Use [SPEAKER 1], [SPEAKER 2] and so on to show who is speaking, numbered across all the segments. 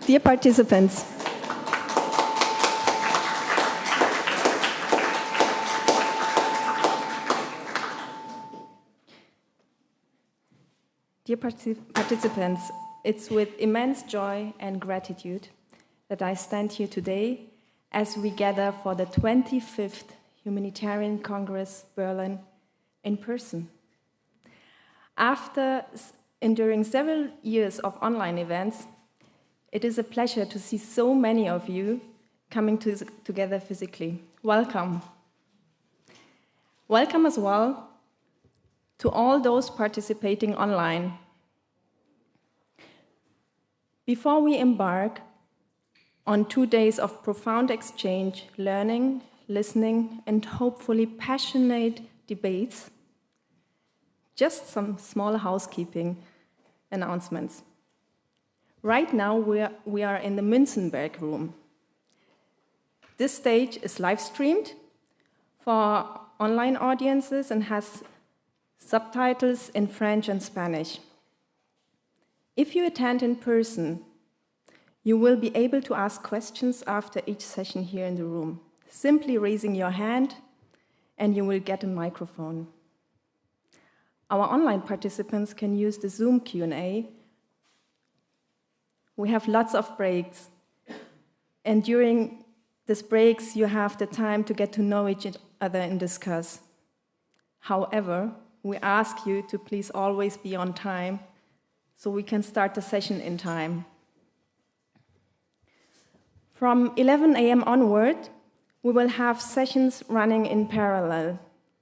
[SPEAKER 1] Dear participants, it's with immense joy and gratitude that I stand here today as we gather for the 25th Humanitarian Congress Berlin in person. After enduring several years of online events, it is a pleasure to see so many of you coming together physically. Welcome. Welcome as well to all those participating online. Before we embark on 2 days of profound exchange, learning, listening, and hopefully passionate debates, just some small housekeeping announcements. Right now, we are in the Münzenberg room. This stage is live-streamed for online audiences and has subtitles in French and Spanish. If you attend in person, you will be able to ask questions after each session here in the room, simply raising your hand, and you will get a microphone. Our online participants can use the Zoom Q&A. We have lots of breaks, and during these breaks, you have the time to get to know each other and discuss. However, we ask you to please always be on time so we can start the session in time. From 11 a.m. onward, we will have sessions running in parallel.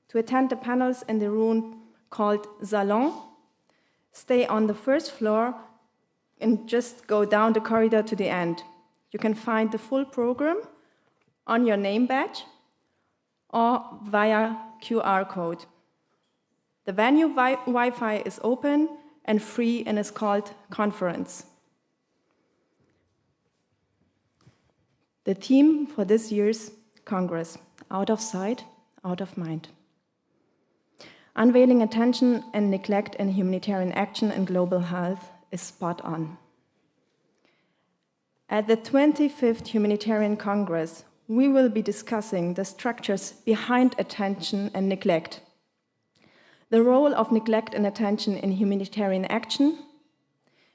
[SPEAKER 1] To attend the panels in the room called Salon, stay on the first floor and just go down the corridor to the end. You can find the full program on your name badge or via QR code. The venue Wi-Fi is open and free and is called Conference. The theme for this year's Congress, out of sight, out of mind. Unveiling attention and neglect in humanitarian action and global health is spot on. At the 25th Humanitarian Congress, we will be discussing the structures behind attention and neglect, the role of neglect and attention in humanitarian action,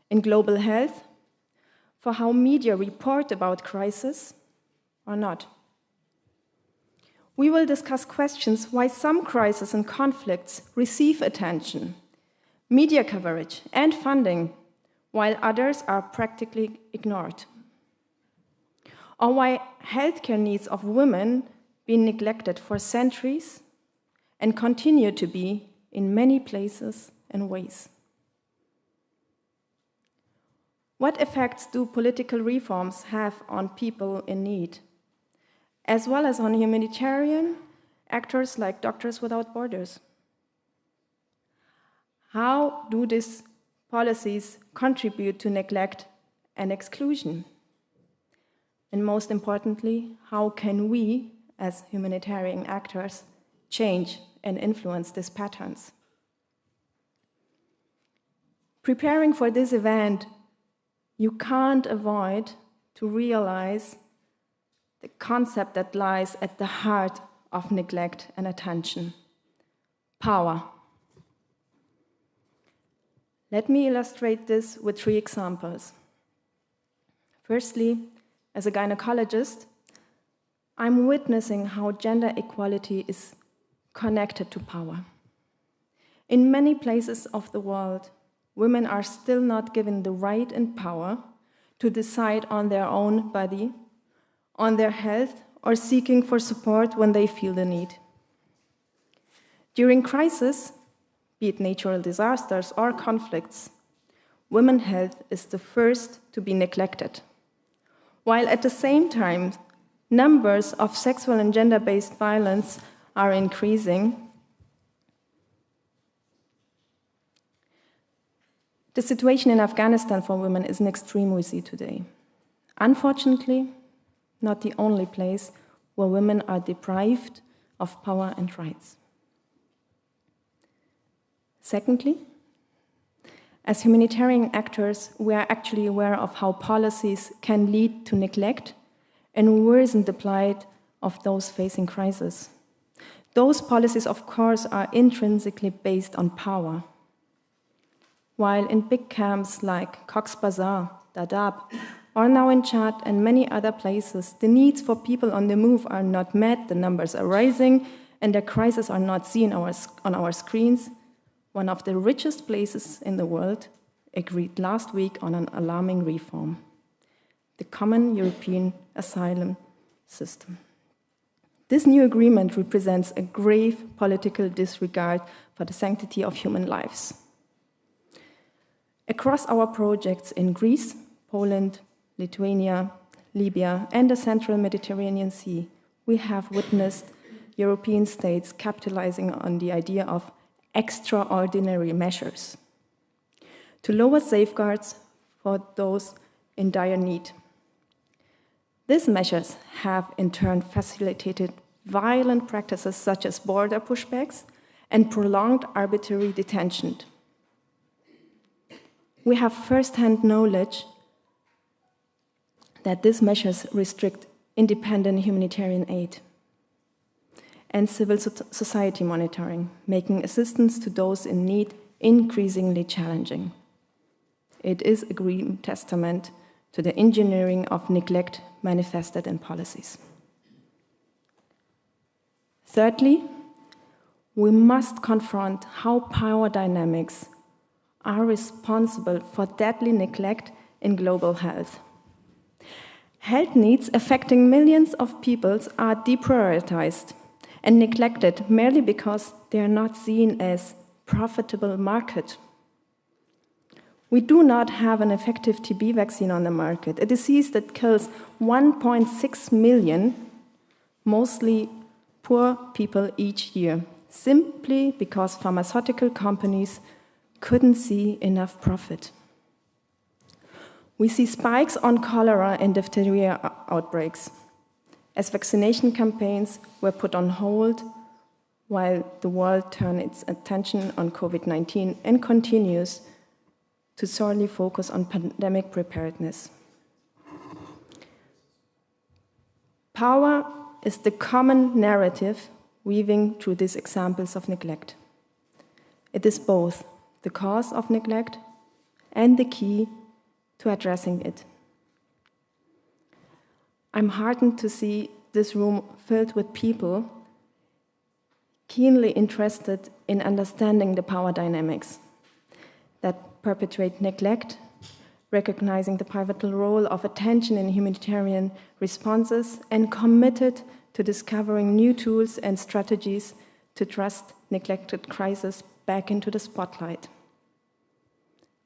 [SPEAKER 1] in global health, for how media report about crisis or not. We will discuss questions why some crises and conflicts receive attention, media coverage, and funding, while others are practically ignored. Or why healthcare needs of women been neglected for centuries and continue to be in many places and ways. What effects do political reforms have on people in need, as well as on humanitarian actors like Doctors Without Borders? How do these policies contribute to neglect and exclusion? And most importantly, how can we, as humanitarian actors, change and influence these patterns? Preparing for this event, you can't avoid to realize the concept that lies at the heart of neglect and attention: power. Let me illustrate this with 3 examples. Firstly, as a gynecologist, I'm witnessing how gender equality is connected to power. In many places of the world, women are still not given the right and power to decide on their own body, on their health, or seeking for support when they feel the need. During crisis, be it natural disasters or conflicts, women's health is the first to be neglected, while at the same time, numbers of sexual and gender-based violence are increasing. The situation in Afghanistan for women is an extreme we see today. Unfortunately, not the only place where women are deprived of power and rights. Secondly, As humanitarian actors, we are actually aware of how policies can lead to neglect and worsen the plight of those facing crisis. Those policies, of course, are intrinsically based on power. While in big camps like Cox's Bazar, Dadaab, or now in Chad and many other places, the needs for people on the move are not met, the numbers are rising, and their crises are not seen on our screens, one of the richest places in the world agreed last week on an alarming reform: the Common European Asylum System. This new agreement represents a grave political disregard for the sanctity of human lives. Across our projects in Greece, Poland, Lithuania, Libya, and the central Mediterranean Sea, we have witnessed European states capitalizing on the idea of extraordinary measures to lower safeguards for those in dire need. These measures have in turn facilitated violent practices such as border pushbacks and prolonged arbitrary detention. We have first-hand knowledge that these measures restrict independent humanitarian aid and civil society monitoring, making assistance to those in need increasingly challenging. It is a green testament to the engineering of neglect manifested in policies. Thirdly, we must confront how power dynamics are responsible for deadly neglect in global health. Health needs affecting millions of people are deprioritized and neglected merely because they are not seen as profitable market. We do not have an effective TB vaccine on the market, a disease that kills 1.6 million, mostly poor people each year, simply because pharmaceutical companies couldn't see enough profit. We see spikes on cholera and diphtheria outbreaks as vaccination campaigns were put on hold while the world turned its attention on COVID-19 and continues to sorely focus on pandemic preparedness. Power is the common narrative weaving through these examples of neglect. It is both the cause of neglect and the key to addressing it. I'm heartened to see this room filled with people keenly interested in understanding the power dynamics that perpetuate neglect, recognizing the pivotal role of attention in humanitarian responses, and committed to discovering new tools and strategies to thrust neglected crises back into the spotlight.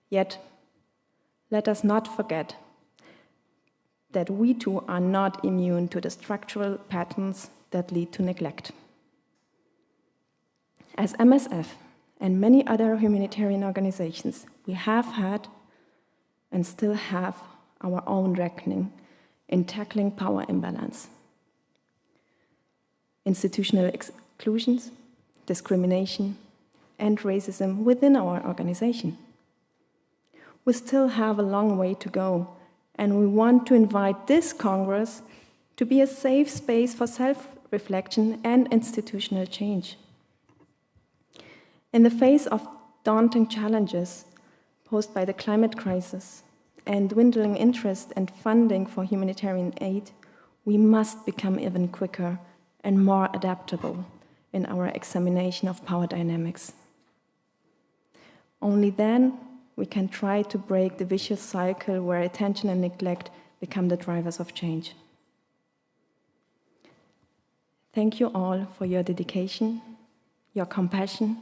[SPEAKER 1] Yet, let us not forget that we too are not immune to the structural patterns that lead to neglect. As MSF and many other humanitarian organizations, we have had and still have our own reckoning in tackling power imbalance, institutional exclusions, discrimination, and racism within our organization. We still have a long way to go, and we want to invite this Congress to be a safe space for self-reflection and institutional change. In the face of daunting challenges posed by the climate crisis and dwindling interest and funding for humanitarian aid, we must become even quicker and more adaptable in our examination of power dynamics. Only then we can try to break the vicious cycle where attention and neglect become the drivers of change. Thank you all for your dedication, your compassion,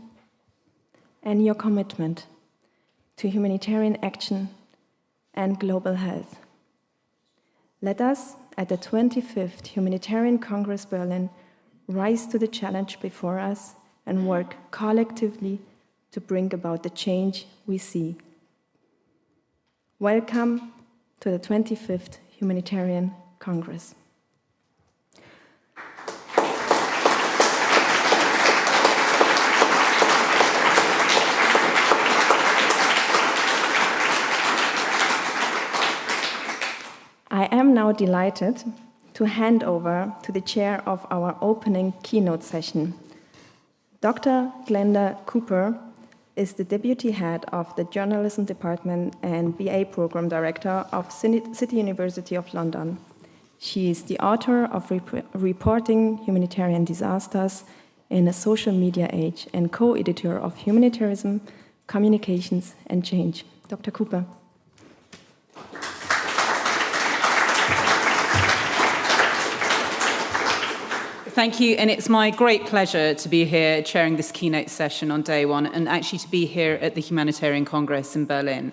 [SPEAKER 1] and your commitment to humanitarian action and global health. Let us, at the 25th Humanitarian Congress Berlin, rise to the challenge before us and work collectively to bring about the change we see. Welcome to the 25th Humanitarian Congress. now delighted to hand over to the chair of our opening keynote session. Dr. Glenda Cooper is the Deputy Head of the Journalism Department and BA Program Director of City University of London. She is the author of Reporting Humanitarian Disasters in a Social Media Age and co-editor of Humanitarianism, Communications and Change. Dr. Cooper.
[SPEAKER 2] Thank you, and it's my great pleasure to be here chairing this keynote session on Day 1 and actually to be here at the Humanitarian Congress in Berlin.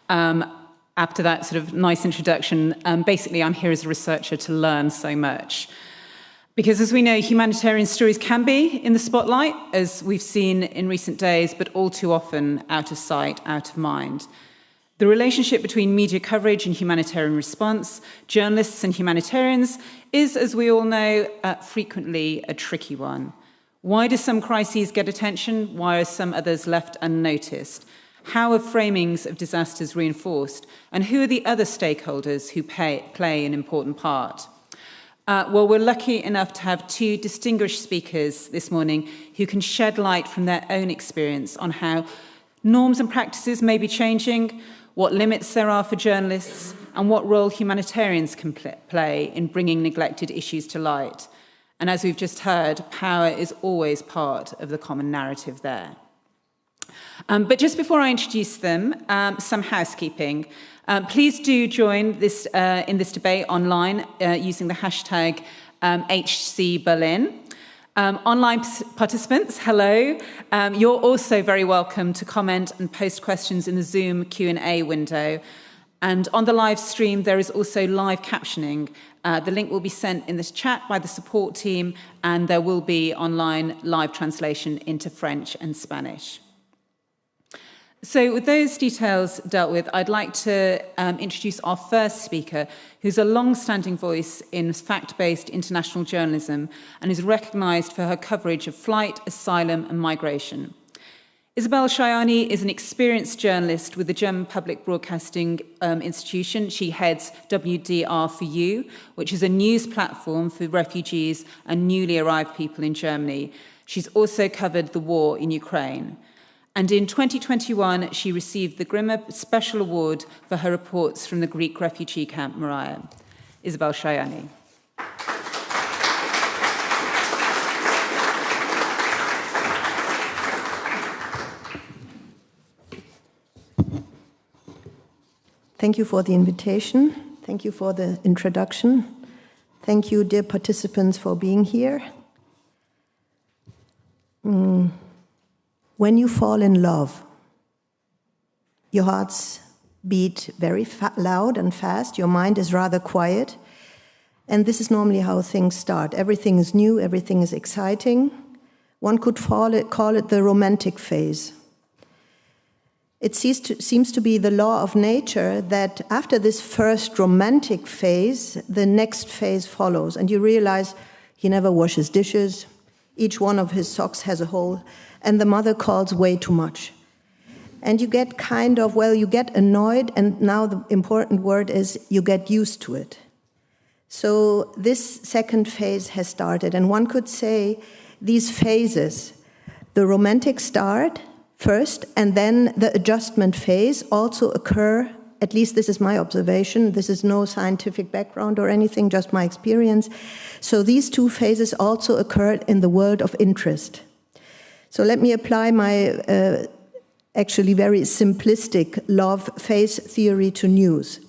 [SPEAKER 2] After that sort of nice introduction, basically I'm here as a researcher to learn so much. Because as we know, humanitarian stories can be in the spotlight, as we've seen in recent days, but all too often out of sight, out of mind. The relationship between media coverage and humanitarian response, journalists and humanitarians, is, as we all know, frequently a tricky one. Why do some crises get attention? Why are some others left unnoticed? How are framings of disasters reinforced? And who are the other stakeholders who play an important part? Well, we're lucky enough to have two distinguished speakers this morning who can shed light from their own experience on how norms and practices may be changing, what limits there are for journalists, and what role humanitarians can play in bringing neglected issues to light. And as we've just heard, power is always part of the common narrative there. But just before I introduce them, some housekeeping. Please do join this in this debate online using the hashtag HCBerlin. Online participants, hello. You're also very welcome to comment and post questions in the Zoom Q&A window. And on the live stream, there is also live captioning. The link will be sent in this chat by the support team, and there will be online live translation into French and Spanish. So with those details dealt with, I'd like to introduce our first speaker, who's a long-standing voice in fact-based international journalism and is recognised for her coverage of flight, asylum and migration. Isabel Shayani is an experienced journalist with the German Public Broadcasting Institution. She heads WDR4U, which is a news platform for refugees and newly arrived people in Germany. She's also covered the war in Ukraine. And in 2021, she received the Grimme Special Award for her reports from the Greek refugee camp Moria. Isabel Shayani.
[SPEAKER 3] Thank you for the invitation. Thank you for the introduction. Thank you, dear participants, for being here. When you fall in love, your hearts beat very loud and fast, your mind is rather quiet, and this is normally how things start. Everything is new, everything is exciting. One could call it the romantic phase. It seems to be the law of nature that after this first romantic phase, the next phase follows, and you realize he never washes dishes, each one of his socks has a hole, and the mother calls way too much. And you get you get annoyed, and now the important word is you get used to it. So this second phase has started, and one could say these phases, the romantic start first, and then the adjustment phase also occur, at least this is my observation, this is no scientific background or anything, just my experience. So these two phases also occurred in the world of interest. So let me apply my actually very simplistic love phase theory to news.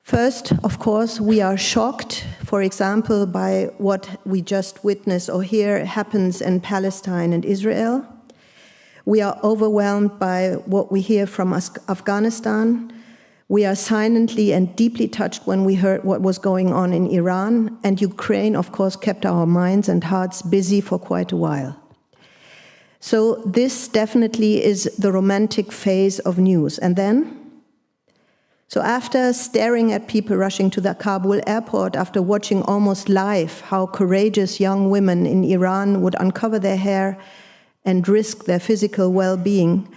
[SPEAKER 3] First, of course, we are shocked, for example, by what we just witnessed or hear happens in Palestine and Israel. We are overwhelmed by what we hear from Afghanistan. We are silently and deeply touched when we heard what was going on in Iran, and Ukraine, of course, kept our minds and hearts busy for quite a while. So this definitely is the romantic phase of news. And then, so after staring at people rushing to the Kabul airport, after watching almost live how courageous young women in Iran would uncover their hair and risk their physical well-being,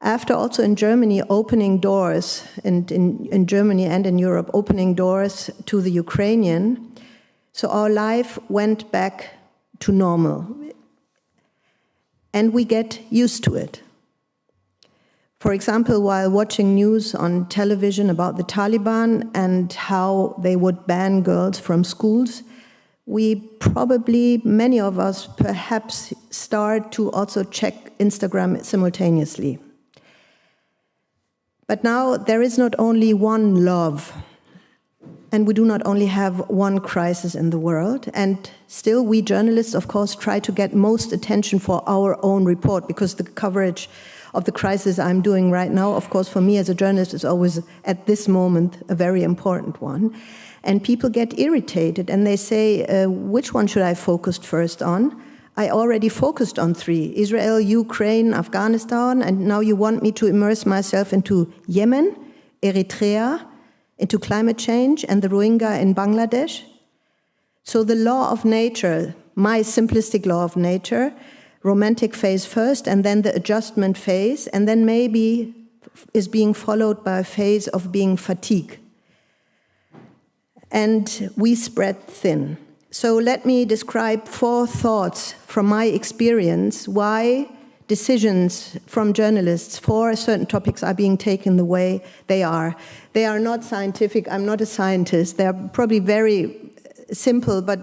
[SPEAKER 3] After also in Germany opening doors, and in Germany and in Europe, opening doors to the Ukrainian, so our life went back to normal. And we get used to it. For example, while watching news on television about the Taliban and how they would ban girls from schools, we probably, many of us, perhaps start to also check Instagram simultaneously. But now there is not only one love, and we do not only have one crisis in the world, and still we journalists, of course, try to get most attention for our own report, because the coverage of the crisis I'm doing right now, of course, for me as a journalist, is always, at this moment, a very important one. And people get irritated, and they say, which one should I focus first on? I already focused on 3, Israel, Ukraine, Afghanistan, and now you want me to immerse myself into Yemen, Eritrea, into climate change, and the Rohingya in Bangladesh. So the law of nature, my simplistic law of nature, romantic phase first, and then the adjustment phase, and then maybe is being followed by a phase of being fatigue. And we spread thin. So let me describe 4 thoughts from my experience why decisions from journalists for certain topics are being taken the way they are. They are not scientific. I'm not a scientist. They are probably very simple, but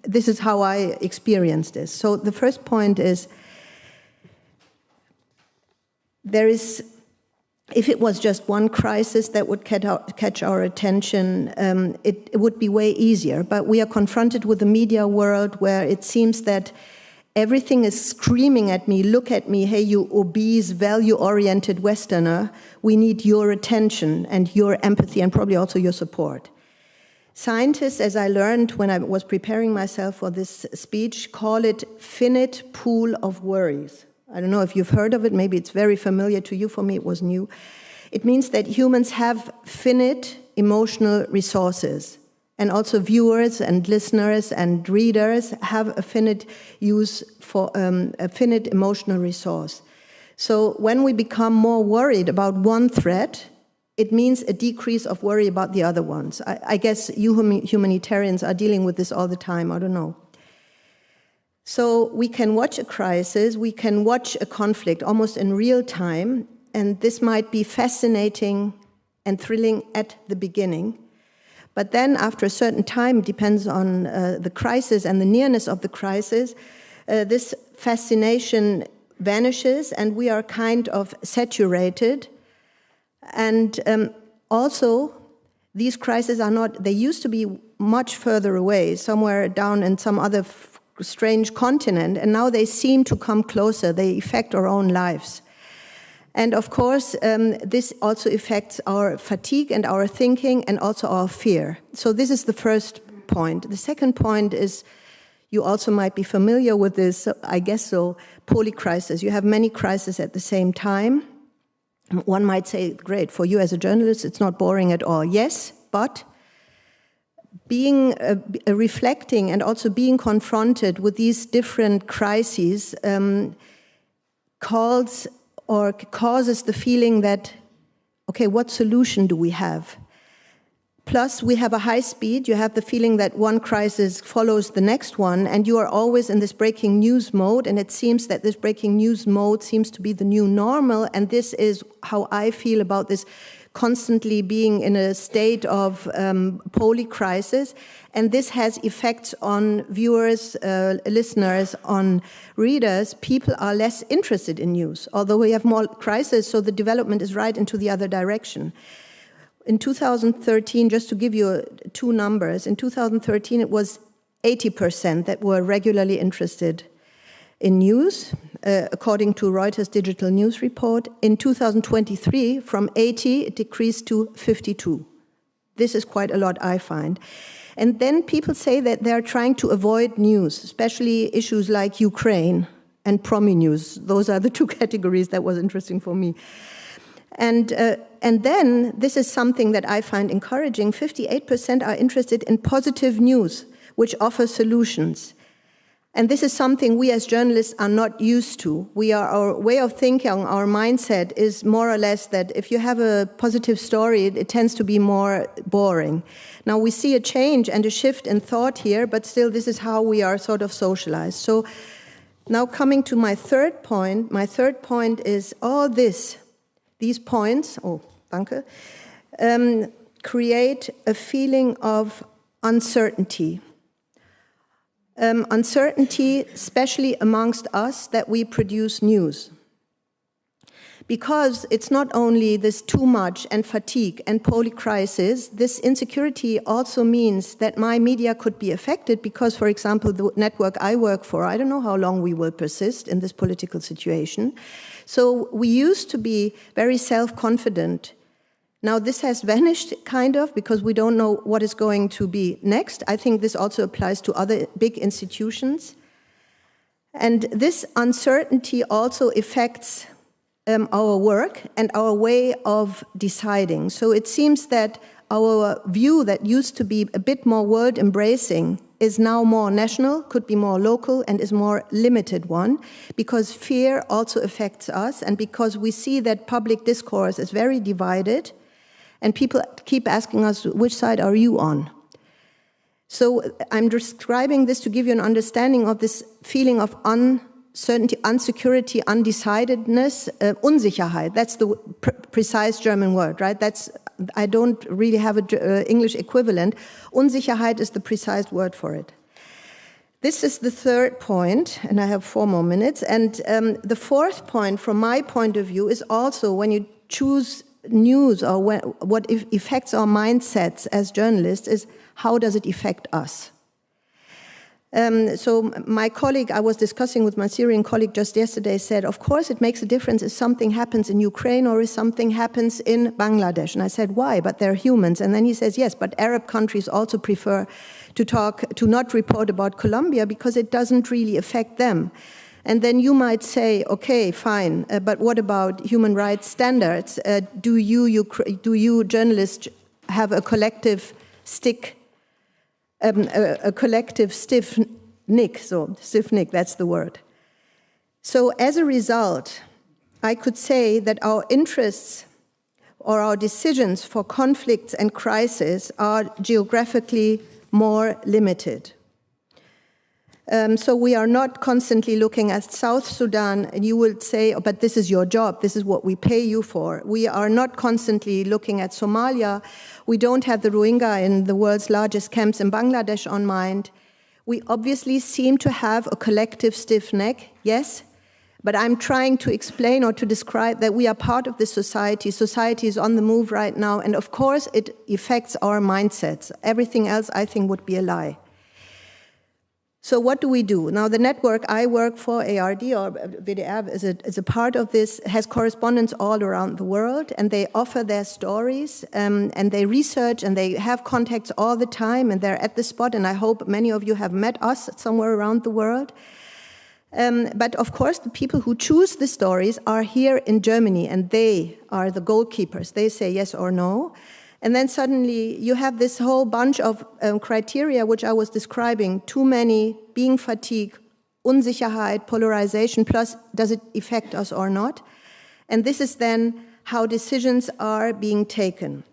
[SPEAKER 3] this is how I experienced this. So the first point is, if it was just one crisis that would catch our attention, it would be way easier. But we are confronted with a media world where it seems that everything is screaming at me, look at me, hey, you obese, value-oriented Westerner, we need your attention and your empathy and probably also your support. Scientists, as I learned when I was preparing myself for this speech, call it finite pool of worries. I don't know if you've heard of it, maybe it's very familiar to you, for me it was new. It means that humans have finite emotional resources, and also viewers and listeners and readers have a finite use for a finite emotional resource. So when we become more worried about one threat, it means a decrease of worry about the other ones. I guess you humanitarians are dealing with this all the time, I don't know. So we can watch a crisis, we can watch a conflict almost in real time, and this might be fascinating and thrilling at the beginning. But then after a certain time, it depends on the crisis and the nearness of the crisis, this fascination vanishes and we are kind of saturated. And also, these crises are not, they used to be much further away, somewhere down in some other strange continent, and now they seem to come closer. They affect our own lives. And of course, this also affects our fatigue and our thinking and also our fear. So this is the first point. The second point is, you also might be familiar with this, I guess so, polycrisis. You have many crises at the same time. One might say, great, for you as a journalist, it's not boring at all. Yes, but being reflecting and also being confronted with these different crises causes the feeling that, okay, what solution do we have? Plus, we have a high speed. You have the feeling that one crisis follows the next one, and you are always in this breaking news mode, and it seems that this breaking news mode seems to be the new normal, and this is how I feel about this constantly being in a state of polycrisis, and this has effects on viewers, listeners, on readers. People are less interested in news, although we have more crises, so the development is right into the other direction. In 2013, just to give you 2 numbers, in 2013 it was 80% that were regularly interested in news, according to Reuters Digital News Report. In 2023, from 80, it decreased to 52. This is quite a lot, I find. And then people say that they're trying to avoid news, especially issues like Ukraine and promi news. Those are the 2 categories that was interesting for me. And then, this is something that I find encouraging, 58% are interested in positive news, which offers solutions. And this is something we as journalists are not used to. Our way of thinking, our mindset is more or less that if you have a positive story, it tends to be more boring. Now we see a change and a shift in thought here, but still this is how we are sort of socialized. So now coming to my third point is all these points, danke, create a feeling of uncertainty. Uncertainty, especially amongst us, that we produce news. Because it's not only this too much and fatigue and polycrisis, this insecurity also means that my media could be affected because, for example, the network I work for, I don't know how long we will persist in this political situation. So we used to be very self-confident. Now this has vanished, kind of, because we don't know what is going to be next. I think this also applies to other big institutions. And this uncertainty also affects our work and our way of deciding. So it seems that our view that used to be a bit more world-embracing is now more national, could be more local, and is more limited one, because fear also affects us, and because we see that public discourse is very divided, and people keep asking us, which side are you on? So I'm describing this to give you an understanding of this feeling of uncertainty, insecurity, undecidedness, Unsicherheit. That's the precise German word, right? I don't really have an English equivalent. Unsicherheit is the precise word for it. This is the third point, and I have 4 more minutes. And the fourth point, from my point of view, is also when you choose news or what affects our mindsets as journalists is how does it affect us? So my colleague, I was discussing with my Syrian colleague just yesterday, said, of course it makes a difference if something happens in Ukraine or if something happens in Bangladesh. And I said, why? But they're humans. And then he says, yes, but Arab countries also prefer to not report about Colombia because it doesn't really affect them. And then you might say, okay, fine, but what about human rights standards? Do you journalists have a collective stiff neck? So stiff neck, that's the word. So as a result, I could say that our interests or our decisions for conflicts and crises are geographically more limited. So we are not constantly looking at South Sudan, and you will say, oh, but this is your job, this is what we pay you for. We are not constantly looking at Somalia. We don't have the Rohingya in the world's largest camps in Bangladesh on mind. We obviously seem to have a collective stiff neck, yes, but I'm trying to explain or to describe that we are part of this society. Society is on the move right now, and of course it affects our mindsets. Everything else, I think, would be a lie. So what do we do? Now, the network I work for, ARD or WDR, is a part of this, has correspondents all around the world, and they offer their stories, and they research, and they have contacts all the time, and they're at the spot, and I hope many of you have met us somewhere around the world. But of course, the people who choose the stories are here in Germany, and they are the goalkeepers. They say yes or no. And then suddenly you have this whole bunch of criteria which I was describing, too many, being fatigue, Unsicherheit, polarization, plus does it affect us or not? And this is then how decisions are being taken.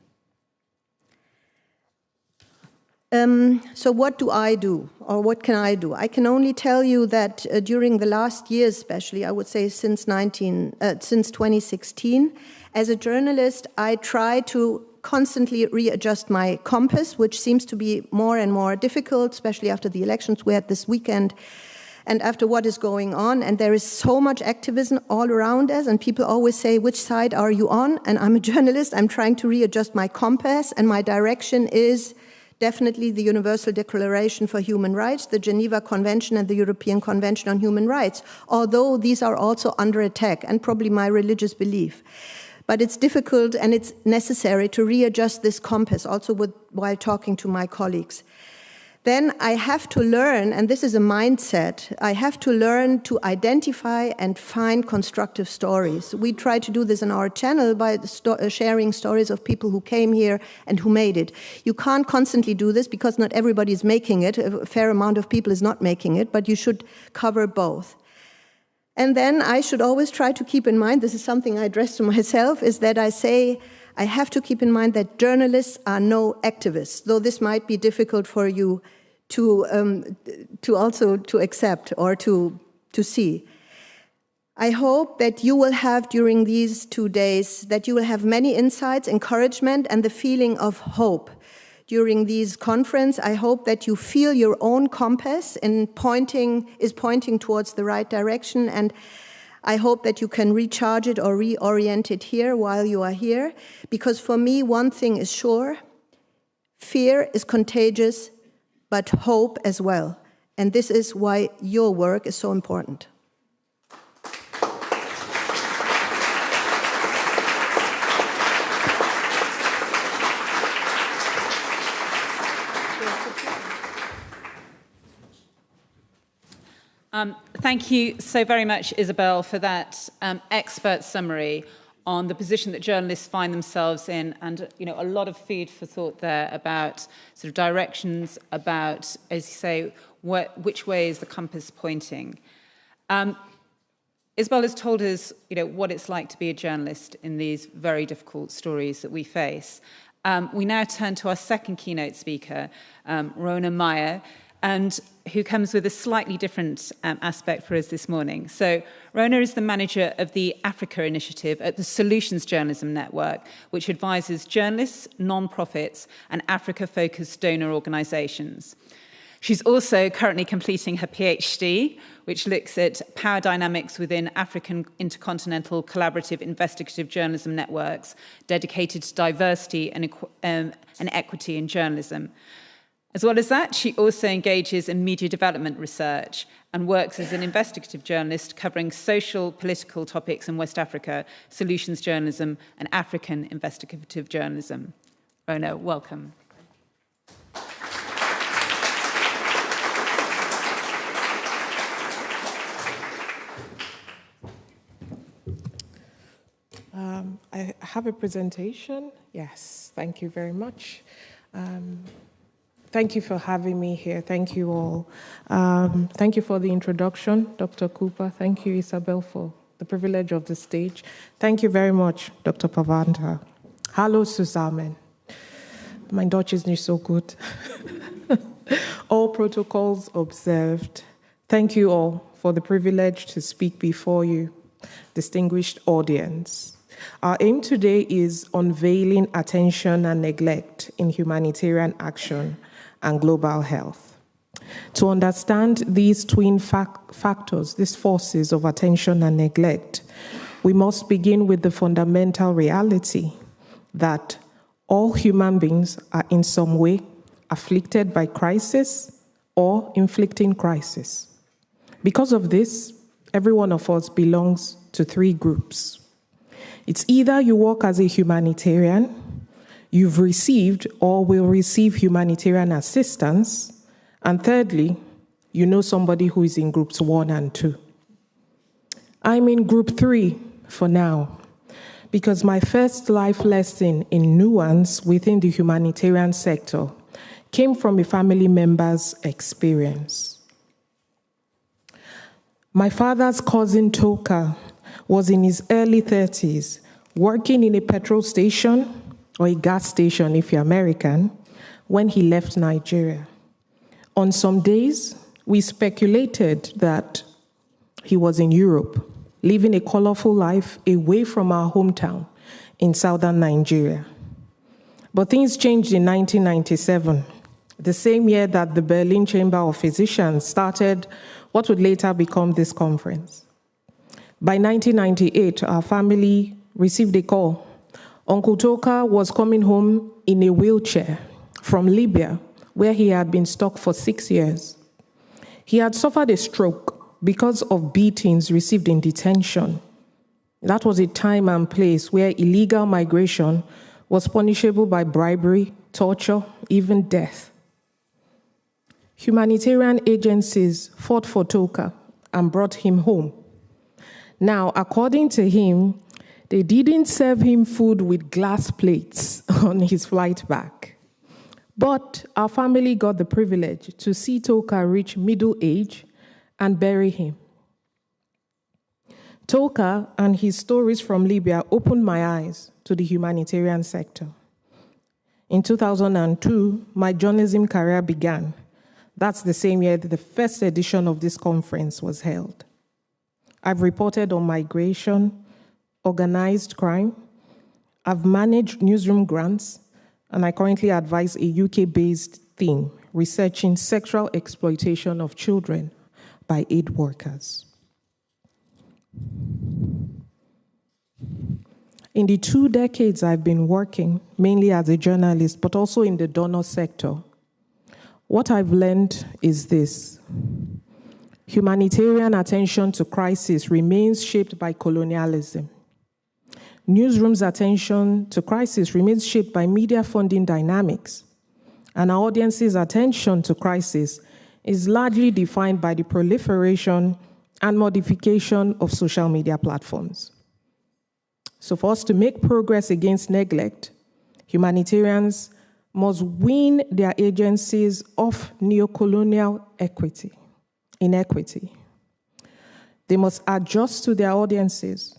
[SPEAKER 3] So what do I do, or what can I do? I can only tell you that during the last years, especially, I would say since 2016, as a journalist, I try to constantly readjust my compass, which seems to be more and more difficult, especially after the elections we had this weekend and after what is going on. And there is so much activism all around us, and people always say, which side are you on? And I'm a journalist, I'm trying to readjust my compass, and my direction is definitely the Universal Declaration for Human Rights, the Geneva Convention, and the European Convention on Human Rights, although these are also under attack, and probably my religious belief. But it's difficult and it's necessary to readjust this compass, also while talking to my colleagues. then I have to learn, and this is a mindset, I have to learn to identify and find constructive stories. We try to do this in our channel by sharing stories of people who came here and who made it. You can't constantly do this because not everybody is making it. A fair amount of people is not making it, but you should cover both. And then I should always try to keep in mind, this is something I address to myself, is that I say, I have to keep in mind that journalists are no activists, though this might be difficult for you to accept or to see. I hope that you will have during these 2 days, that you will have many insights, encouragement, and the feeling of hope. During these conference, I hope that you feel your own compass is pointing towards the right direction, and I hope that you can recharge it or reorient it here while you are here, because for me, one thing is sure: fear is contagious, but hope as well. And this is why your work is so important.
[SPEAKER 2] Thank you so very much, Isabel, for that expert summary on the position that journalists find themselves in, and a lot of food for thought there about sort of directions, about, as you say, which way is the compass pointing. Isabel has told us, what it's like to be a journalist in these very difficult stories that we face. We now turn to our second keynote speaker, Rona Meyer, and who comes with a slightly different aspect for us this morning. So Rona is the manager of the Africa Initiative at the Solutions Journalism Network, which advises journalists, non-profits, and Africa-focused donor organizations. She's also currently completing her PhD, which looks at power dynamics within African intercontinental collaborative investigative journalism networks dedicated to diversity and equity in journalism. As well as that, she also engages in media development research and works as an investigative journalist covering social, political topics in West Africa, solutions journalism, and African investigative journalism. Rona, welcome.
[SPEAKER 4] I have a presentation. Yes, thank you very much. Thank you for having me here. Thank you all. Thank you for the introduction, Dr. Cooper. Thank you, Isabel, for the privilege of the stage. Thank you very much, Dr. Pavanta. Hallo zusammen. Mein Deutsch is nicht so gut. All protocols observed. Thank you all for the privilege to speak before you, distinguished audience. Our aim today is unveiling attention and neglect in humanitarian action and global health. To understand these twin factors, these forces of attention and neglect, we must begin with the fundamental reality that all human beings are in some way afflicted by crisis or inflicting crisis. Because of this, every one of us belongs to three groups. It's either you work as a humanitarian, you've received or will receive humanitarian assistance, and thirdly, you know somebody who is in groups 1 and 2. I'm in group 3 for now, because my first life lesson in nuance within the humanitarian sector came from a family member's experience. My father's cousin Toka was in his early 30s, working in a petrol station, or a gas station if you're American, when he left Nigeria. On some days, we speculated that he was in Europe, living a colorful life away from our hometown in southern Nigeria. But things changed in 1997, the same year that the Berlin Chamber of Physicians started what would later become this conference. By 1998, our family received a call. Uncle Toka was coming home in a wheelchair from Libya, where he had been stuck for 6 years. He had suffered a stroke because of beatings received in detention. That was a time and place where illegal migration was punishable by bribery, torture, even death. Humanitarian agencies fought for Toka and brought him home. Now, according to him, they didn't serve him food with glass plates on his flight back. But our family got the privilege to see Toka reach middle age and bury him. Toka and his stories from Libya opened my eyes to the humanitarian sector. In 2002, my journalism career began. That's the same year that the first edition of this conference was held. I've reported on migration, organized crime. I've managed newsroom grants, and I currently advise a UK-based team researching sexual exploitation of children by aid workers. In the 2 decades I've been working, mainly as a journalist, but also in the donor sector, what I've learned is this. Humanitarian attention to crisis remains shaped by colonialism. Newsrooms' attention to crisis remains shaped by media funding dynamics. And our audience's attention to crisis is largely defined by the proliferation and modification of social media platforms. So for us to make progress against neglect, humanitarians must wean their agencies off neocolonial inequity. They must adjust to their audiences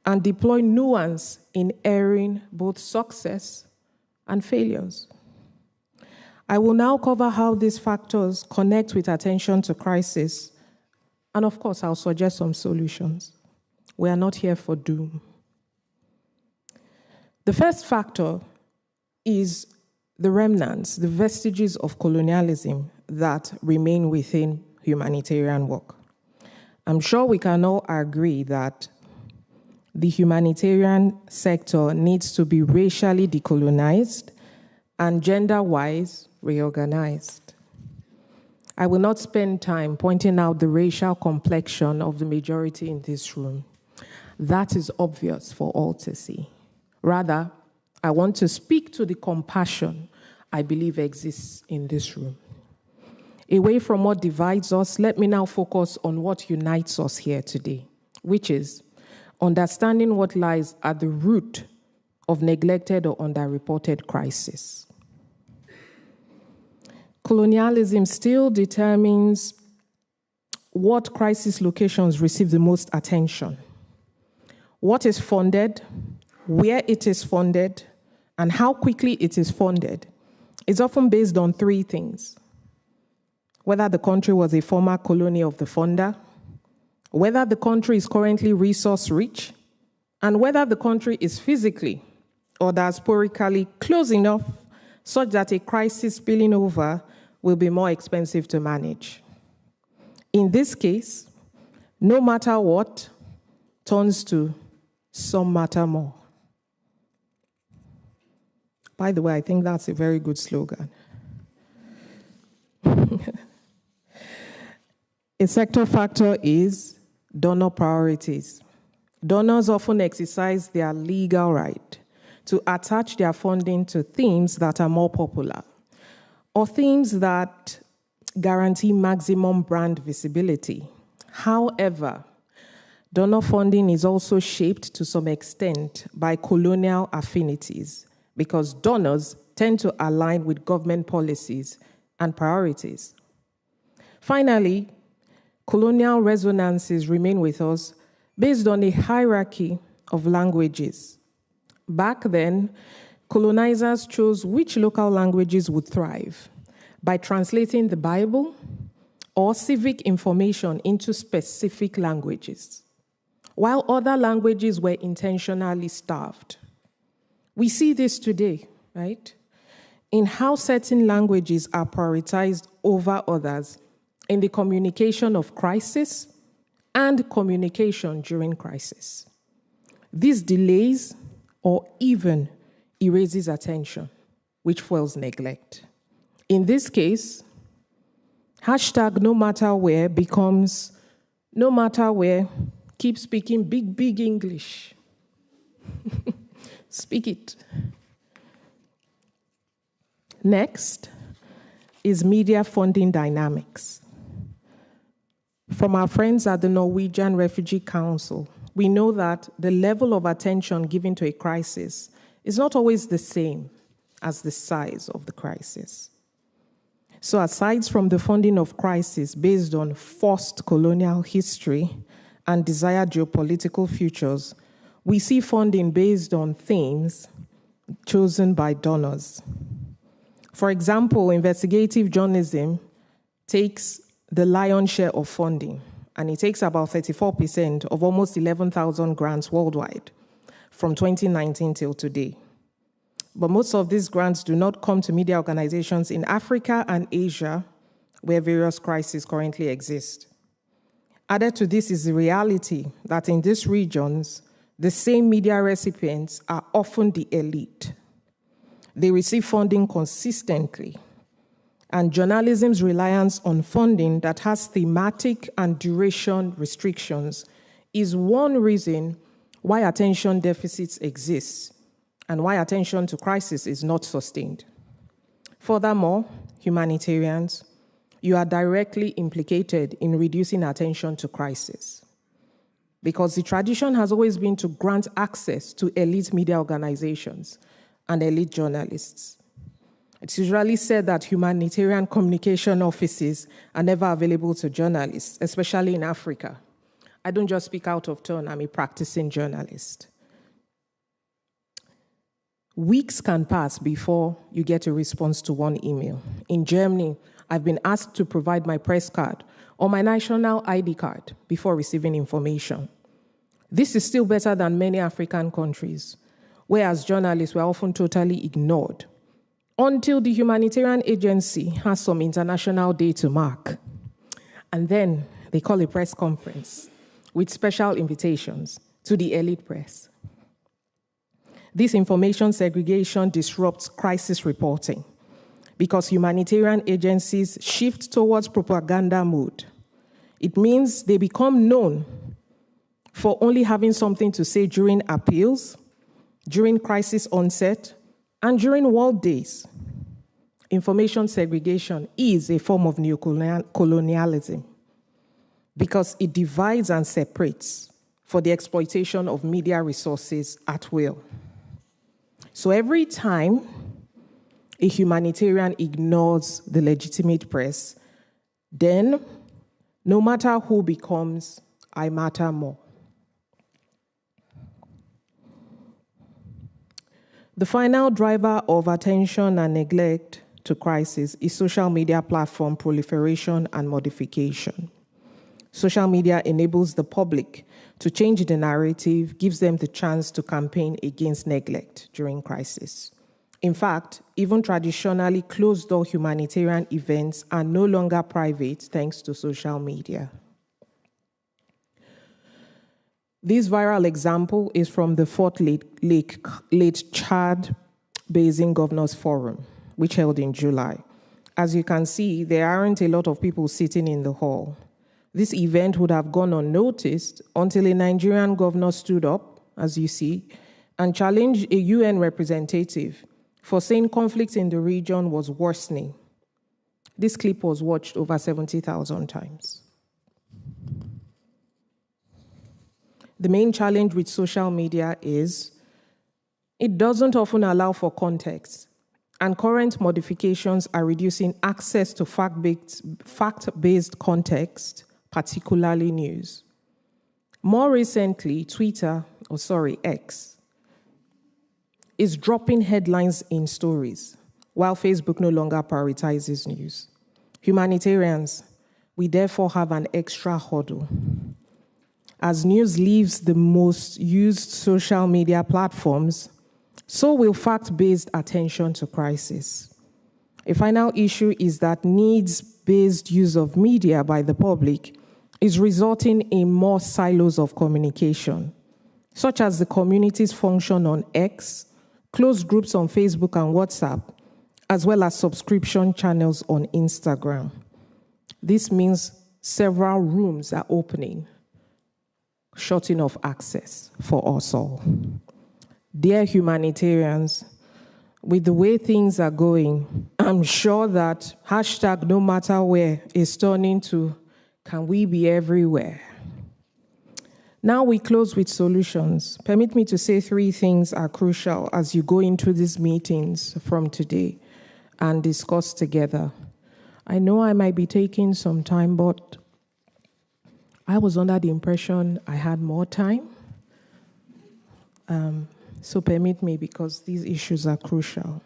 [SPEAKER 4] and deploy nuance in airing both success and failures. I will now cover how these factors connect with attention to crisis, and of course, I'll suggest some solutions. We are not here for doom. The first factor is the remnants, the vestiges of colonialism that remain within humanitarian work. I'm sure we can all agree that the humanitarian sector needs to be racially decolonized and gender-wise reorganized. I will not spend time pointing out the racial complexion of the majority in this room. That is obvious for all to see. Rather, I want to speak to the compassion I believe exists in this room. Away from what divides us, let me now focus on what unites us here today, which is understanding what lies at the root of neglected or underreported crisis. Colonialism still determines what crisis locations receive the most attention, what is funded, where it is funded, and how quickly it is funded. It's often based on 3 things: whether the country was a former colony of the funder, whether the country is currently resource-rich, and whether the country is physically or diasporically close enough such that a crisis spilling over will be more expensive to manage. In this case, no matter what turns to some matter more. By the way, I think that's a very good slogan. A sector factor is donor priorities. Donors often exercise their legal right to attach their funding to themes that are more popular, or themes that guarantee maximum brand visibility. However, donor funding is also shaped to some extent by colonial affinities, because donors tend to align with government policies and priorities. Finally, colonial resonances remain with us based on a hierarchy of languages. Back then, colonizers chose which local languages would thrive by translating the Bible or civic information into specific languages, while other languages were intentionally starved. We see this today, right? In how certain languages are prioritized over others in the communication of crisis and communication during crisis. This delays or even erases attention, which fuels neglect. In this case, hashtag no matter where becomes no matter where, keep speaking big English. Speak it. Next, is media funding dynamics. From our friends at the Norwegian Refugee Council, we know that the level of attention given to a crisis is not always the same as the size of the crisis. So aside from the funding of crisis based on forced colonial history and desired geopolitical futures, we see funding based on themes chosen by donors. For example, investigative journalism takes the lion's share of funding, and it takes about 34% of almost 11,000 grants worldwide from 2019 till today. But most of these grants do not come to media organizations in Africa and Asia, where various crises currently exist. Added to this is the reality that in these regions, the same media recipients are often the elite. They receive funding consistently, and journalism's reliance on funding that has thematic and duration restrictions is one reason why attention deficits exist and why attention to crisis is not sustained. Furthermore, humanitarians, you are directly implicated in reducing attention to crisis, because the tradition has always been to grant access to elite media organizations and elite journalists. It's usually said that humanitarian communication offices are never available to journalists, especially in Africa. I don't just speak out of turn, I'm a practicing journalist. Weeks can pass before you get a response to one email. In Germany, I've been asked to provide my press card or my national ID card before receiving information. This is still better than many African countries, where as journalists we're often totally ignored until the humanitarian agency has some international day to mark. And then they call a press conference with special invitations to the elite press. This information segregation disrupts crisis reporting because humanitarian agencies shift towards propaganda mode. It means they become known for only having something to say during appeals, during crisis onset, and during world days. Information segregation is a form of neocolonialism because it divides and separates for the exploitation of media resources at will. So every time a humanitarian ignores the legitimate press, then no matter who becomes, I matter more. The final driver of attention and neglect to crisis is social media platform proliferation and modification. Social media enables the public to change the narrative, gives them the chance to campaign against neglect during crisis. In fact, even traditionally closed-door humanitarian events are no longer private thanks to social media. This viral example is from the Fourth Late Chad Basin Governors Forum, which held in July. As you can see, there aren't a lot of people sitting in the hall. This event would have gone unnoticed until a Nigerian governor stood up, as you see, and challenged a UN representative for saying conflict in the region was worsening. This clip was watched over 70,000 times. The main challenge with social media is it doesn't often allow for context, and current modifications are reducing access to fact-based context, particularly news. More recently, X, is dropping headlines in stories, while Facebook no longer prioritizes news. Humanitarians, we therefore have an extra hurdle. As news leaves the most used social media platforms, so will fact-based attention to crisis. A final issue is that needs-based use of media by the public is resulting in more silos of communication, such as the community's function on X, closed groups on Facebook and WhatsApp, as well as subscription channels on Instagram. This means several rooms are opening, shutting off access for us all. Dear humanitarians, with the way things are going, I'm sure that hashtag no matter where is turning to can we be everywhere? Now we close with solutions. Permit me to say 3 things are crucial as you go into these meetings from today and discuss together. I know I might be taking some time, but I was under the impression I had more time. So permit me, because these issues are crucial.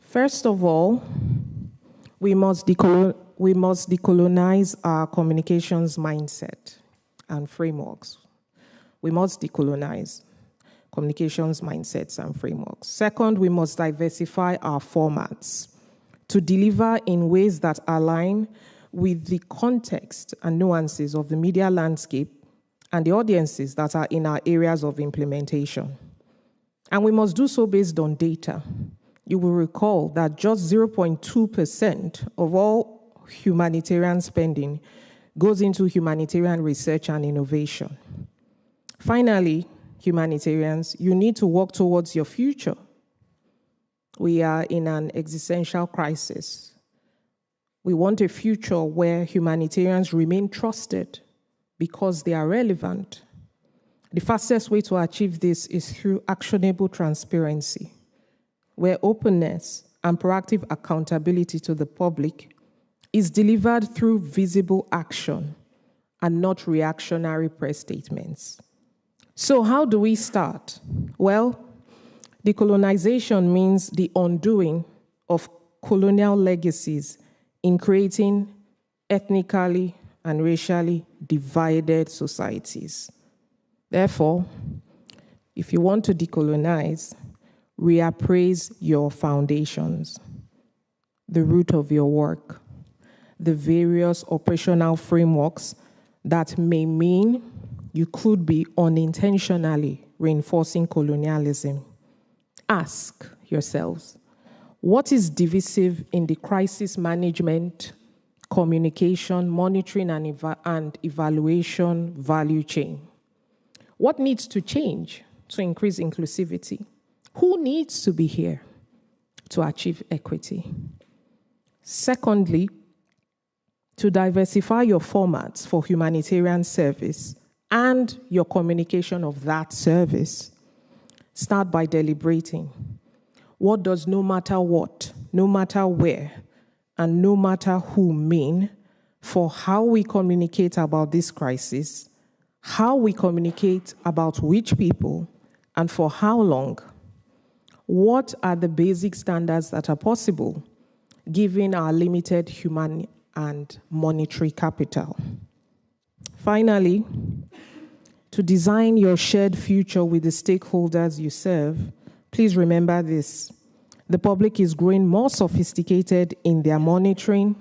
[SPEAKER 4] First of all, we must decolonize our communications mindset and frameworks. We must decolonize communications mindsets and frameworks. Second, we must diversify our formats to deliver in ways that align with the context and nuances of the media landscape and the audiences that are in our areas of implementation. And we must do so based on data. You will recall that just 0.2% of all humanitarian spending goes into humanitarian research and innovation. Finally, humanitarians, you need to work towards your future. We are in an existential crisis. We want a future where humanitarians remain trusted because they are relevant. The fastest way to achieve this is through actionable transparency, where openness and proactive accountability to the public is delivered through visible action and not reactionary press statements. So how do we start? Well, decolonization means the undoing of colonial legacies in creating ethnically and racially divided societies. Therefore, if you want to decolonize, reappraise your foundations, the root of your work, the various operational frameworks that may mean you could be unintentionally reinforcing colonialism. Ask yourselves, what is divisive in the crisis management, communication, monitoring, and evaluation value chain? What needs to change to increase inclusivity? Who needs to be here to achieve equity? Secondly, to diversify your formats for humanitarian service and your communication of that service. Start by deliberating. What does no matter what, no matter where, and no matter who mean for how we communicate about this crisis, how we communicate about which people, and for how long? What are the basic standards that are possible given our limited human and monetary capital? Finally, to design your shared future with the stakeholders you serve, please remember this. The public is growing more sophisticated in their monitoring,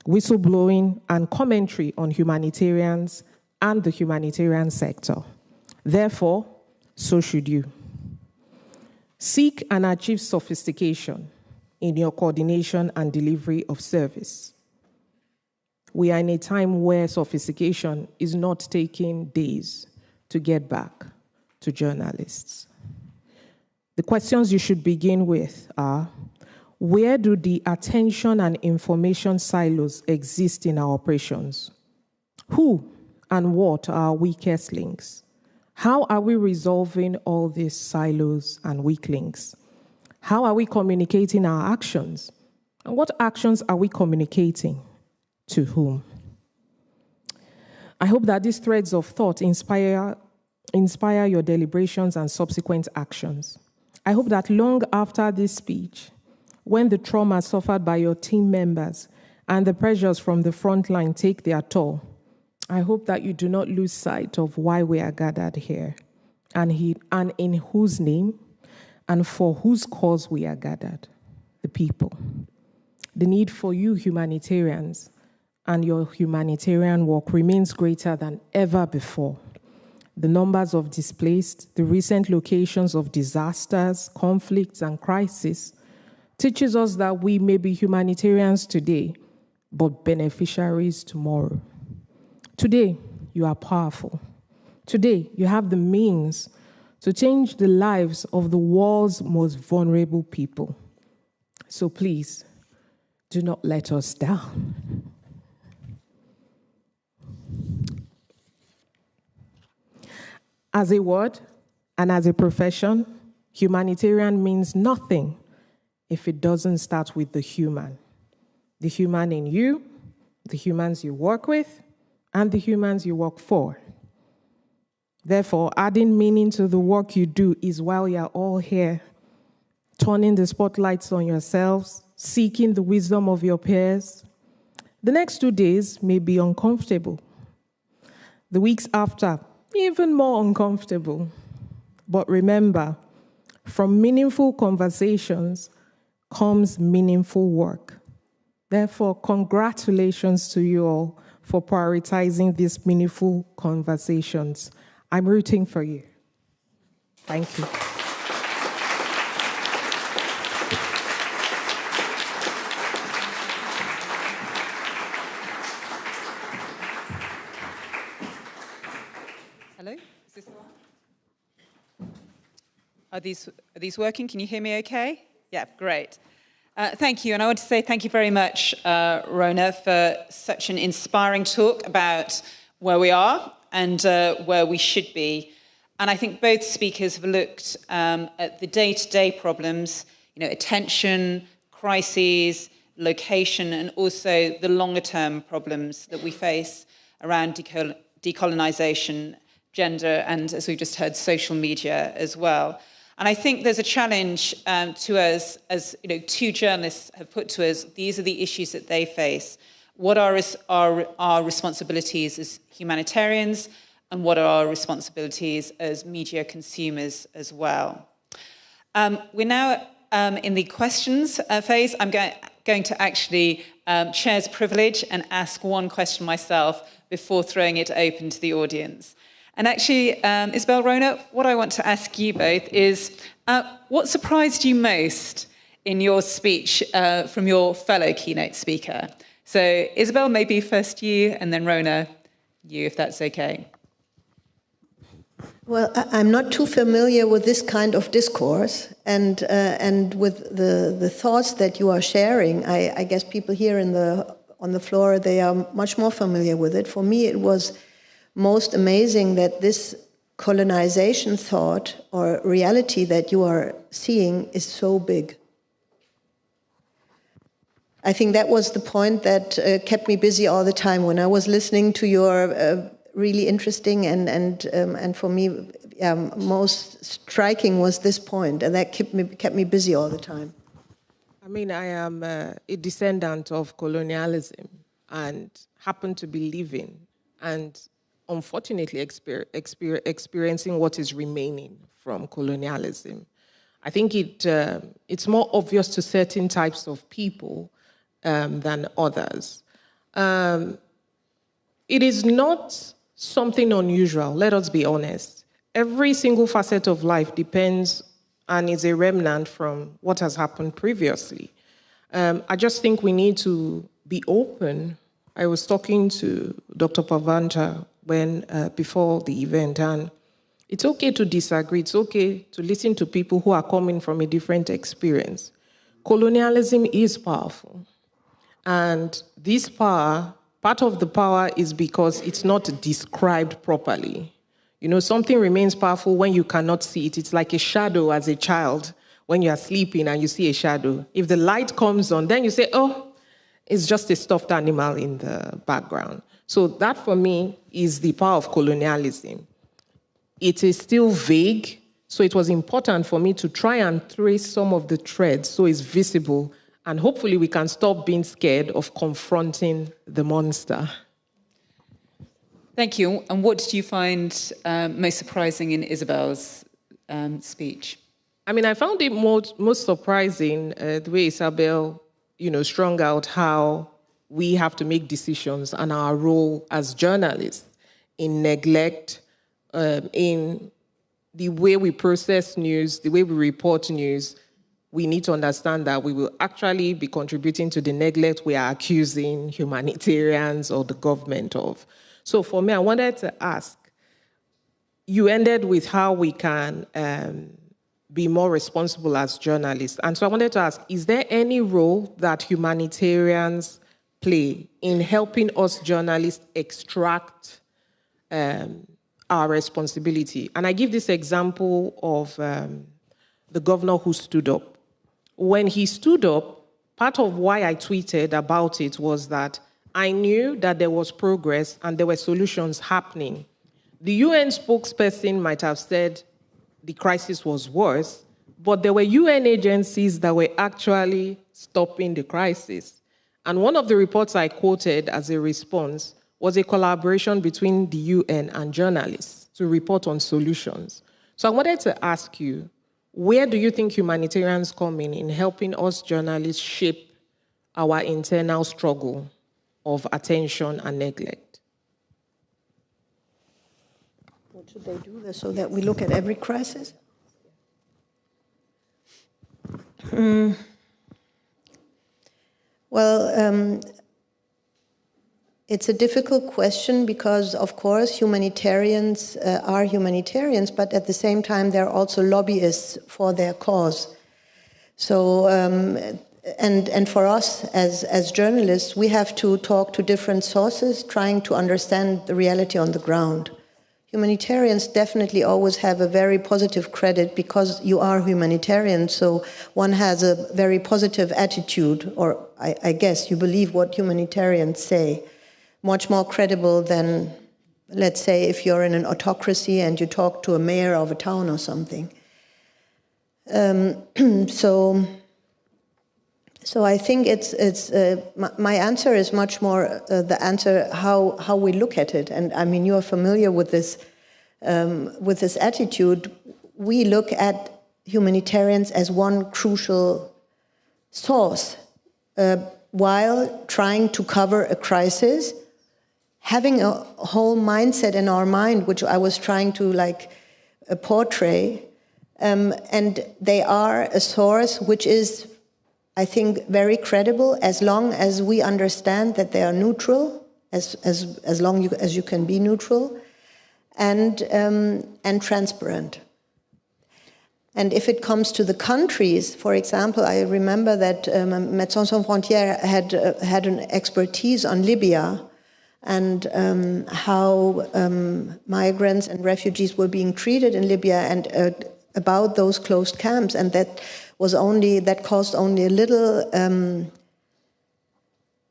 [SPEAKER 4] whistleblowing, and commentary on humanitarians and the humanitarian sector. Therefore, so should you. Seek and achieve sophistication in your coordination and delivery of service. We are in a time where sophistication is not taking days to get back to journalists. The questions you should begin with are, where do the attention and information silos exist in our operations? Who and what are our weakest links? How are we resolving all these silos and weak links? How are we communicating our actions? And what actions are we communicating to whom? I hope that these threads of thought inspire your deliberations and subsequent actions. I hope that long after this speech, when the trauma suffered by your team members and the pressures from the front line take their toll, I hope that you do not lose sight of why we are gathered here and in whose name and for whose cause we are gathered, the people. The need for you humanitarians and your humanitarian work remains greater than ever before. The numbers of displaced, the recent locations of disasters, conflicts, and crises teaches us that we may be humanitarians today, but beneficiaries tomorrow. Today, you are powerful. Today, you have the means to change the lives of the world's most vulnerable people. So please, do not let us down. As a word and as a profession, humanitarian means nothing if it doesn't start with the human. The human in you, the humans you work with, and the humans you work for. Therefore, adding meaning to the work you do is while you're all here, turning the spotlights on yourselves, seeking the wisdom of your peers. The next 2 days may be uncomfortable. The weeks after, even more uncomfortable. But remember, from meaningful conversations comes meaningful work. Therefore, congratulations to you all for prioritizing these meaningful conversations. I'm rooting for you. Thank you.
[SPEAKER 2] Hello? Is this on? Are these working? Can you hear me okay? Yeah, great. Thank you. And I want to say thank you very much, Rona, for such an inspiring talk about where we are and where we should be. And I think both speakers have looked at the day-to-day problems, attention, crises, location, and also the longer-term problems that we face around decolonization, gender, and, as we've just heard, social media as well. And I think there's a challenge to us, as two journalists have put to us. These are the issues that they face. What are our responsibilities as humanitarians, and what are our responsibilities as media consumers as well? We're now in the questions phase. I'm going to actually chair's privilege and ask one question myself before throwing it open to the audience. And actually, Isabel, Rona, what I want to ask you both is, what surprised you most in your speech from your fellow keynote speaker? So, Isabel, maybe first you, and then Rona, you, if that's okay.
[SPEAKER 3] Well, I'm not too familiar with this kind of discourse, and with the thoughts that you are sharing. I guess people here on the floor, they are much more familiar with it. For me, it was most amazing that this colonization thought or reality that you are seeing is so big. I think that was the point that kept me busy all the time when I was listening to your really interesting and for me most striking was this point, and that kept me busy all the time.
[SPEAKER 4] I mean, I am a descendant of colonialism and happen to be living and unfortunately experiencing what is remaining from colonialism. I think it's more obvious to certain types of people than others. It is not something unusual, let us be honest. Every single facet of life depends and is a remnant from what has happened previously. I just think we need to be open. I was talking to Dr. Pavanta before the event, and it's okay to disagree. It's okay to listen to people who are coming from a different experience. Colonialism is powerful. And this power, part of the power is because it's not described properly. Something remains powerful when you cannot see it. It's like a shadow as a child when you are sleeping and you see a shadow. If the light comes on, then you say, oh, it's just a stuffed animal in the background. So that, for me, is the power of colonialism. It is still vague, so it was important for me to try and trace some of the threads so it's visible, and hopefully we can stop being scared of confronting the monster.
[SPEAKER 2] Thank you. And what did you find most surprising in Isabel's speech?
[SPEAKER 4] I mean, I found it most surprising the way Isabel, strung out how we have to make decisions and our role as journalists in neglect, in the way we process news, the way we report news. We need to understand that we will actually be contributing to the neglect we are accusing humanitarians or the government of. So for me, I wanted to ask, you ended with how we can be more responsible as journalists. And so I wanted to ask, is there any role that humanitarians play in helping us journalists extract our responsibility? And I give this example of the governor who stood up. When he stood up, part of why I tweeted about it was that I knew that there was progress and there were solutions happening. The UN spokesperson might have said the crisis was worse, but there were UN agencies that were actually stopping the crisis. And one of the reports I quoted as a response was a collaboration between the UN and journalists to report on solutions. So I wanted to ask you, where do you think humanitarians come in helping us journalists shape our internal struggle of attention and neglect?
[SPEAKER 3] What should they do so that we look at every crisis? Well, it's a difficult question because, of course, humanitarians are humanitarians, but at the same time, they're also lobbyists for their cause. So, and for us as journalists, we have to talk to different sources, trying to understand the reality on the ground. Humanitarians definitely always have a very positive credit because you are humanitarian, so one has a very positive attitude, or I guess you believe what humanitarians say. Much more credible than, let's say, if you're in an autocracy and you talk to a mayor of a town or something. So I think my answer is much more the answer how we look at it. And I mean, you are familiar with this attitude. We look at humanitarians as one crucial source while trying to cover a crisis, having a whole mindset in our mind, which I was trying to portray, and they are a source which is, I think, very credible as long as we understand that they are neutral, as long as you can be neutral, and transparent. And if it comes to the countries, for example, I remember that Médecins Sans Frontières had an expertise on Libya and how migrants and refugees were being treated in Libya and about those closed camps, and that caused only a little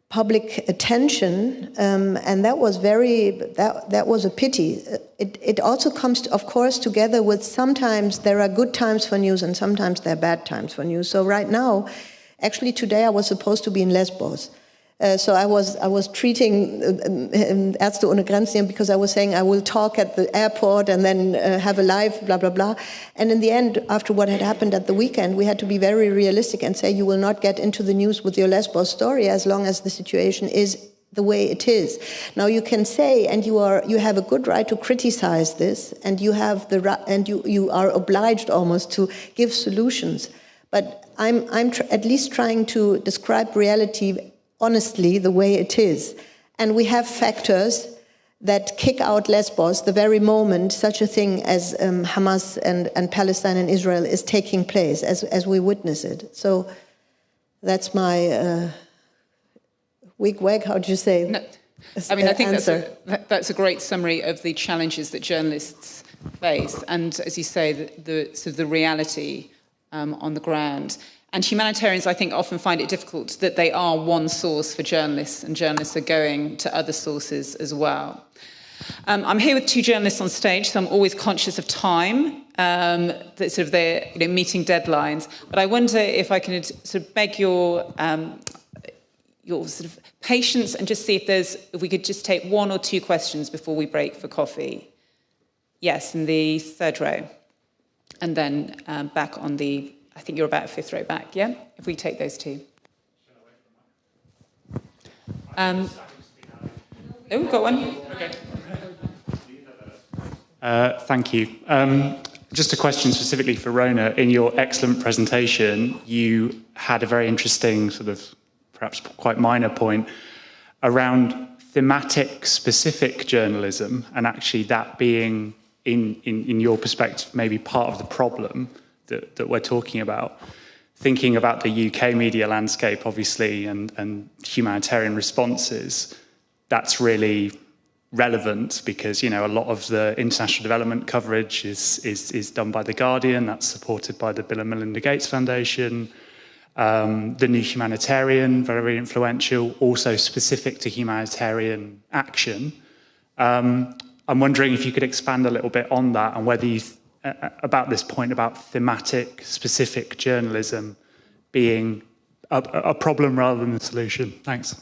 [SPEAKER 3] public attention, and that was that was a pity. It also comes, of course, together with sometimes there are good times for news and sometimes there are bad times for news. So right now, actually today I was supposed to be in Lesbos. So I was treating Ärzte ohne Grenzen because I was saying I will talk at the airport and then have a live blah, blah, blah. And in the end, after what had happened at the weekend, we had to be very realistic and say you will not get into the news with your Lesbos story as long as the situation is the way it is. Now you can say, and you have a good right to criticize this, and you have you are obliged almost to give solutions. But I'm at least trying to describe reality honestly the way it is. And we have factors that kick out Lesbos the very moment such a thing as Hamas and Palestine and Israel is taking place, as we witness it. So that's my wig-wag, how do you say?
[SPEAKER 2] No, I mean, I think that's a great summary of the challenges that journalists face, and as you say, the sort of the reality on the ground. And humanitarians, I think, often find it difficult that they are one source for journalists, and journalists are going to other sources as well. I'm here with two journalists on stage, so I'm always conscious of time, that sort of they're meeting deadlines. But I wonder if I can sort of beg your sort of patience and just see if we could just take one or two questions before we break for coffee. Yes, in the third row, and then back on the. I think you're about fifth row back, yeah? If we take those two. Oh, we've got one.
[SPEAKER 5] Okay. Thank you. Just a question specifically for Rona. In your excellent presentation, you had a very interesting sort of, perhaps quite minor point around thematic specific journalism, and actually that being, in your perspective, maybe part of the problem, that we're talking about. Thinking about the UK media landscape, obviously, and humanitarian responses, that's really relevant because, you know, a lot of the international development coverage is done by The Guardian. That's supported by the Bill and Melinda Gates Foundation. The New Humanitarian, very influential, also specific to humanitarian action. I'm wondering if you could expand a little bit on that and whether you about this point about thematic, specific journalism being a problem rather than the solution. Thanks.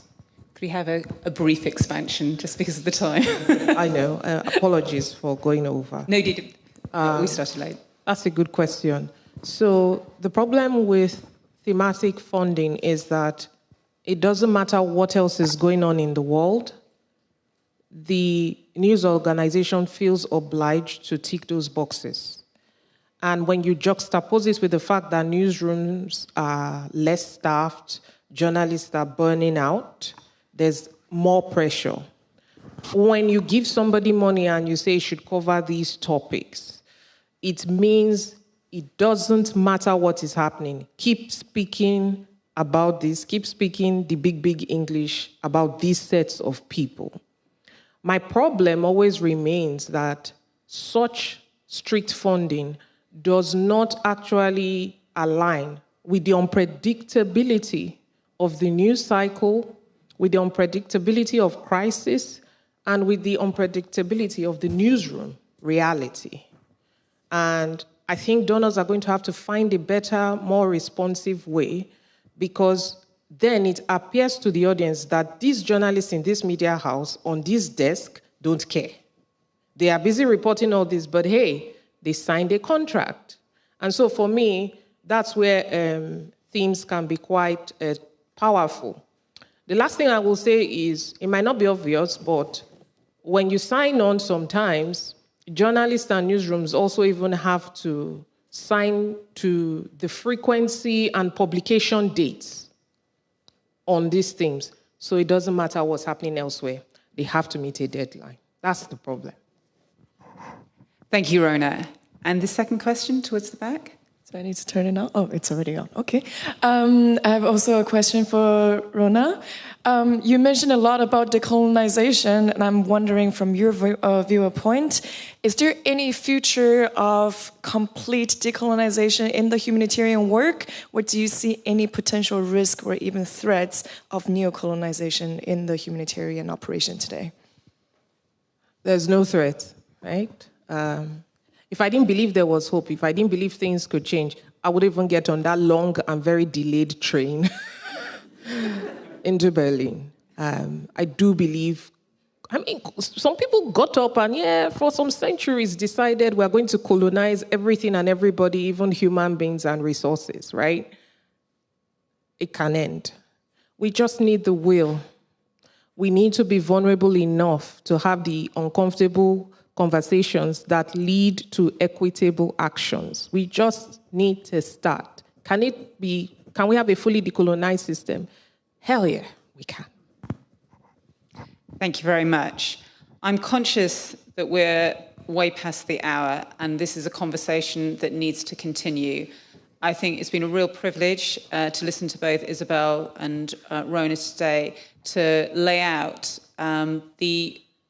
[SPEAKER 2] Could we have a brief expansion just because of the time?
[SPEAKER 4] I know. Apologies for going over.
[SPEAKER 2] No, we started late.
[SPEAKER 4] That's a good question. So the problem with thematic funding is that it doesn't matter what else is going on in the world, the news organization feels obliged to tick those boxes. And when you juxtapose it with the fact that newsrooms are less staffed, journalists are burning out, there's more pressure. When you give somebody money and you say you should cover these topics, it means it doesn't matter what is happening. Keep speaking about this, keep speaking the big English about these sets of people. My problem always remains that such strict funding does not actually align with the unpredictability of the news cycle, with the unpredictability of crisis, and with the unpredictability of the newsroom reality. And I think donors are going to have to find a better, more responsive way, because then it appears to the audience that these journalists in this media house on this desk don't care. They are busy reporting all this, but hey, they signed a contract. And so for me, that's where themes can be quite powerful. The last thing I will say is, it might not be obvious, but when you sign on sometimes, journalists and newsrooms also even have to sign to the frequency and publication dates on these themes. So it doesn't matter what's happening elsewhere. They have to meet a deadline. That's the problem.
[SPEAKER 2] Thank you, Rona. And the second question towards the back?
[SPEAKER 6] So I need to turn it on? Oh, it's already on. Okay. I have also a question for Rona. You mentioned a lot about decolonization, and I'm wondering from your viewpoint, is there any future of complete decolonization in the humanitarian work, or do you see any potential risk or even threats of neocolonization in the humanitarian operation today?
[SPEAKER 4] There's no threat, right? If I didn't believe there was hope, if I didn't believe things could change, I would even get on that long and very delayed train into Berlin. I do believe, some people got up and for some centuries decided we're going to colonize everything and everybody, even human beings and resources, right? It can end. We just need the will. We need to be vulnerable enough to have the uncomfortable conversations that lead to equitable actions. We just need to start. Can we have a fully decolonized system? Hell yeah, we can.
[SPEAKER 2] Thank you very much. I'm conscious that we're way past the hour, and this is a conversation that needs to continue. I think it's been a real privilege to listen to both Isabel and Rona today to lay out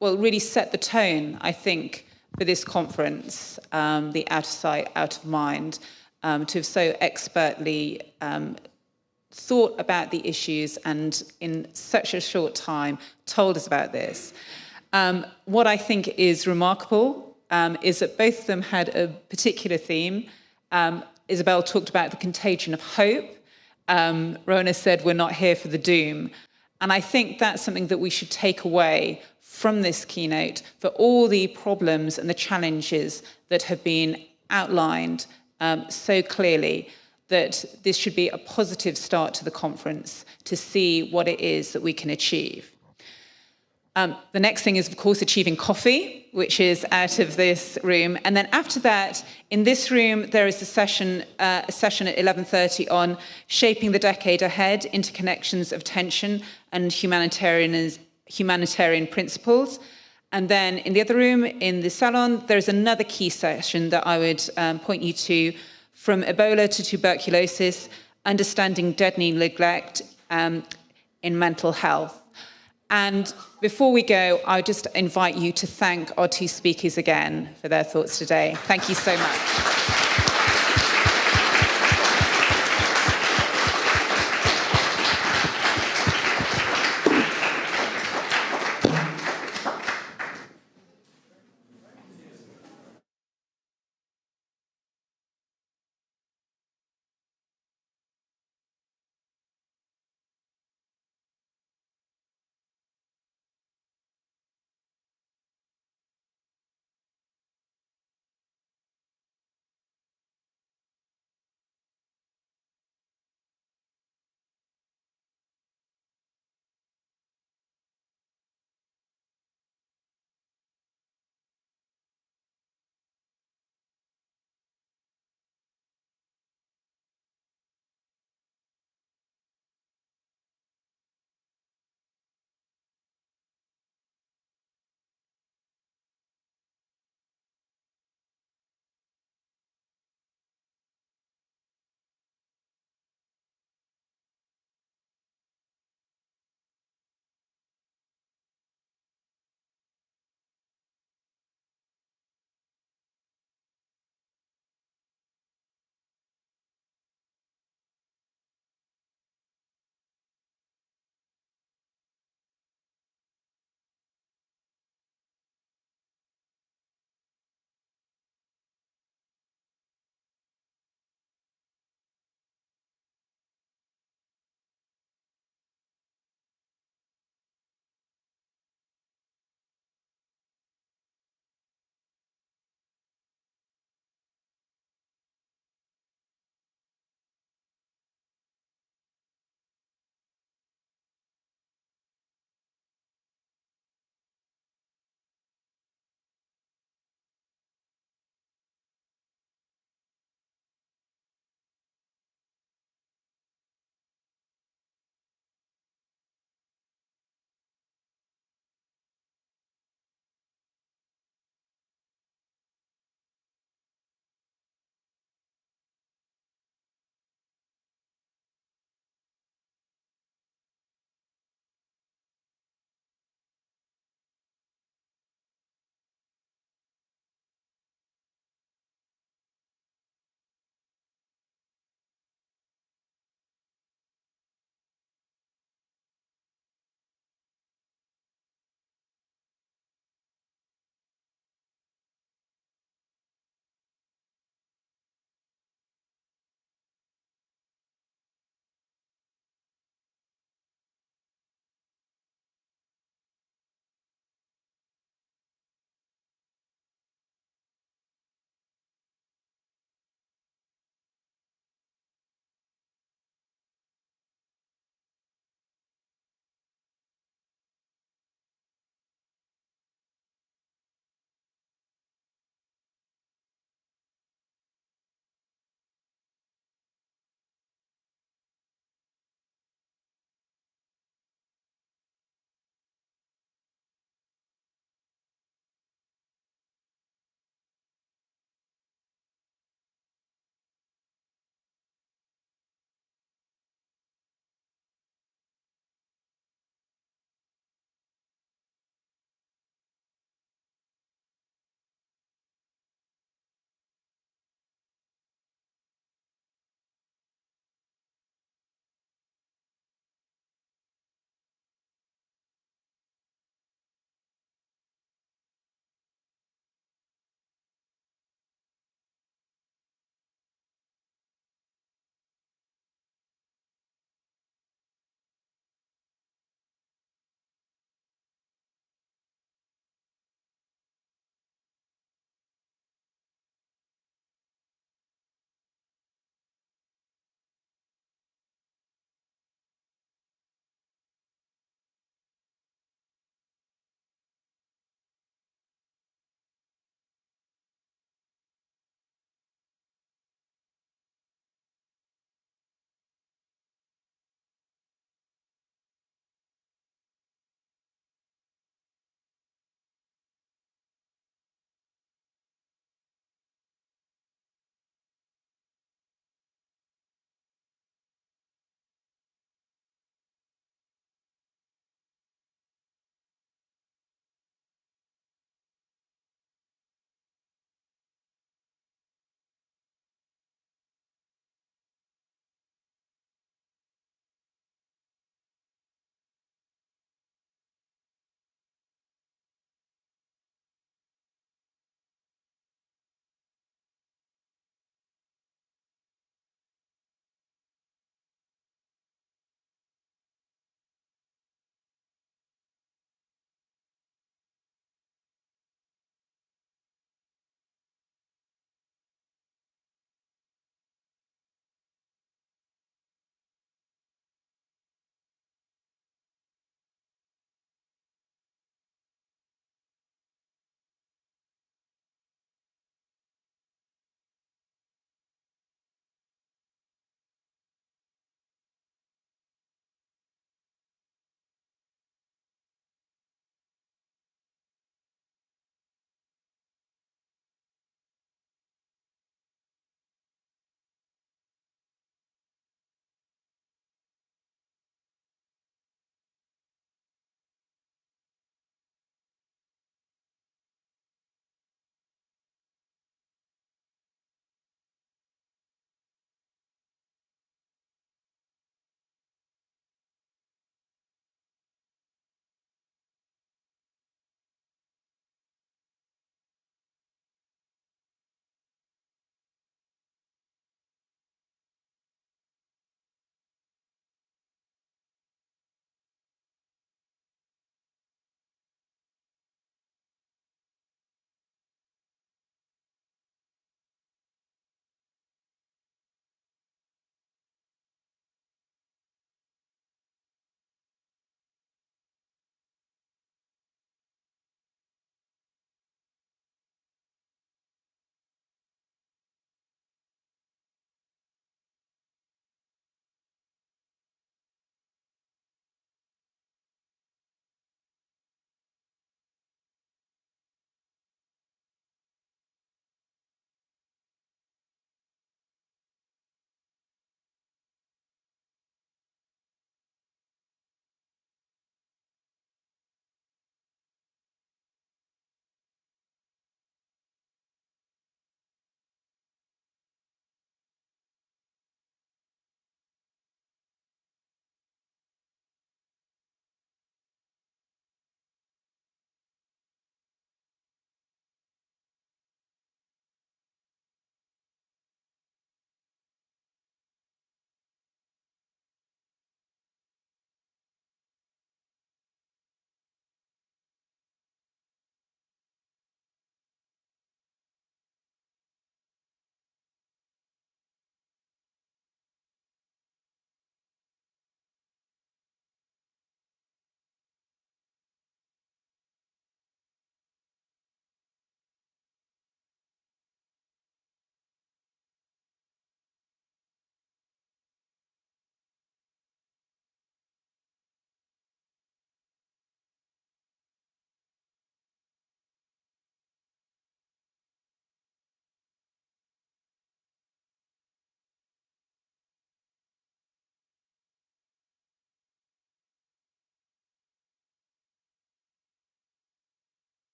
[SPEAKER 2] really set the tone, I think, for this conference, the out of sight, out of mind, to have so expertly thought about the issues and in such a short time told us about this. What I think is remarkable is that both of them had a particular theme. Isabel talked about the contagion of hope. Rona said, we're not here for the doom. And I think that's something that we should take away from this keynote for all the problems and the challenges that have been outlined so clearly, that this should be a positive start to the conference to see what it is that we can achieve. The next thing is, of course, achieving coffee, which is out of this room. And then after that, in this room, there is a session at 11:30 on shaping the decade ahead, interconnections of tension and humanitarian principles. And then in the other room, in the salon, there's another key session that I would point you to from Ebola to tuberculosis, understanding deadening neglect in mental health. And before we go, I just invite you to thank our two speakers again for their thoughts today. Thank you so much.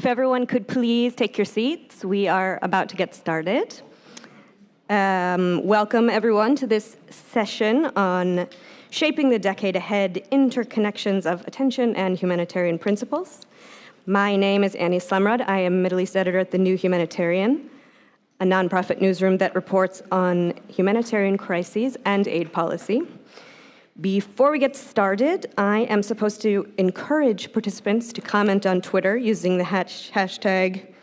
[SPEAKER 7] If everyone could please take your seats, we are about to get started. Welcome, everyone, to this session on Shaping the Decade Ahead, Interconnections of Attention and Humanitarian Principles. My name is Annie Slemrod. I am Middle East editor at the New Humanitarian, a nonprofit newsroom that reports on humanitarian crises and aid policy. Before we get started, I am supposed to encourage participants to comment on Twitter using the hashtag,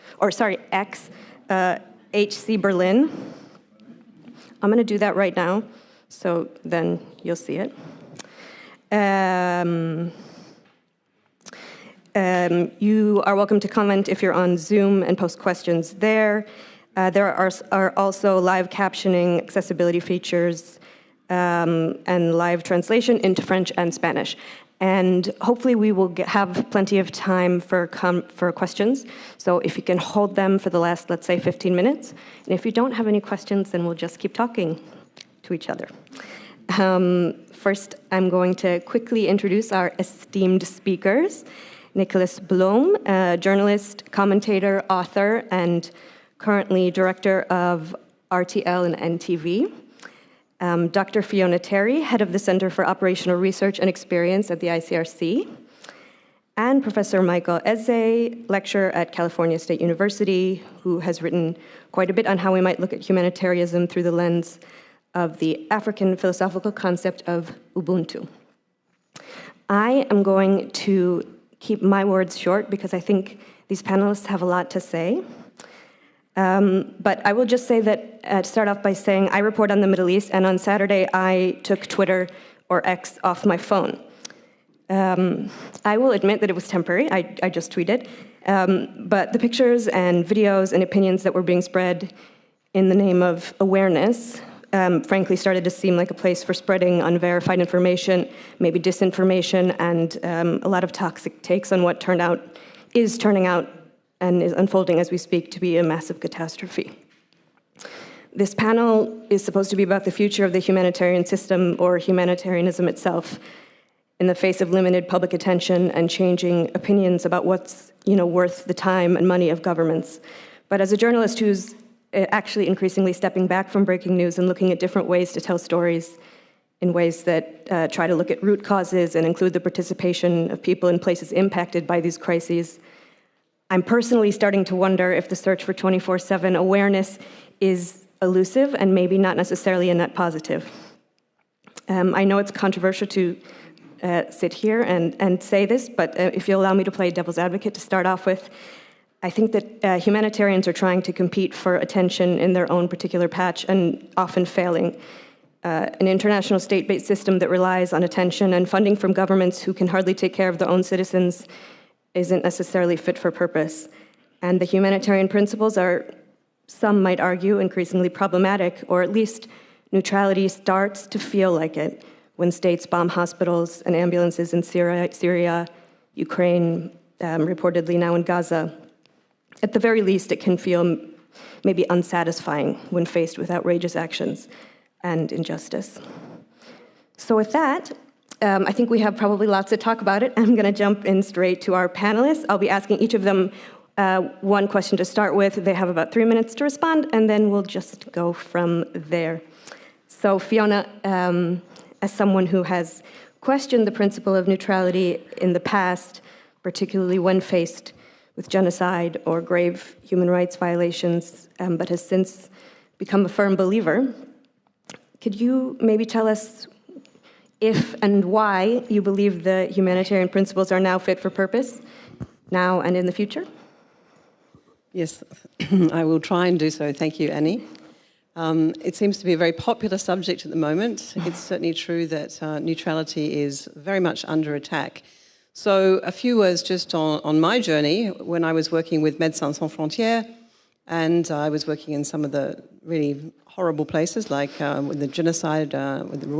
[SPEAKER 7] X, HC Berlin. I'm going to do that right now, so then you'll see it. You are welcome to comment if you're on Zoom and post questions there. There are also live captioning, accessibility features, and live translation into French and Spanish. And hopefully we will have plenty of time for questions. So if you can hold them for the last, let's say, 15 minutes. And if you don't have any questions, then we'll just keep talking to each other. First, I'm going to quickly introduce our esteemed speakers. Nicholas Blom, a journalist, commentator, author, and currently director of RTL and NTV. Dr. Fiona Terry, head of the Center for Operational Research and Experience at the ICRC, and Professor Michael Eze, lecturer at California State University, who has written quite a bit on how we might look at humanitarianism through the lens of the African philosophical concept of Ubuntu. I am going to keep my words short because I think these panelists have a lot to say. But I will just say that, to start off by saying, I report on the Middle East, and on Saturday I took Twitter, or X, off my phone. I will admit that it was temporary, I just tweeted, but the pictures and videos and opinions that were being spread in the name of awareness, frankly started to seem like a place for spreading unverified information, maybe disinformation, and a lot of toxic takes on what is turning out and is unfolding as we speak to be a massive catastrophe. This panel is supposed to be about the future of the humanitarian system or humanitarianism itself in the face of limited public attention and changing opinions about what's worth the time and money of governments. But as a journalist who's actually increasingly stepping back from breaking news and looking at different ways to tell stories in ways that try to look at root causes and include the participation of people in places impacted by these crises, I'm personally starting to wonder if the search for 24/7 awareness is elusive and maybe not necessarily a net positive. I know it's controversial to sit here and say this, but if you allow me to play devil's advocate to start off with, I think that humanitarians are trying to compete for attention in their own particular patch and often failing. An international state-based system that relies on attention and funding from governments who can hardly take care of their own citizens isn't necessarily fit for purpose. And the humanitarian principles are, some might argue, increasingly problematic, or at least neutrality starts to feel like it when states bomb hospitals and ambulances in Syria, Ukraine, reportedly now in Gaza. At the very least, it can feel maybe unsatisfying when faced with outrageous actions and injustice. So with that, I think we have probably lots to talk about it. I'm going to jump in straight to our panelists. I'll be asking each of them one question to start with. They have about 3 minutes to respond, and then we'll just go from there. So Fiona, as someone who has questioned the principle of neutrality in the past, particularly when faced with genocide or grave human rights violations, but has since become a firm believer, could you maybe tell us if and why you believe the humanitarian principles are now fit for purpose, now and in the future?
[SPEAKER 8] Yes, I will try and do so. Thank you, Annie. It seems to be a very popular subject at the moment. It's certainly true that neutrality is very much under attack. So a few words just on my journey when I was working with Médecins Sans Frontières, and I was working in some of the really horrible places like with the genocide in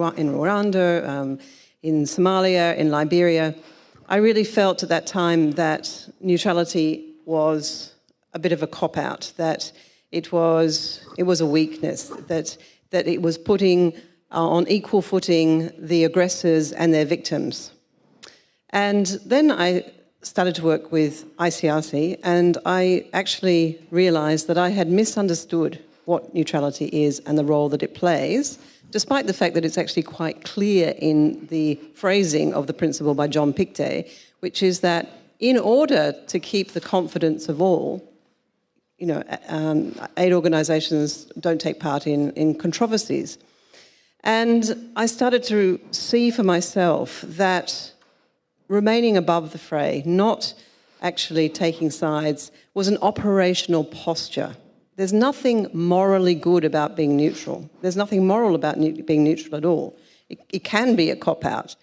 [SPEAKER 8] Rwanda, in Somalia, in Liberia. I really felt at that time that neutrality was a bit of a cop-out, that it was a weakness, that it was putting on equal footing the aggressors and their victims. And then I started to work with ICRC, and I actually realised that I had misunderstood what neutrality is and the role that it plays, despite the fact that it's actually quite clear in the phrasing of the principle by John Pictet, which is that in order to keep the confidence of all, aid organisations don't take part in controversies. And I started to see for myself that remaining above the fray, not actually taking sides, was an operational posture. There's nothing morally good about being neutral. There's nothing moral about being neutral at all. It can be a cop-out.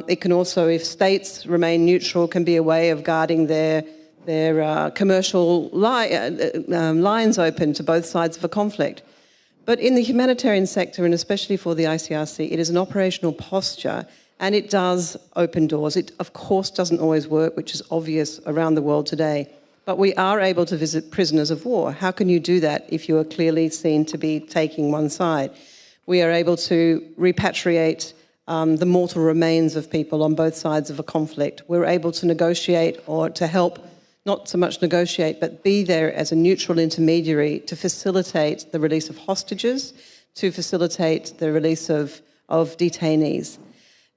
[SPEAKER 8] It can also, if states remain neutral, can be a way of guarding their commercial lines open to both sides of a conflict. But in the humanitarian sector, and especially for the ICRC, it is an operational posture, and it does open doors. It, of course, doesn't always work, which is obvious around the world today. But we are able to visit prisoners of war. How can you do that if you are clearly seen to be taking one side? We are able to repatriate the mortal remains of people on both sides of a conflict. We're able to negotiate or to help, not so much negotiate, but be there as a neutral intermediary to facilitate the release of hostages, to facilitate the release of detainees.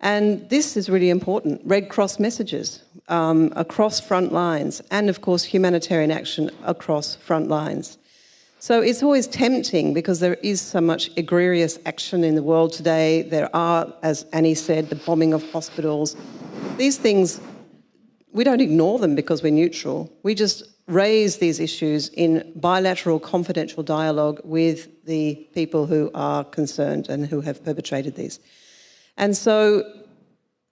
[SPEAKER 8] And this is really important. Red Cross messages across front lines, and of course humanitarian action across front lines. So it's always tempting because there is so much egregious action in the world today. There are, as Annie said, the bombing of hospitals. These things, we don't ignore them because we're neutral. We just raise these issues in bilateral confidential dialogue with the people who are concerned and who have perpetrated these. And so,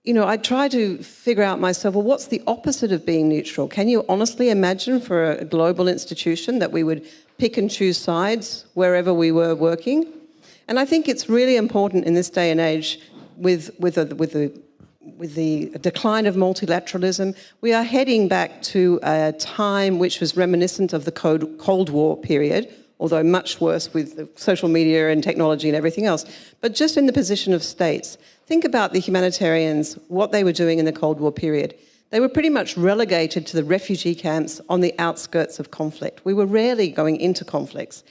[SPEAKER 8] I try to figure out myself, well, what's the opposite of being neutral? Can you honestly imagine for a global institution that we would pick and choose sides wherever we were working? And I think it's really important in this day and age with the decline of multilateralism. We are heading back to a time which was reminiscent of the Cold War period, although much worse with social media and technology and everything else. But just in the position of states, think about the humanitarians, what they were doing in the Cold War period. They were pretty much relegated to the refugee camps on the outskirts of conflict. We were rarely going into conflicts.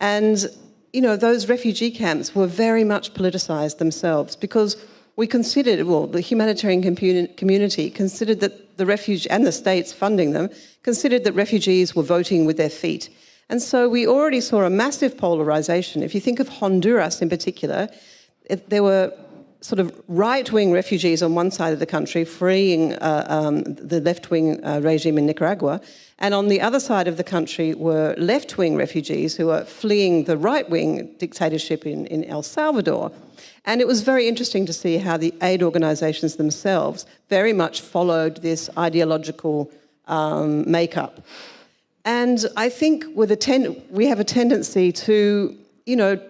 [SPEAKER 8] And, those refugee camps were very much politicised themselves because we considered, the humanitarian community considered that the refugee, and the states funding them, considered that refugees were voting with their feet. And so we already saw a massive polarisation. If you think of Honduras in particular, there were sort of right-wing refugees on one side of the country freeing the left-wing regime in Nicaragua, and on the other side of the country were left-wing refugees who were fleeing the right-wing dictatorship in El Salvador. And it was very interesting to see how the aid organisations themselves very much followed this ideological makeup. And I think we have a tendency to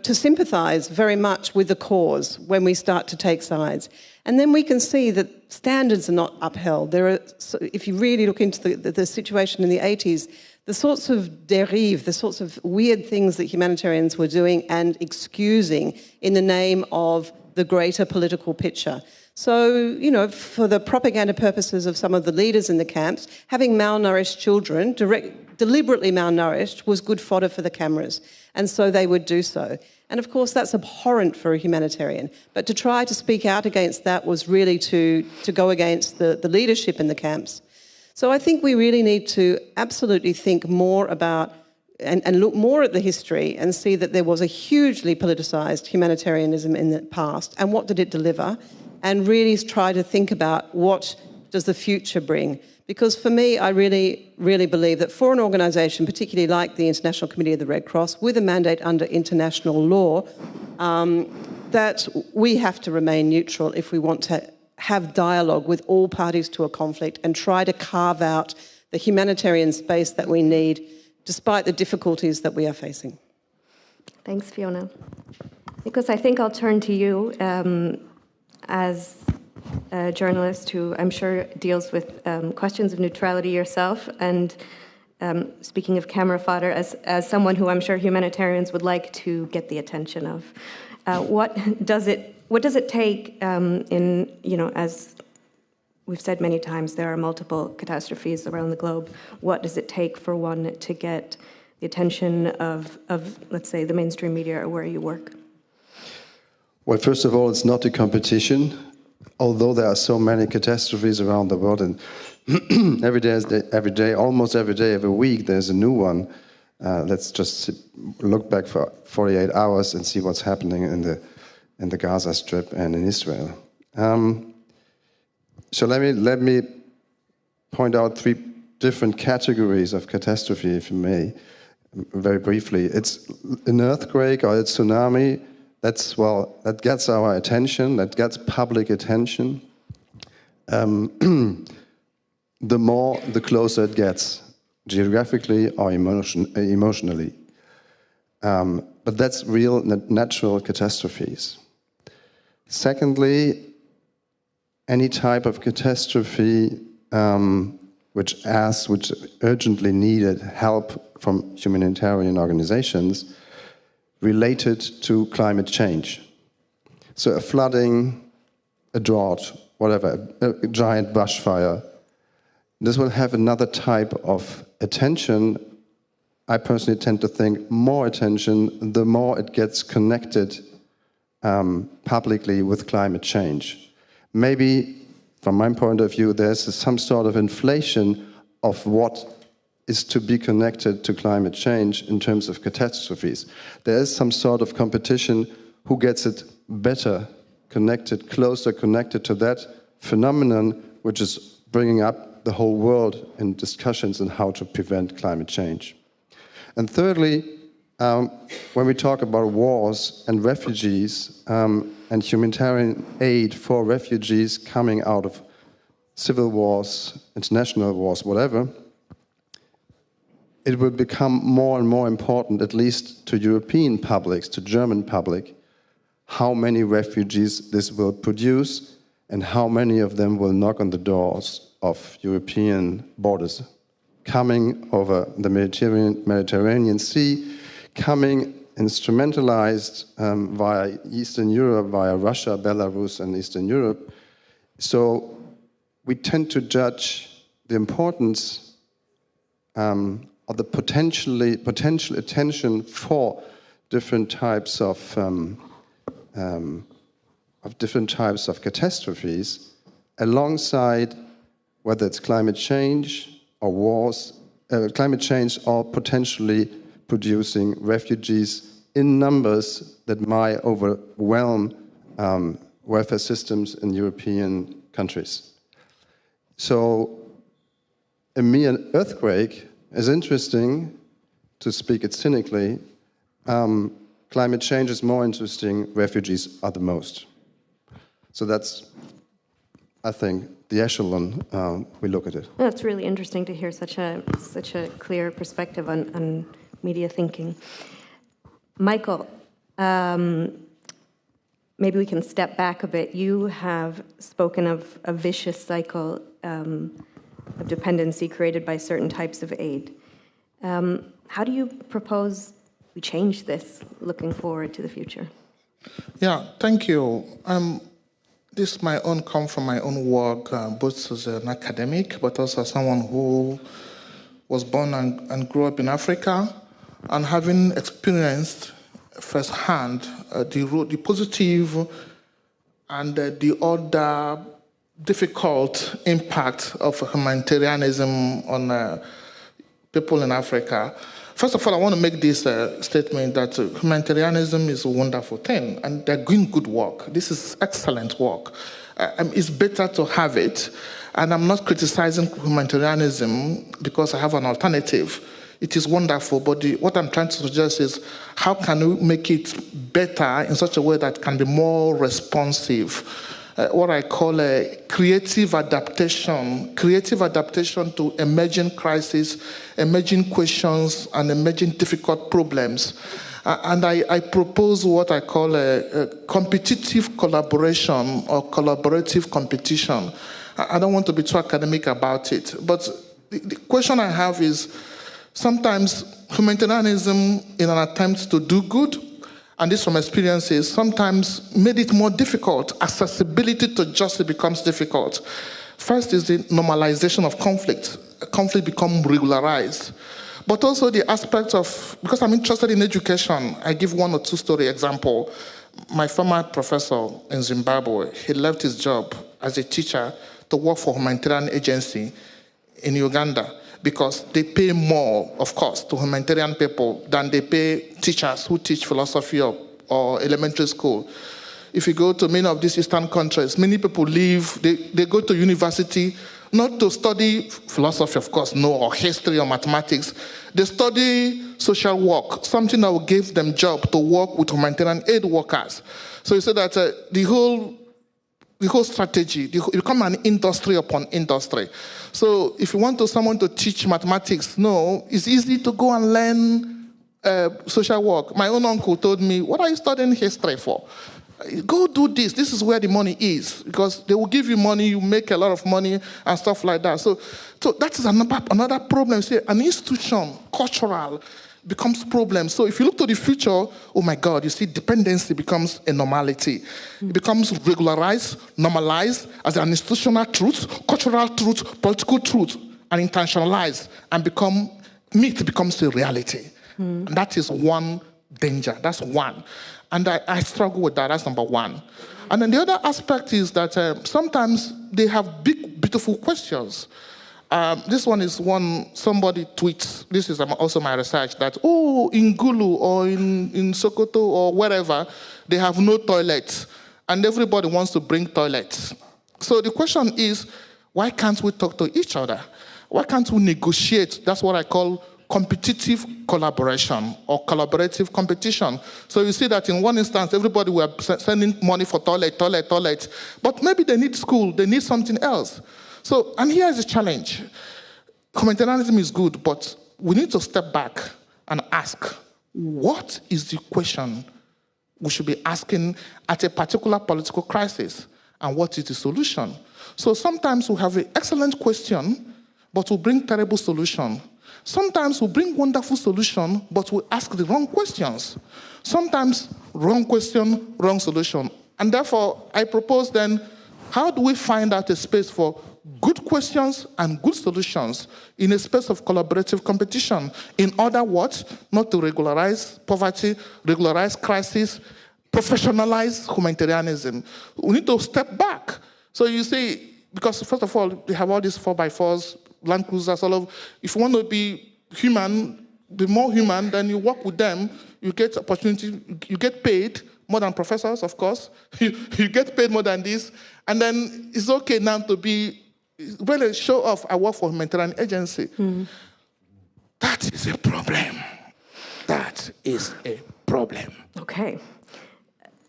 [SPEAKER 8] sympathise very much with the cause when we start to take sides. And then we can see that standards are not upheld. If you really look into the situation in the 80s, the sorts of dérives, the sorts of weird things that humanitarians were doing and excusing in the name of the greater political picture. So, for the propaganda purposes of some of the leaders in the camps, having malnourished children, deliberately malnourished, was good fodder for the cameras. And so they would do so. And of course, that's abhorrent for a humanitarian. But to try to speak out against that was really to go against the leadership in the camps. So I think we really need to absolutely think more about and look more at the history and see that there was a hugely politicised humanitarianism in the past, and what did it deliver, and really try to think about what does the future bring. Because for me, I really, really believe that for an organisation, particularly like the International Committee of the Red Cross, with a mandate under international law, that we have to remain neutral if we want to have dialogue with all parties to a conflict and try to carve out the humanitarian space that we need, despite the difficulties that we are facing.
[SPEAKER 7] Thanks, Fiona. Because I think I'll turn to you as a journalist who I'm sure deals with questions of neutrality yourself, and speaking of camera fodder, as someone who I'm sure humanitarians would like to get the attention of. What does it take as we've said many times there are multiple catastrophes around the globe. What does it take for one to get the attention of let's say, the mainstream media or where you work?
[SPEAKER 9] Well, first of all, it's not a competition, although there are so many catastrophes around the world, and almost every day of a week, there's a new one. Let's just look back for 48 hours and see what's happening in the Gaza Strip and in Israel. So let me point out 3 different categories of catastrophe, if you may, very briefly. It's an earthquake or a tsunami. That gets our attention, that gets public attention. The closer it gets, geographically or emotionally. But that's real natural catastrophes. Secondly, any type of catastrophe which urgently needed help from humanitarian organizations related to climate change. So a flooding, a drought, whatever, a giant bushfire. This will have another type of attention. I personally tend to think more attention the more it gets connected publicly with climate change. Maybe, from my point of view, there's some sort of inflation of what is to be connected to climate change in terms of catastrophes. There is some sort of competition who gets it better connected, closer connected to that phenomenon, which is bringing up the whole world in discussions on how to prevent climate change. And thirdly, when we talk about wars and refugees and humanitarian aid for refugees coming out of civil wars, international wars, whatever, it will become more and more important, at least to European publics, to German public, how many refugees this will produce and how many of them will knock on the doors of European borders, coming over the Mediterranean Sea, coming instrumentalized via Eastern Europe, via Russia, Belarus, and Eastern Europe. So we tend to judge the importance of the potential attention for different types of catastrophes, alongside whether it's climate change or wars, climate change or potentially producing refugees in numbers that might overwhelm welfare systems in European countries. So a mere earthquake is interesting, to speak it cynically. Climate change is more interesting, refugees are the most. So that's, I think, the echelon we look at it.
[SPEAKER 7] No, it's really interesting to hear such a clear perspective on media thinking. Michael, maybe we can step back a bit. You have spoken of a vicious cycle of dependency created by certain types of aid. How do you propose we change this looking forward to the future?
[SPEAKER 10] Yeah, thank you. This might come from my own work, both as an academic, but also as someone who was born and grew up in Africa, and having experienced firsthand the positive and the other difficult impact of humanitarianism on people in Africa. First of all, I want to make this statement that humanitarianism is a wonderful thing, and they're doing good work. This is excellent work. It's better to have it, and I'm not criticizing humanitarianism because I have an alternative. It is wonderful, but what I'm trying to suggest is how can we make it better in such a way that can be more responsive? What I call a creative adaptation to emerging crises, emerging questions, and emerging difficult problems. And I propose what I call a competitive collaboration or collaborative competition. I don't want to be too academic about it, but the question I have is, sometimes humanitarianism, in an attempt to do good, and this from experiences, sometimes made it more difficult. Accessibility to justice becomes difficult. First is the normalization of conflict. Conflict become regularized. But also the aspect of, because I'm interested in education, I give one or two story example. My former professor in Zimbabwe, he left his job as a teacher to work for a humanitarian agency in Uganda because they pay more, of course, to humanitarian people than they pay teachers who teach philosophy or elementary school. If you go to many of these Eastern countries, many people leave, they go to university, not to study philosophy, of course, no, or history or mathematics. They study social work, something that will give them job to work with humanitarian aid workers. So you say that the whole strategy, it become an industry upon industry. So if you want someone to teach mathematics, no, it's easy to go and learn social work. My own uncle told me, what are you studying history for? Go do this. This is where the money is. Because they will give you money, you make a lot of money and stuff like that. So that is another problem. See, an institution, cultural, becomes problem. So if you look to the future, oh my God, you see dependency becomes a normality. It becomes regularized, normalized as an institutional truth, cultural truth, political truth, and intentionalized, and myth becomes a reality. And that is one danger. That's one. And I struggle with that. That's number one. And then the other aspect is that sometimes they have big, beautiful questions. This one is one somebody tweets. This is also my research that, in Gulu or in Sokoto or wherever, they have no toilets. And everybody wants to bring toilets. So the question is, why can't we talk to each other? Why can't we negotiate? That's what I call competitive collaboration or collaborative competition. So you see that in one instance, everybody were sending money for toilet. But maybe they need school, they need something else. So, and here's the challenge. Humanitarianism is good, but we need to step back and ask, what is the question we should be asking at a particular political crisis? And what is the solution? So sometimes we have an excellent question, but we bring terrible solution. Sometimes we bring wonderful solution, but we ask the wrong questions. Sometimes wrong question, wrong solution. And therefore, I propose then, how do we find out a space for good questions and good solutions in a space of collaborative competition? In other words, not to regularize poverty, regularize crisis, professionalize humanitarianism. We need to step back. So you see, because first of all, we have all these 4x4s, Land Cruisers, all of. If you want to be human, be more human, then you work with them, you get opportunity, you get paid more than professors, of course. You get paid more than this. And then it's okay now to be, really show off, I work for a humanitarian agency. That is a problem. That is a problem.
[SPEAKER 7] Okay.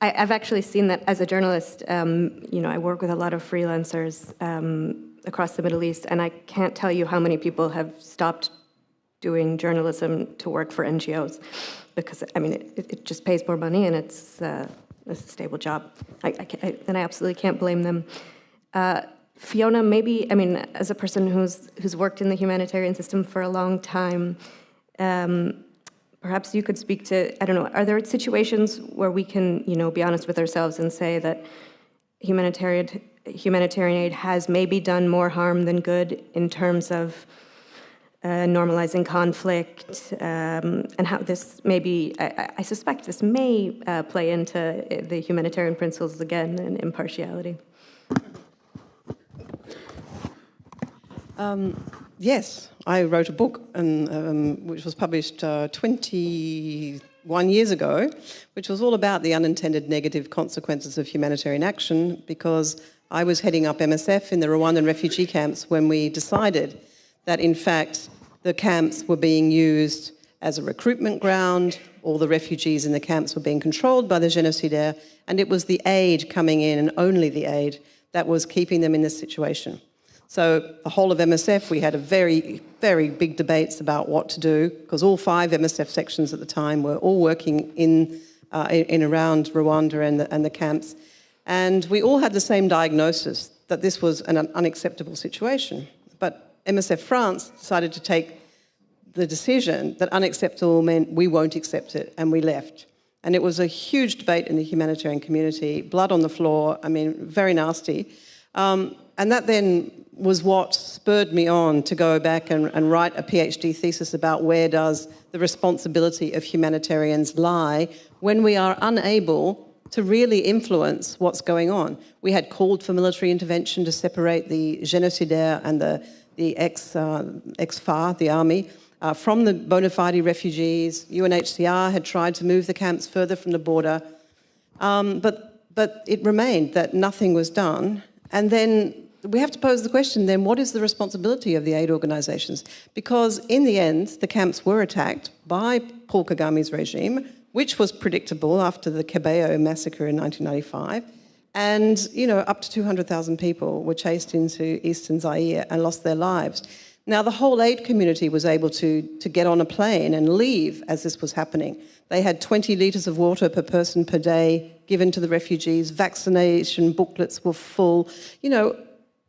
[SPEAKER 7] I've actually seen that as a journalist. I work with a lot of freelancers across the Middle East, and I can't tell you how many people have stopped doing journalism to work for NGOs because, it just pays more money and it's a stable job. And I absolutely can't blame them. Fiona, maybe, as a person who's worked in the humanitarian system for a long time, perhaps you could speak to, I don't know, are there situations where we can, be honest with ourselves and say that humanitarian aid has maybe done more harm than good in terms of normalizing conflict, and how this maybe, I suspect this may play into the humanitarian principles again and impartiality.
[SPEAKER 8] Yes, I wrote a book which was published 21 years ago, which was all about the unintended negative consequences of humanitarian action, because I was heading up MSF in the Rwandan refugee camps when we decided that, in fact, the camps were being used as a recruitment ground. All the refugees in the camps were being controlled by the genocidaire, and it was the aid coming in, and only the aid, that was keeping them in this situation. So the whole of MSF, we had a very, very big debates about what to do, because all 5 MSF sections at the time were all working in around Rwanda and the camps. And we all had the same diagnosis, that this was an unacceptable situation. But MSF France decided to take the decision that unacceptable meant we won't accept it, and we left. And it was a huge debate in the humanitarian community, blood on the floor, very nasty. And that then was what spurred me on to go back and write a PhD thesis about where does the responsibility of humanitarians lie when we are unable to really influence what's going on. We had called for military intervention to separate the génocidaires and the ex-FAR, the army, from the bona fide refugees. UNHCR had tried to move the camps further from the border, but it remained that nothing was done. And then we have to pose the question then, what is the responsibility of the aid organisations? Because in the end, the camps were attacked by Paul Kagame's regime, which was predictable after the Cabello massacre in 1995. And, you know, up to 200,000 people were chased into eastern Zaire and lost their lives. Now, the whole aid community was able to get on a plane and leave as this was happening. They had 20 litres of water per person per day given to the refugees. Vaccination booklets were full. You know,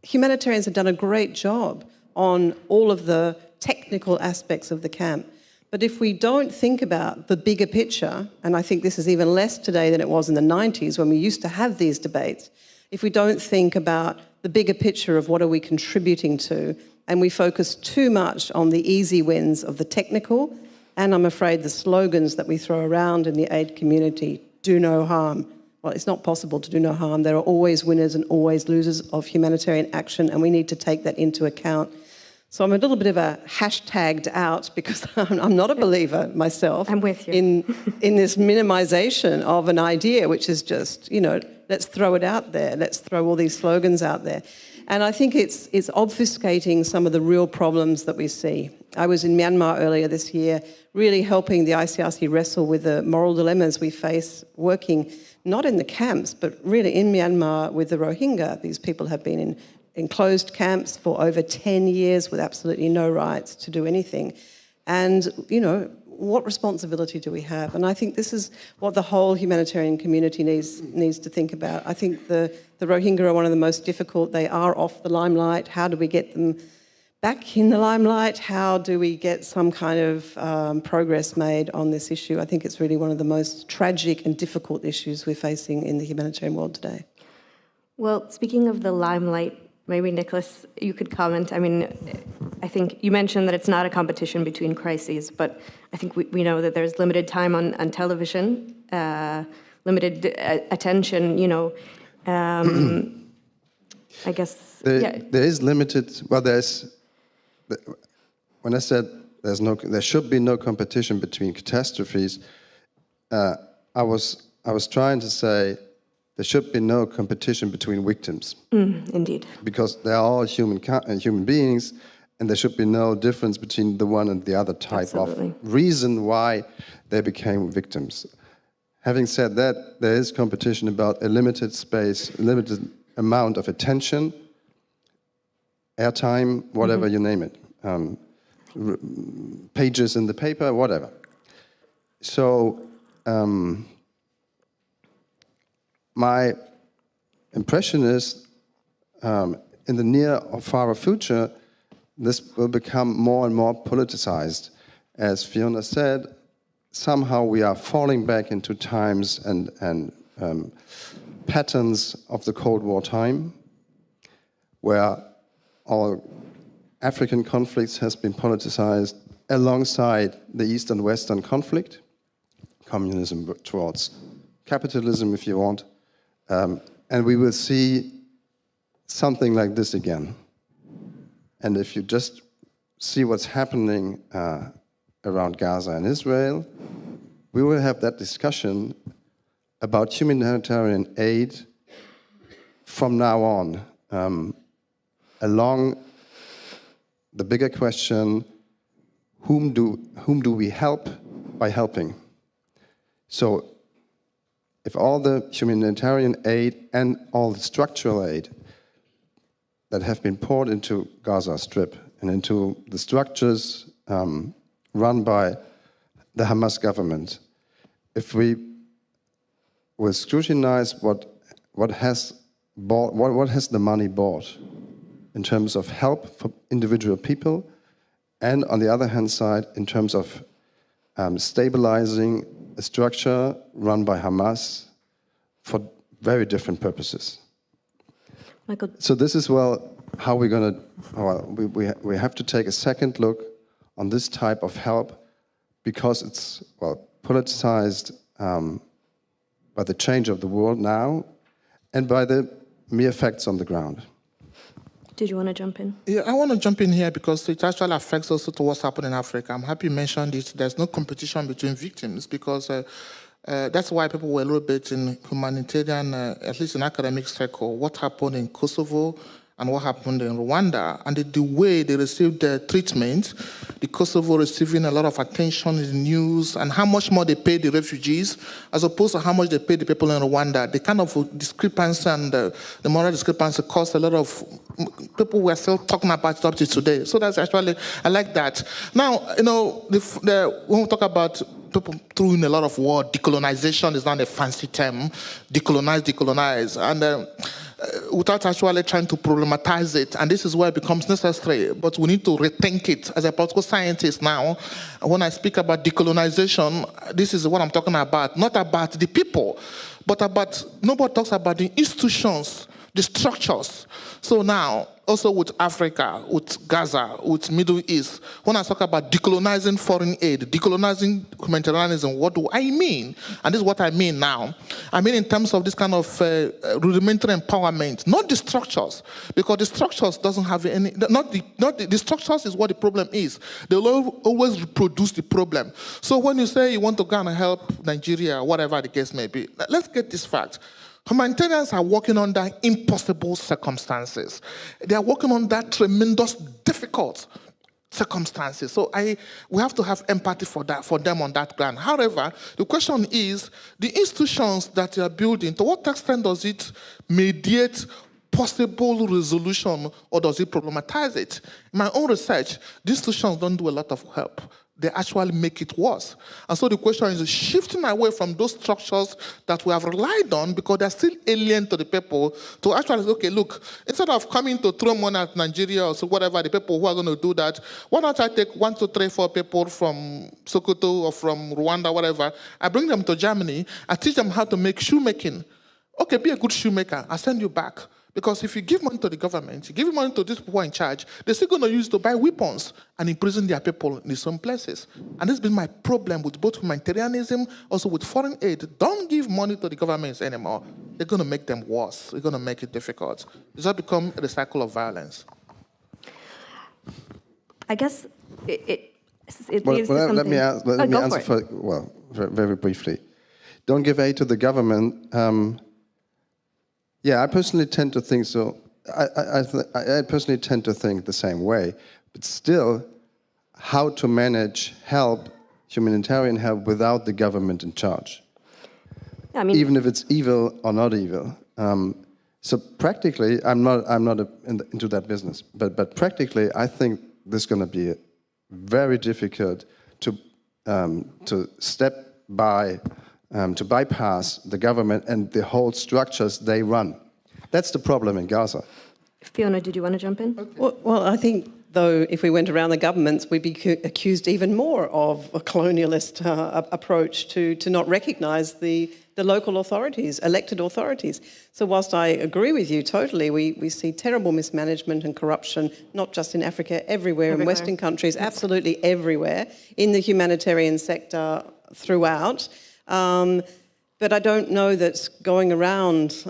[SPEAKER 8] humanitarians had done a great job on all of the technical aspects of the camp. But if we don't think about the bigger picture, and I think this is even less today than it was in the 90s when we used to have these debates, if we don't think about the bigger picture of what are we contributing to, and we focus too much on the easy wins of the technical, and I'm afraid the slogans that we throw around in the aid community, do no harm. Well, it's not possible to do no harm. There are always winners and always losers of humanitarian action, and we need to take that into account. So I'm a little bit of a hashtagged out because I'm not a believer myself.
[SPEAKER 7] I'm with you.
[SPEAKER 8] In this minimization of an idea, which is just, you know, let's throw it out there. Let's throw all these slogans out there. And I think it's obfuscating some of the real problems that we see. I was in Myanmar earlier this year, really helping the ICRC wrestle with the moral dilemmas we face working, not in the camps, but really in Myanmar with the Rohingya. These people have been in enclosed camps for over 10 years with absolutely no rights to do anything. And, you know, what responsibility do we have? And I think this is what the whole humanitarian community needs to think about. I think the Rohingya are one of the most difficult. They are off the limelight. How do we get them back in the limelight? How do we get some kind of progress made on this issue? I think it's really one of the most tragic and difficult issues we're facing in the humanitarian world today.
[SPEAKER 7] Well, speaking of the limelight, maybe, Nicholas, you could comment. I mean, I think you mentioned that it's not a competition between crises, but I think we know that there's limited time on television, limited attention, you know. I guess,
[SPEAKER 9] There is limited, well, when I said there should be no competition between catastrophes, I was trying to say there should be no competition between victims.
[SPEAKER 7] Indeed.
[SPEAKER 9] Because they are all human beings, and there should be no difference between the one and the other type of reason why they became victims. Having said that, there is competition about a limited space, a limited amount of attention, airtime, whatever you name it, pages in the paper, whatever. So, my impression is, in the near or far future, this will become more and more politicized. As Fiona said, somehow we are falling back into times and patterns of the Cold War time, where all African conflicts has been politicized alongside the East and Western conflict, communism towards capitalism, if you want. And we will see something like this again. And if you just see what's happening around Gaza and Israel, we will have that discussion about humanitarian aid from now on, along the bigger question, whom do we help by helping? So, if all the humanitarian aid and all the structural aid that have been poured into Gaza Strip and into the structures run by the Hamas government, if we will scrutinize what has the money bought in terms of help for individual people, and on the other hand side, in terms of stabilizing a structure run by Hamas for very different purposes.
[SPEAKER 7] Michael.
[SPEAKER 9] So this is, well, how we're going to, well, we have to take a second look on this type of help because it's, well, politicized by the change of the world now and by the mere facts on the ground.
[SPEAKER 7] Did you want to jump in?
[SPEAKER 10] Yeah, I want to jump in here because it actually affects also to what's happening in Africa. I'm happy you mentioned it. There's no competition between victims because that's why people were a little bit in humanitarian, at least in academic circle, what happened in Kosovo and what happened in Rwanda, and the way they received their treatment, the Kosovo receiving a lot of attention in the news, and how much more they pay the refugees, as opposed to how much they pay the people in Rwanda. The kind of discrepancy and the moral discrepancy caused a lot of people were still talking about it up to today. So that's actually, I like that. Now, you know, when we talk about people throwing a lot of word, decolonization is not a fancy term, decolonize, and without actually trying to problematize it, and this is where it becomes necessary, but we need to rethink it. As a political scientist now, when I speak about decolonization, this is what I'm talking about, not about the people, but about, nobody talks about the institutions, the structures. So now, also with Africa, with Gaza, with Middle East, when I talk about decolonizing foreign aid, decolonizing humanitarianism, what do I mean? And this is what I mean now. I mean in terms of this kind of rudimentary empowerment, not the structures, because the structures doesn't have any, the structures is what the problem is. They will always reproduce the problem. So when you say you want to go and help Nigeria, whatever the case may be, let's get this fact. Humanitarians are working under impossible circumstances. They are working under tremendous, difficult circumstances. So we have to have empathy for them on that ground. However, the question is, the institutions that you are building, to what extent does it mediate possible resolution or does it problematize it? In my own research, these institutions don't do a lot of help. They actually make it worse. And so the question is shifting away from those structures that we have relied on because they're still alien to the people to actually say, okay, look, instead of coming to throw money at Nigeria or so whatever, the people who are going to do that, why don't I take 1, 2, 3, 4 people from Sokoto or from Rwanda, whatever, I bring them to Germany, I teach them how to make shoemaking. Okay, be a good shoemaker, I'll send you back. Because if you give money to the government, you give money to these people who are in charge, they're still going to use it to buy weapons and imprison their people in some places. And this has been my problem with both humanitarianism, also with foreign aid. Don't give money to the governments anymore. They're going to make them worse. They're going to make it difficult. It's going to become a cycle of violence.
[SPEAKER 7] I guess it leads to something.
[SPEAKER 9] Let me answer very briefly. Don't give aid to the government. Yeah, I personally tend to think so. I personally tend to think the same way. But still, how to manage help, humanitarian help, without the government in charge? I mean, even if it's evil or not evil. So practically, I'm not into that business. But practically, I think this is going to be very difficult to step by. To bypass the government and the whole structures they run. That's the problem in Gaza.
[SPEAKER 7] Fiona, did you want to jump in?
[SPEAKER 8] Okay. Well, I think, though, if we went around the governments, we'd be accused even more of a colonialist approach to not recognise the local authorities, elected authorities. So whilst I agree with you totally, we see terrible mismanagement and corruption, not just in Africa, everywhere. In Western countries, absolutely everywhere, in the humanitarian sector throughout. But I don't know that going around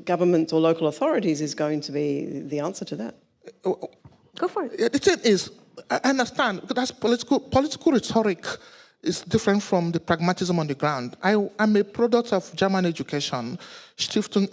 [SPEAKER 8] government or local authorities is going to be the answer to that.
[SPEAKER 7] Go for it.
[SPEAKER 10] The thing is, I understand, because that's political rhetoric is different from the pragmatism on the ground. I'm a product of German education. Stiftung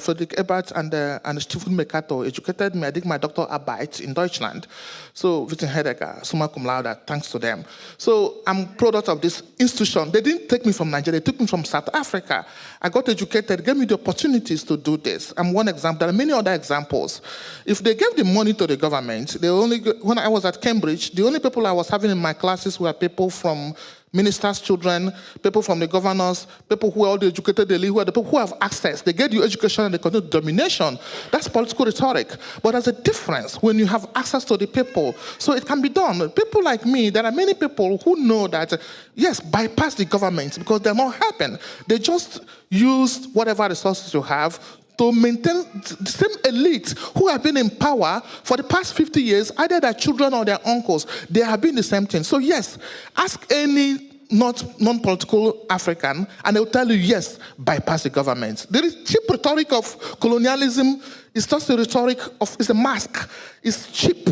[SPEAKER 10] Friedrich Ebert and Stiftung Mercator educated me. I did my Doktorarbeit in Deutschland. So, Witten Heidegger, summa cum laude, thanks to them. So, I'm product of this institution. They didn't take me from Nigeria, they took me from South Africa. I got educated, gave me the opportunities to do this. I'm one example. There are many other examples. If they gave the money to the government, when I was at Cambridge, the only people I was having in my classes were people from ministers' children, people from the governors, people who are all the educated, the people who have access. They get you education and they continue domination. That's political rhetoric. But there's a difference when you have access to the people. So it can be done. People like me, there are many people who know that, yes, bypass the government because they're not helping. They just use whatever resources you have to maintain the same elite who have been in power for the past 50 years, either their children or their uncles, they have been the same thing. So yes, ask any non-political African, and they'll tell you, yes, bypass the government. The cheap rhetoric of colonialism is just a rhetoric of, it's a mask. It's cheap.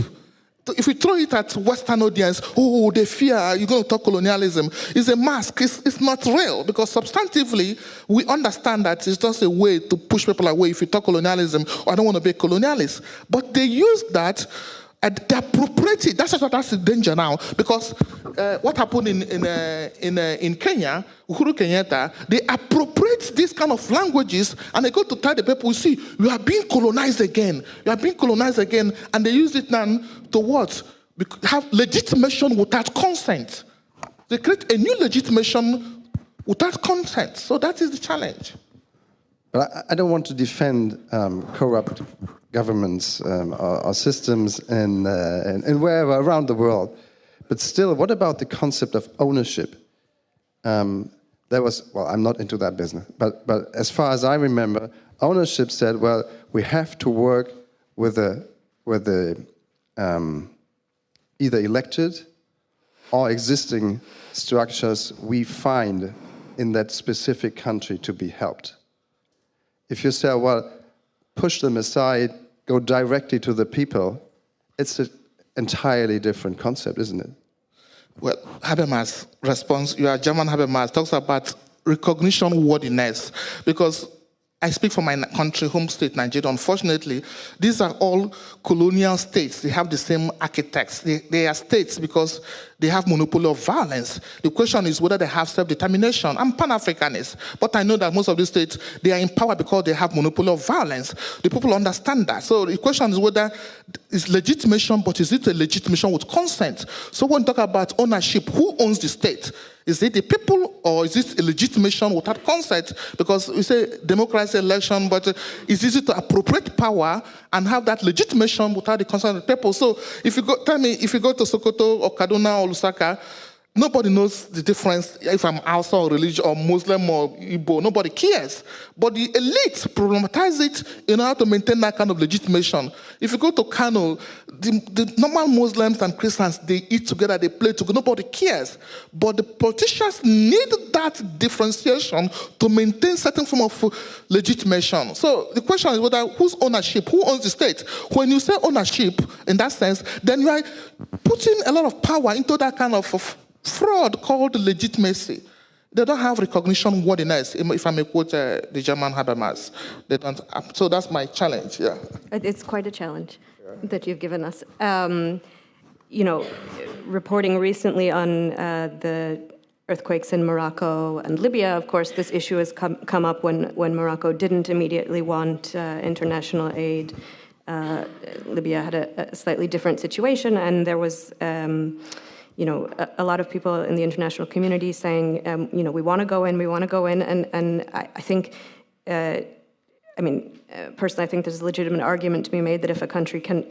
[SPEAKER 10] If you throw it at Western audience, oh, they fear you're going to talk colonialism. It's a mask. It's not real, because substantively, we understand that it's just a way to push people away if you talk colonialism, or I don't want to be a colonialist. But they use that and they appropriate it. That's the danger now, because what happened in Kenya, Uhuru Kenyatta, they appropriate these kind of languages and they go to tell the people, see, you are being colonized again. You are being colonized again, and they use it now to what? Have legitimation without consent. They create a new legitimation without consent. So that is the challenge.
[SPEAKER 9] But I don't want to defend corrupt governments or systems and wherever around the world. But still, what about the concept of ownership? There was, well, I'm not into that business, but as far as I remember, ownership said, well, we have to work with the either elected or existing structures we find in that specific country to be helped. If you say, well, push them aside, go directly to the people, it's an entirely different concept, isn't it?
[SPEAKER 10] Well, Habermas' response, you are German Habermas, talks about recognition worthiness, because I speak for my country, home state, Nigeria. Unfortunately, these are all colonial states. They have the same architects. They are states because they have monopoly of violence. The question is whether they have self-determination. I'm Pan-Africanist, but I know that most of these states, they are in power because they have monopoly of violence. The people understand that. So the question is whether it's legitimation, but is it a legitimation with consent? So when we talk about ownership, who owns the state? Is it the people, or is it a legitimation without consent? Because we say democracy, election, but it's easy to appropriate power and have that legitimation without the consent of the people. So if you go, tell me, if you go to Sokoto or Kaduna or Lusaka, nobody knows the difference if I'm Hausa or religious or Muslim or Igbo. Nobody cares. But the elite problematize it in order to maintain that kind of legitimation. If you go to Kano, the normal Muslims and Christians, they eat together, they play together. Nobody cares. But the politicians need that differentiation to maintain certain form of legitimation. So the question is whether whose ownership, who owns the state? When you say ownership, in that sense, then you are putting a lot of power into that kind of fraud called legitimacy. They don't have recognition worthiness, if I may quote the German Habermas. They don't. So that's my challenge, yeah.
[SPEAKER 7] It's quite a challenge that you've given us. You know, reporting recently on the earthquakes in Morocco and Libya, of course, this issue has come up when Morocco didn't immediately want international aid. Libya had a slightly different situation, and there was you know, a lot of people in the international community saying, you know, we want to go in, and I think, I mean, personally, I think there's a legitimate argument to be made that if a country can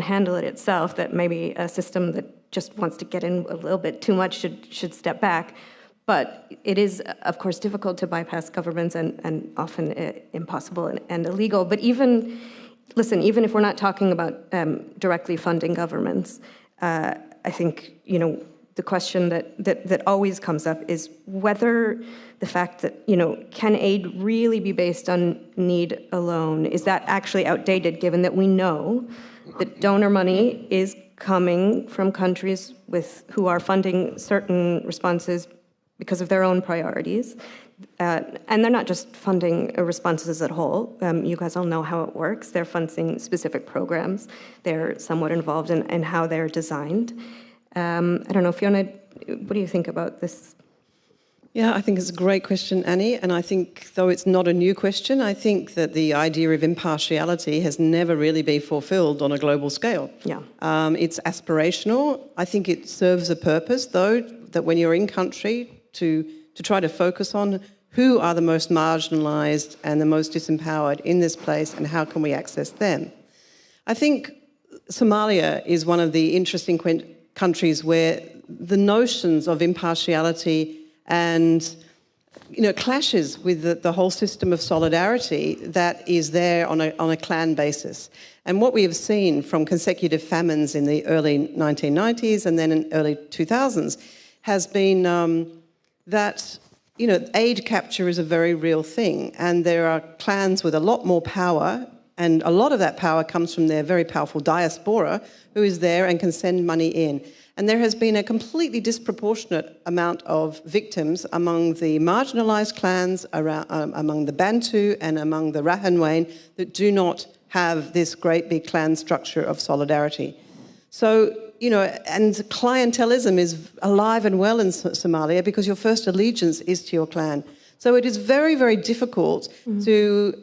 [SPEAKER 7] handle it itself, that maybe a system that just wants to get in a little bit too much should step back. But it is, of course, difficult to bypass governments and often impossible and illegal. But even if we're not talking about directly funding governments, I think, you know, the question that always comes up is whether the fact that, you know, can aid really be based on need alone? Is that actually outdated, given that we know that donor money is coming from countries who are funding certain responses because of their own priorities? And they're not just funding responses as a whole. You guys all know how it works. They're funding specific programs. They're somewhat involved in how they're designed. I don't know, Fiona, what do you think about this?
[SPEAKER 8] Yeah, I think it's a great question, Annie. And I think, though it's not a new question, I think that the idea of impartiality has never really been fulfilled on a global scale.
[SPEAKER 7] Yeah.
[SPEAKER 8] It's aspirational. I think it serves a purpose, though, that when you're in country to try to focus on who are the most marginalised and the most disempowered in this place and how can we access them. I think Somalia is one of the interesting countries where the notions of impartiality and clashes with the whole system of solidarity that is there on a clan basis. And what we have seen from consecutive famines in the early 1990s and then in early 2000s has been that, aid capture is a very real thing. And there are clans with a lot more power, and a lot of that power comes from their very powerful diaspora who is there and can send money in. And there has been a completely disproportionate amount of victims among the marginalised clans, among the Bantu and among the Rahanweyn that do not have this great big clan structure of solidarity. So, and clientelism is alive and well in Somalia because your first allegiance is to your clan. So it is very, very difficult to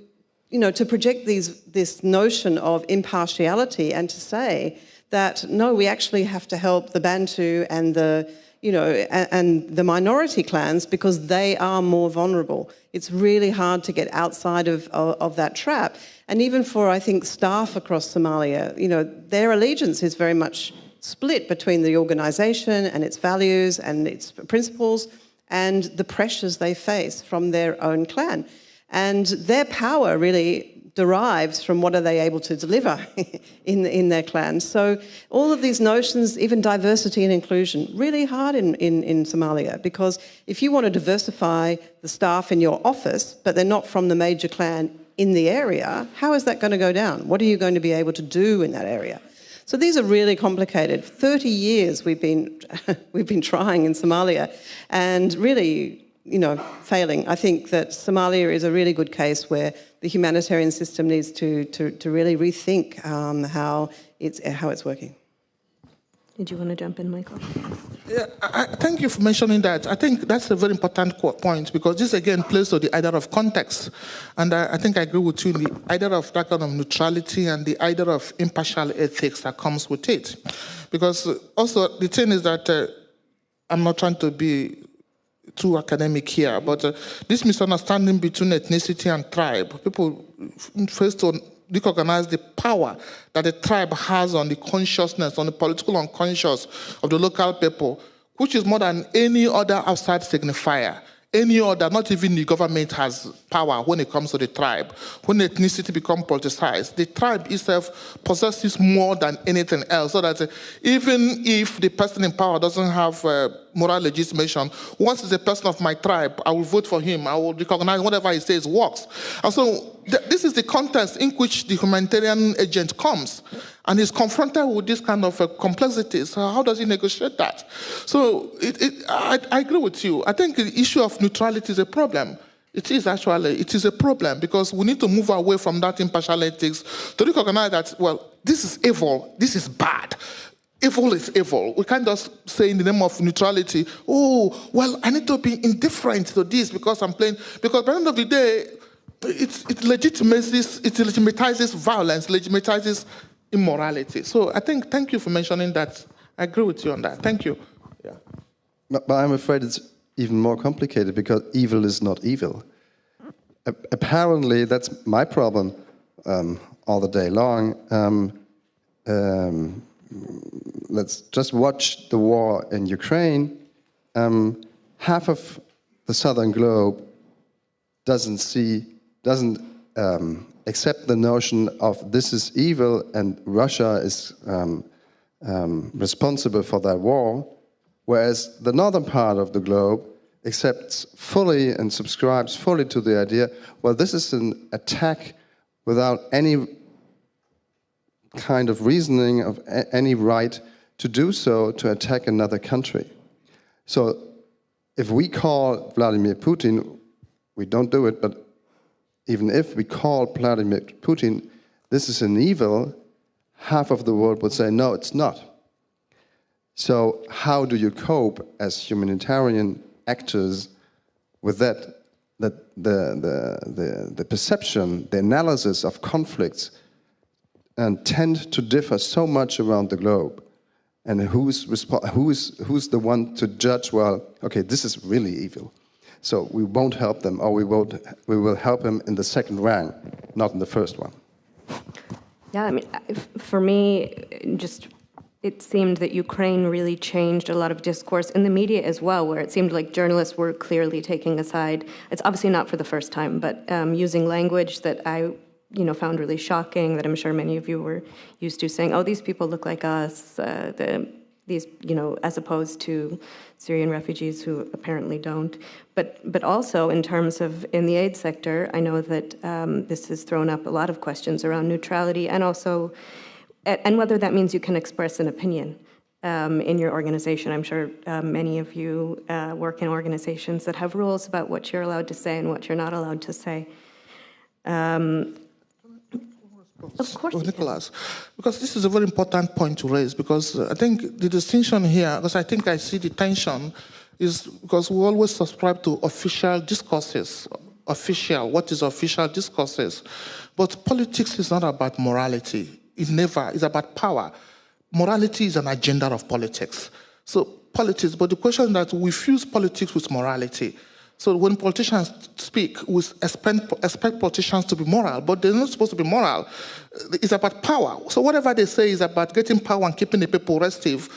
[SPEAKER 8] project this notion of impartiality and to say that, no, we actually have to help the Bantu and the minority clans because they are more vulnerable. It's really hard to get outside of that trap. And even for, I think, staff across Somalia, their allegiance is very much split between the organisation and its values and its principles and the pressures they face from their own clan. And their power really derives from what are they able to deliver in their clans. So all of these notions, even diversity and inclusion, really hard in Somalia, because if you want to diversify the staff in your office, but they're not from the major clan in the area, how is that going to go down? What are you going to be able to do in that area? So these are really complicated. 30 years we've been trying in Somalia and really, failing. I think that Somalia is a really good case where the humanitarian system needs to really rethink how it's working.
[SPEAKER 7] Did you want to jump in, Michael?
[SPEAKER 10] Yeah, thank you for mentioning that. I think that's a very important point because this again plays to the idea of context. And I think I agree with you in the idea of that kind of neutrality and the idea of impartial ethics that comes with it. Because also the thing is that I'm not trying to be too academic here, but this misunderstanding between ethnicity and tribe, people first to recognize the power that the tribe has on the consciousness, on the political unconscious of the local people, which is more than any other outside signifier. Any other, not even the government has power when it comes to the tribe. When ethnicity becomes politicized, the tribe itself possesses more than anything else. So that even if the person in power doesn't have moral legitimation, once he's a person of my tribe, I will vote for him. I will recognize whatever he says works. And so this is the context in which the humanitarian agent comes and is confronted with this kind of complexities. So how does he negotiate that? So I agree with you. I think the issue of neutrality is a problem. It is a problem because we need to move away from that impartial ethics to recognize that, well, this is evil, this is bad. Evil is evil. We can't just say in the name of neutrality, oh, well, I need to be indifferent to this because I'm playing. Because at the end of the day, it legitimizes violence, legitimizes immorality. So I think, thank you for mentioning that. I agree with you on that. Thank you. Yeah.
[SPEAKER 9] But I'm afraid it's even more complicated because evil is not evil. Apparently, that's my problem all the day long. Let's just watch the war in Ukraine. Half of the southern globe doesn't accept the notion of this is evil and Russia is responsible for that war, whereas the northern part of the globe accepts fully and subscribes fully to the idea, well, this is an attack without any kind of reasoning of any right to do so, to attack another country. So if we call Vladimir Putin, we don't do it, but even if we call Vladimir Putin, this is an evil, half of the world would say, no, it's not. So how do you cope as humanitarian actors with that the perception, the analysis of conflicts and tend to differ so much around the globe? And who's the one to judge, well, okay, this is really evil, so we won't help them, or we will help them in the second rank, not in the first one?
[SPEAKER 7] Yeah, I mean, for me, just it seemed that Ukraine really changed a lot of discourse in the media as well, where it seemed like journalists were clearly taking a side. It's obviously not for the first time, but using language that I found really shocking, that I'm sure many of you were used to, saying, oh, these people look like us, as opposed to Syrian refugees who apparently don't. But also in terms of in the aid sector, I know that this has thrown up a lot of questions around neutrality and also, and whether that means you can express an opinion in your organization. I'm sure many of you work in organizations that have rules about what you're allowed to say and what you're not allowed to say. Of course,
[SPEAKER 10] Nicholas, because this is a very important point to raise, because I think the distinction here, because I think I see the tension, is because we always subscribe to official discourses. What is official discourses? But politics is not about morality. It never is about power. Morality is an agenda of politics. So politics, but the question is that we fuse politics with morality. So when politicians speak, we expect politicians to be moral, but they're not supposed to be moral. It's about power. So whatever they say is about getting power and keeping the people restive.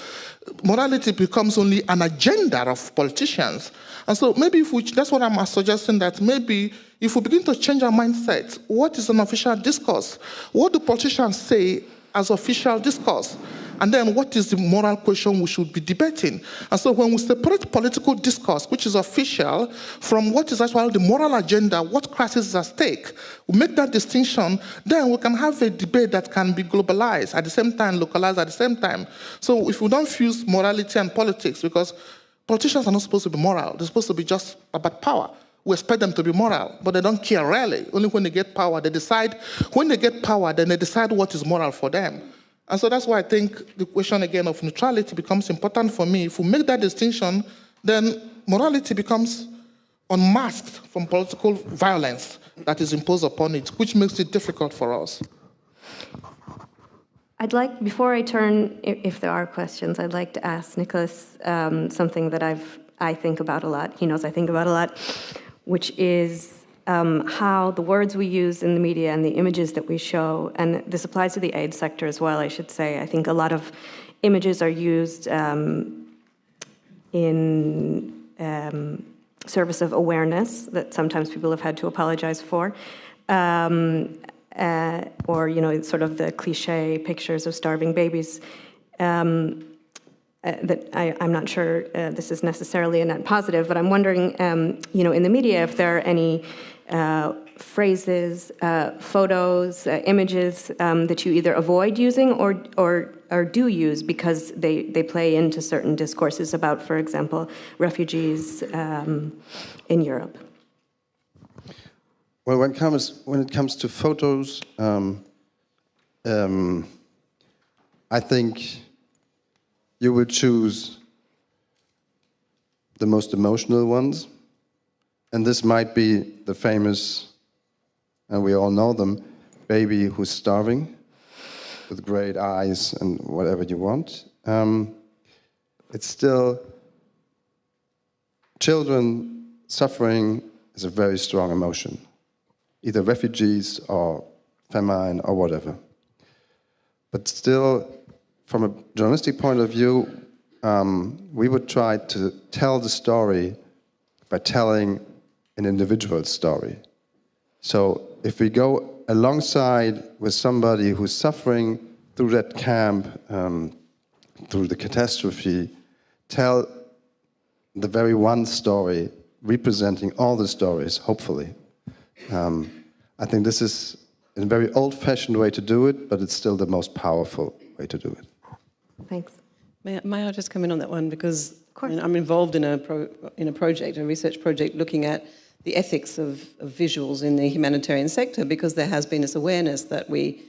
[SPEAKER 10] Morality becomes only an agenda of politicians. And so maybe that's what I'm suggesting, that maybe if we begin to change our mindset, what is an official discourse? What do politicians say as official discourse? And then what is the moral question we should be debating? And so when we separate political discourse, which is official, from what is actually the moral agenda, what crisis is at stake, we make that distinction, then we can have a debate that can be globalized at the same time, localized at the same time. So if we don't fuse morality and politics, because politicians are not supposed to be moral, they're supposed to be just about power. We expect them to be moral, but they don't care really. Only when they get power, they decide. When they get power, then they decide what is moral for them. And so that's why I think the question again of neutrality becomes important for me. If we make that distinction, then morality becomes unmasked from political violence that is imposed upon it, which makes it difficult for us.
[SPEAKER 7] I'd like, before I turn, if there are questions, I'd like to ask Nicholas something that I think about a lot. He knows I think about a lot, which is how the words we use in the media and the images that we show, and this applies to the aid sector as well, I should say. I think a lot of images are used in service of awareness that sometimes people have had to apologize for, or sort of the cliche pictures of starving babies. That I'm not sure this is necessarily a net positive, but I'm wondering, in the media, if there are any phrases, photos, images that you either avoid using or do use because they play into certain discourses about, for example, refugees in Europe.
[SPEAKER 9] Well, when it comes to photos, I think you would choose the most emotional ones. And this might be the famous, and we all know them, baby who's starving with great eyes and whatever you want. It's still, children suffering is a very strong emotion, either refugees or famine or whatever. But still, from a journalistic point of view, we would try to tell the story by telling an individual story. So if we go alongside with somebody who's suffering through that camp, through the catastrophe, tell the very one story representing all the stories, hopefully. I think this is a very old-fashioned way to do it, but it's still the most powerful way to do it.
[SPEAKER 7] Thanks.
[SPEAKER 8] May I just come in on that one? Because I'm involved in a project, a research project, looking at the ethics of visuals in the humanitarian sector, because there has been this awareness that we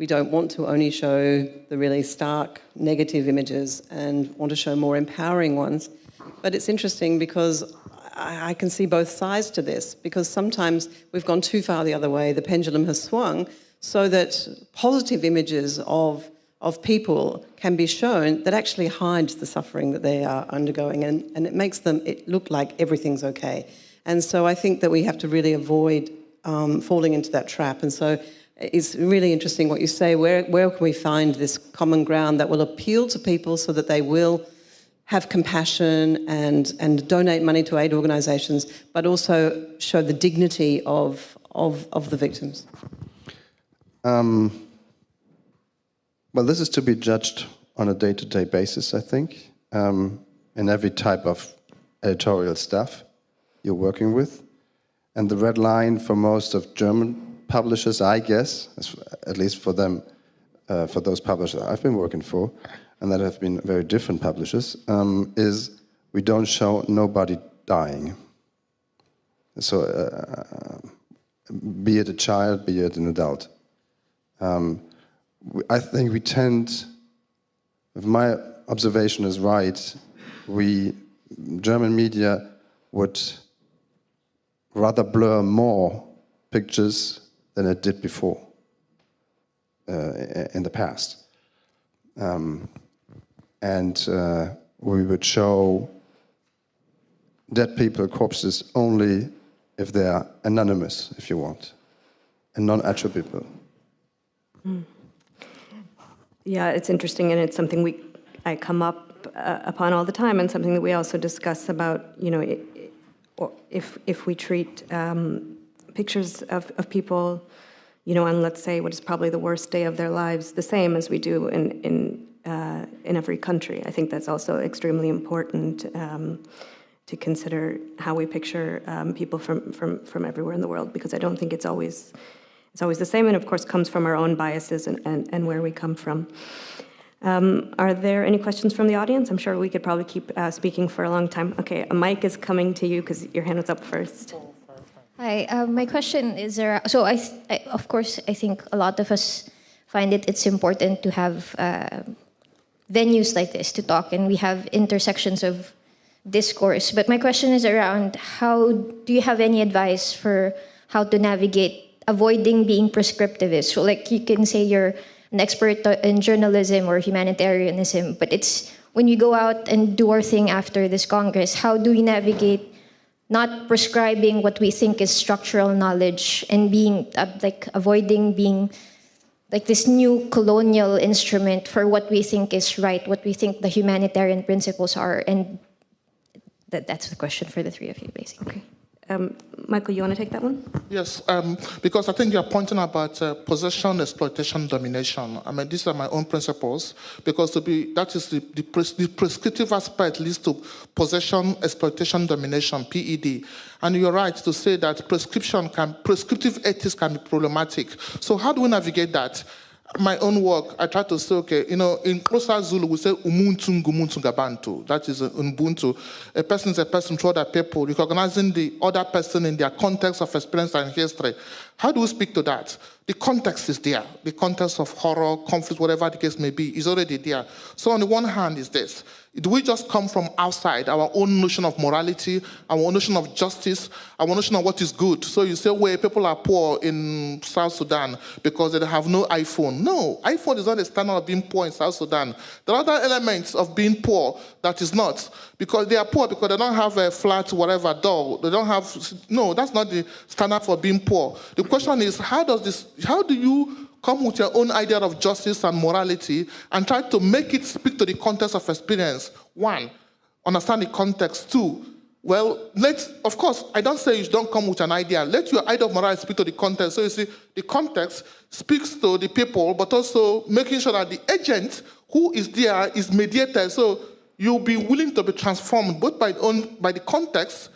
[SPEAKER 8] don't want to only show the really stark negative images and want to show more empowering ones. But it's interesting because I can see both sides to this, because sometimes we've gone too far the other way. The pendulum has swung so that positive images of people can be shown that actually hides the suffering that they are undergoing, and it makes it look like everything's okay. And so I think that we have to really avoid falling into that trap. And so it's really interesting what you say. Where can we find this common ground that will appeal to people so that they will have compassion and donate money to aid organisations, but also show the dignity of the victims?
[SPEAKER 9] Well, this is to be judged on a day-to-day basis, I think, in every type of editorial staff you're working with. And the red line for most of German publishers, I guess, at least for them, for those publishers I've been working for, and that have been very different publishers, is we don't show nobody dying. So, be it a child, be it an adult. I think we tend, if my observation is right, German media would rather blur more pictures than it did before, in the past. We would show dead people, corpses, only if they are anonymous, if you want, and non-attributable.
[SPEAKER 7] Yeah, it's interesting, and it's something I come up upon all the time, and something that we also discuss about, if we treat pictures of people, on, let's say, what is probably the worst day of their lives, the same as we do in every country. I think that's also extremely important to consider how we picture people from everywhere in the world, because I don't think it's always the same, and of course comes from our own biases and where we come from. Are there any questions from the audience? I'm sure we could probably keep speaking for a long time. Okay, a mic is coming to you because your hand was up first.
[SPEAKER 11] Hi, my question is, so of course, I think a lot of us find it's important to have venues like this to talk, and we have intersections of discourse. But my question is around do you have any advice for how to navigate avoiding being prescriptivist? So like you can say you're an expert in journalism or humanitarianism, but it's when you go out and do our thing after this Congress, how do we navigate not prescribing what we think is structural knowledge and being avoiding being like this new colonial instrument for what we think is right, what we think the humanitarian principles are, and that's the question for the three of you, basically.
[SPEAKER 7] Okay. Michael, you want to take that one?
[SPEAKER 10] Yes, because I think you're pointing about possession, exploitation, domination. I mean, these are my own principles, because that is the prescriptive aspect leads to possession, exploitation, domination, PED. And you're right to say that prescriptive ethics can be problematic. So how do we navigate that? My own work, I try to say, okay, in Xhosa Zulu, we say, Umuntu ngumuntu ngabantu. That is Ubuntu. A person is a person to other people, recognizing the other person in their context of experience and history. How do we speak to that? The context is there. The context of horror, conflict, whatever the case may be, is already there. So on the one hand is this. Do we just come from outside, our own notion of morality, our own notion of justice, our notion of what is good? So you say, well, people are poor in South Sudan because they have no iPhone. No, iPhone is not the standard of being poor in South Sudan. There are other elements of being poor that is not. Because they are poor because they don't have a flat, whatever, door. They don't have, no, that's not the standard for being poor. The question is, how do you come with your own idea of justice and morality and try to make it speak to the context of experience? One, understand the context. Two, well, of course, I don't say you don't come with an idea. Let your idea of morality speak to the context. So you see, the context speaks to the people, but also making sure that the agent who is there is mediated. So you'll be willing to be transformed both by the context,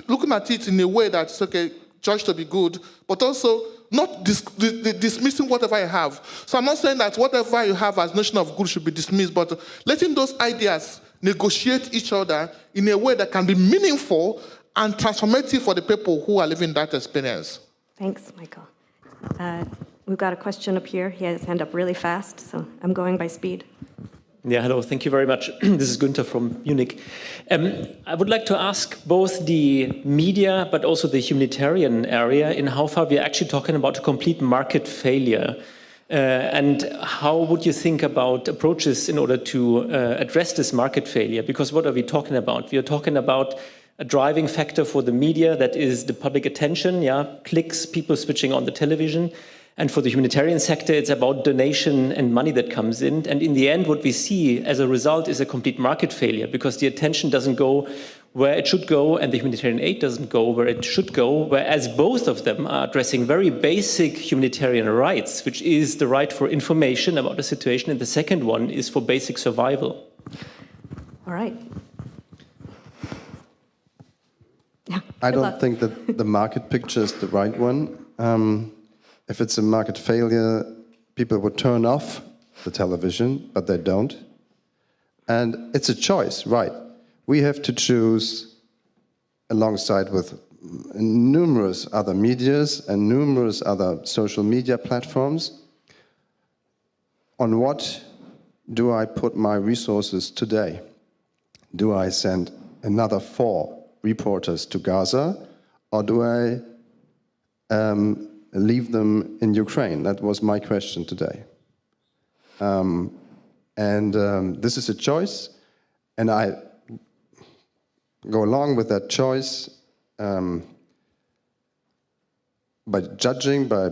[SPEAKER 10] looking at it in a way that's, okay, judged to be good, but also not dismissing whatever you have. So I'm not saying that whatever you have as notion of good should be dismissed, but letting those ideas negotiate each other in a way that can be meaningful and transformative for the people who are living that experience.
[SPEAKER 7] Thanks, Michael. We've got a question up here. He has his hand up really fast, so I'm going by speed.
[SPEAKER 12] Yeah, hello, thank you very much. This is Günther from Munich. I would like to ask both the media but also the humanitarian area in how far we are actually talking about a complete market failure. And how would you think about approaches in order to address this market failure? Because what are we talking about? We are talking about a driving factor for the media, that is the public attention, clicks, people switching on the television. And for the humanitarian sector, it's about donation and money that comes in. And in the end, what we see as a result is a complete market failure, because the attention doesn't go where it should go and the humanitarian aid doesn't go where it should go, whereas both of them are addressing very basic humanitarian rights, which is the right for information about the situation, and the second one is for basic survival.
[SPEAKER 7] All right. Yeah,
[SPEAKER 9] I don't think that the market picture is the right one. If it's a market failure, people would turn off the television, but they don't. And it's a choice, right? We have to choose, alongside with numerous other medias and numerous other social media platforms, on what do I put my resources today? Do I send another 4 reporters to Gaza, or do I leave them in Ukraine? That was my question today. This is a choice, and I go along with that choice by judging, by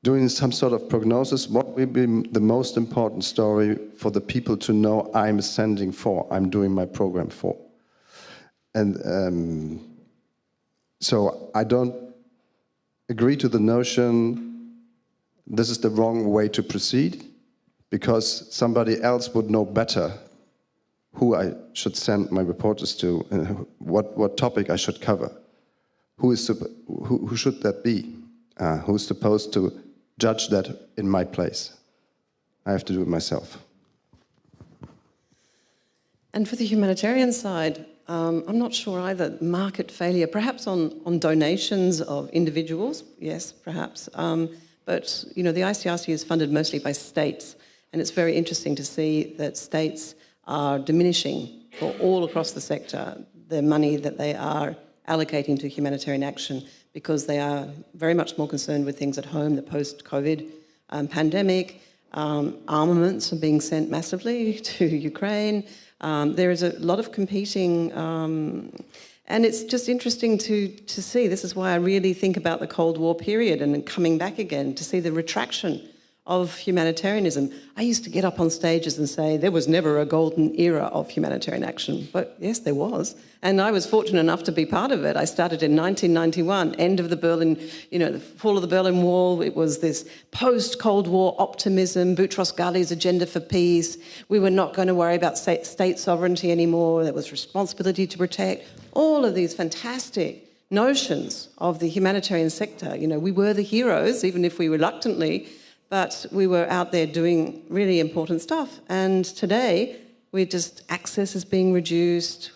[SPEAKER 9] doing some sort of prognosis, what will be the most important story for the people to know I'm sending for, I'm doing my program for. And so I don't agree to the notion this is the wrong way to proceed, because somebody else would know better who I should send my reporters to and what topic I should cover. Who should that be? Who's supposed to judge that in my place? I have to do it myself.
[SPEAKER 8] And for the humanitarian side, I'm not sure either. Market failure, perhaps on donations of individuals, yes, perhaps. But you know, the ICRC is funded mostly by states, and it's very interesting to see that states are diminishing for all across the sector the money that they are allocating to humanitarian action, because they are very much more concerned with things at home, the post-COVID pandemic. Armaments are being sent massively to Ukraine. There is a lot of competing, and it's just interesting to see. This is why I really think about the Cold War period and coming back again, to see the retraction of humanitarianism. I used to get up on stages and say there was never a golden era of humanitarian action, but yes, there was. And I was fortunate enough to be part of it. I started in 1991, end of the Berlin, you know, the fall of the Berlin Wall. It was this post-Cold War optimism, Boutros Ghali's agenda for peace. We were not going to worry about state sovereignty anymore. There was responsibility to protect. All of these fantastic notions of the humanitarian sector. You know, we were the heroes, even if we reluctantly, but we were out there doing really important stuff. And today, access is being reduced,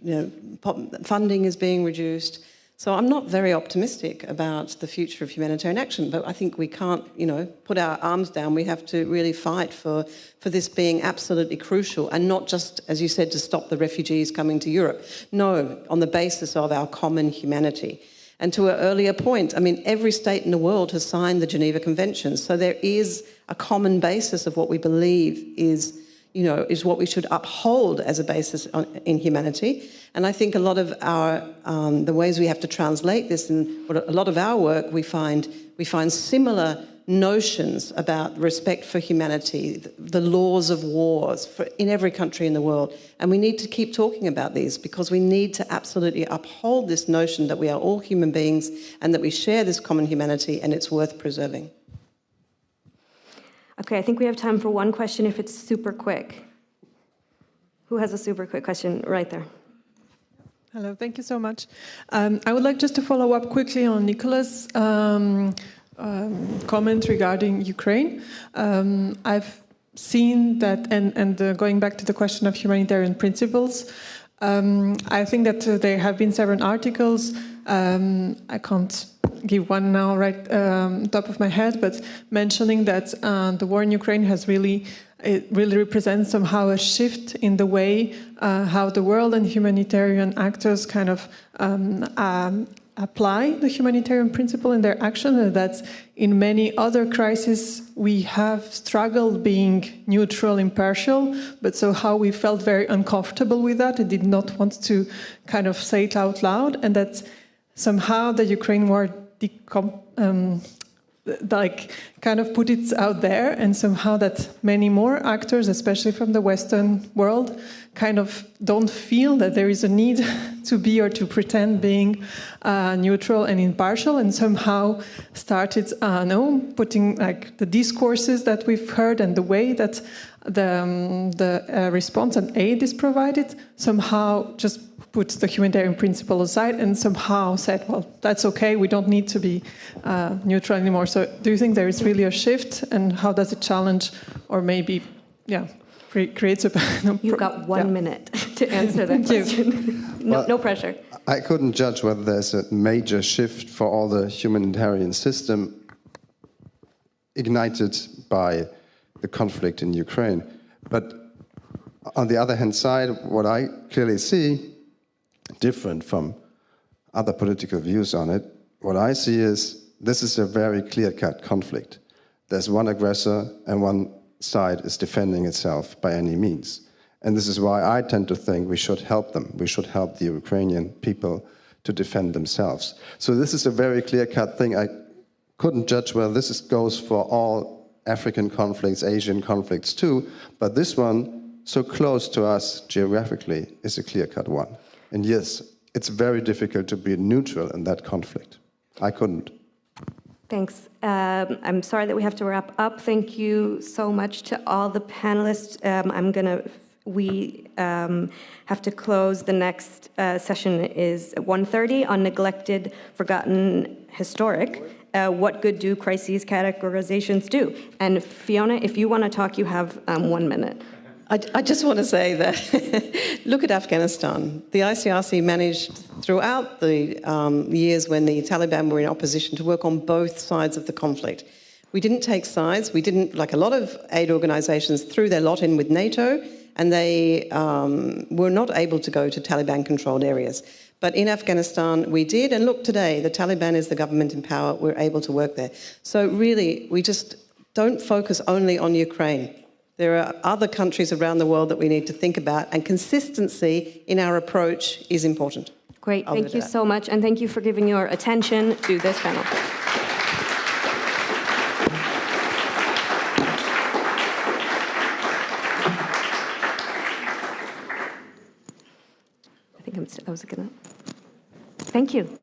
[SPEAKER 8] you know, funding is being reduced. So I'm not very optimistic about the future of humanitarian action, but I think we can't, you know, put our arms down. We have to really fight for this being absolutely crucial, and not just, as you said, to stop the refugees coming to Europe. No, on the basis of our common humanity. And to an earlier point, I mean, every state in the world has signed the Geneva Conventions. So there is a common basis of what we believe is, you know, is what we should uphold as a basis in humanity. And I think a lot of our, the ways we have to translate this, and a lot of our work, we find similar notions about respect for humanity, the laws of wars in every country in the world. And we need to keep talking about these, because we need to absolutely uphold this notion that we are all human beings and that we share this common humanity, and it's worth preserving.
[SPEAKER 7] Okay, I think we have time for one question if it's super quick. Who has a super quick question? Right there.
[SPEAKER 13] Hello, thank you so much. I would like just to follow up quickly on Nicola's comment regarding Ukraine. I've seen that, and going back to the question of humanitarian principles, I think that there have been several articles. I can't give one now right top of my head, but mentioning that the war in Ukraine it really represents somehow a shift in the way how the world and humanitarian actors kind of apply the humanitarian principle in their action, and that in many other crises we have struggled being neutral, impartial, but so how we felt very uncomfortable with that and did not want to kind of say it out loud, and that somehow the Ukraine war like kind of put it out there, and somehow that many more actors, especially from the Western world, kind of don't feel that there is a need to be or to pretend being neutral and impartial, and somehow started putting like the discourses that we've heard and the way that the response and aid is provided somehow just put the humanitarian principle aside and somehow said, well, that's okay, we don't need to be neutral anymore. So do you think there is really a shift, and how does it challenge or maybe, creates a...
[SPEAKER 7] You've got 1 minute to answer that question. No pressure.
[SPEAKER 9] I couldn't judge whether there's a major shift for all the humanitarian system ignited by the conflict in Ukraine. But on the other hand side, what I clearly see, different from other political views on it, what I see is this is a very clear-cut conflict. There's one aggressor and one side is defending itself by any means. And this is why I tend to think we should help them. We should help the Ukrainian people to defend themselves. So this is a very clear-cut thing. I couldn't judge whether this goes for all African conflicts, Asian conflicts too, but this one, so close to us geographically, is a clear-cut one. And yes, it's very difficult to be neutral in that conflict. I couldn't.
[SPEAKER 7] Thanks. I'm sorry that we have to wrap up. Thank you so much to all the panelists. We have to close. The next session is at 1:30 on neglected, forgotten, historic. What good do crises categorizations do? And Fiona, if you want to talk, you have 1 minute.
[SPEAKER 8] I just want to say that, look at Afghanistan. The ICRC managed throughout the years when the Taliban were in opposition to work on both sides of the conflict. We didn't take sides. We didn't, like a lot of aid organizations, threw their lot in with NATO, and they were not able to go to Taliban-controlled areas. But in Afghanistan, we did. And look, today, the Taliban is the government in power. We're able to work there. So really, we just don't focus only on Ukraine. There are other countries around the world that we need to think about, and consistency in our approach is important.
[SPEAKER 7] Great, thank you so much, and thank you for giving your attention to this panel. I think I was gonna. Thank you.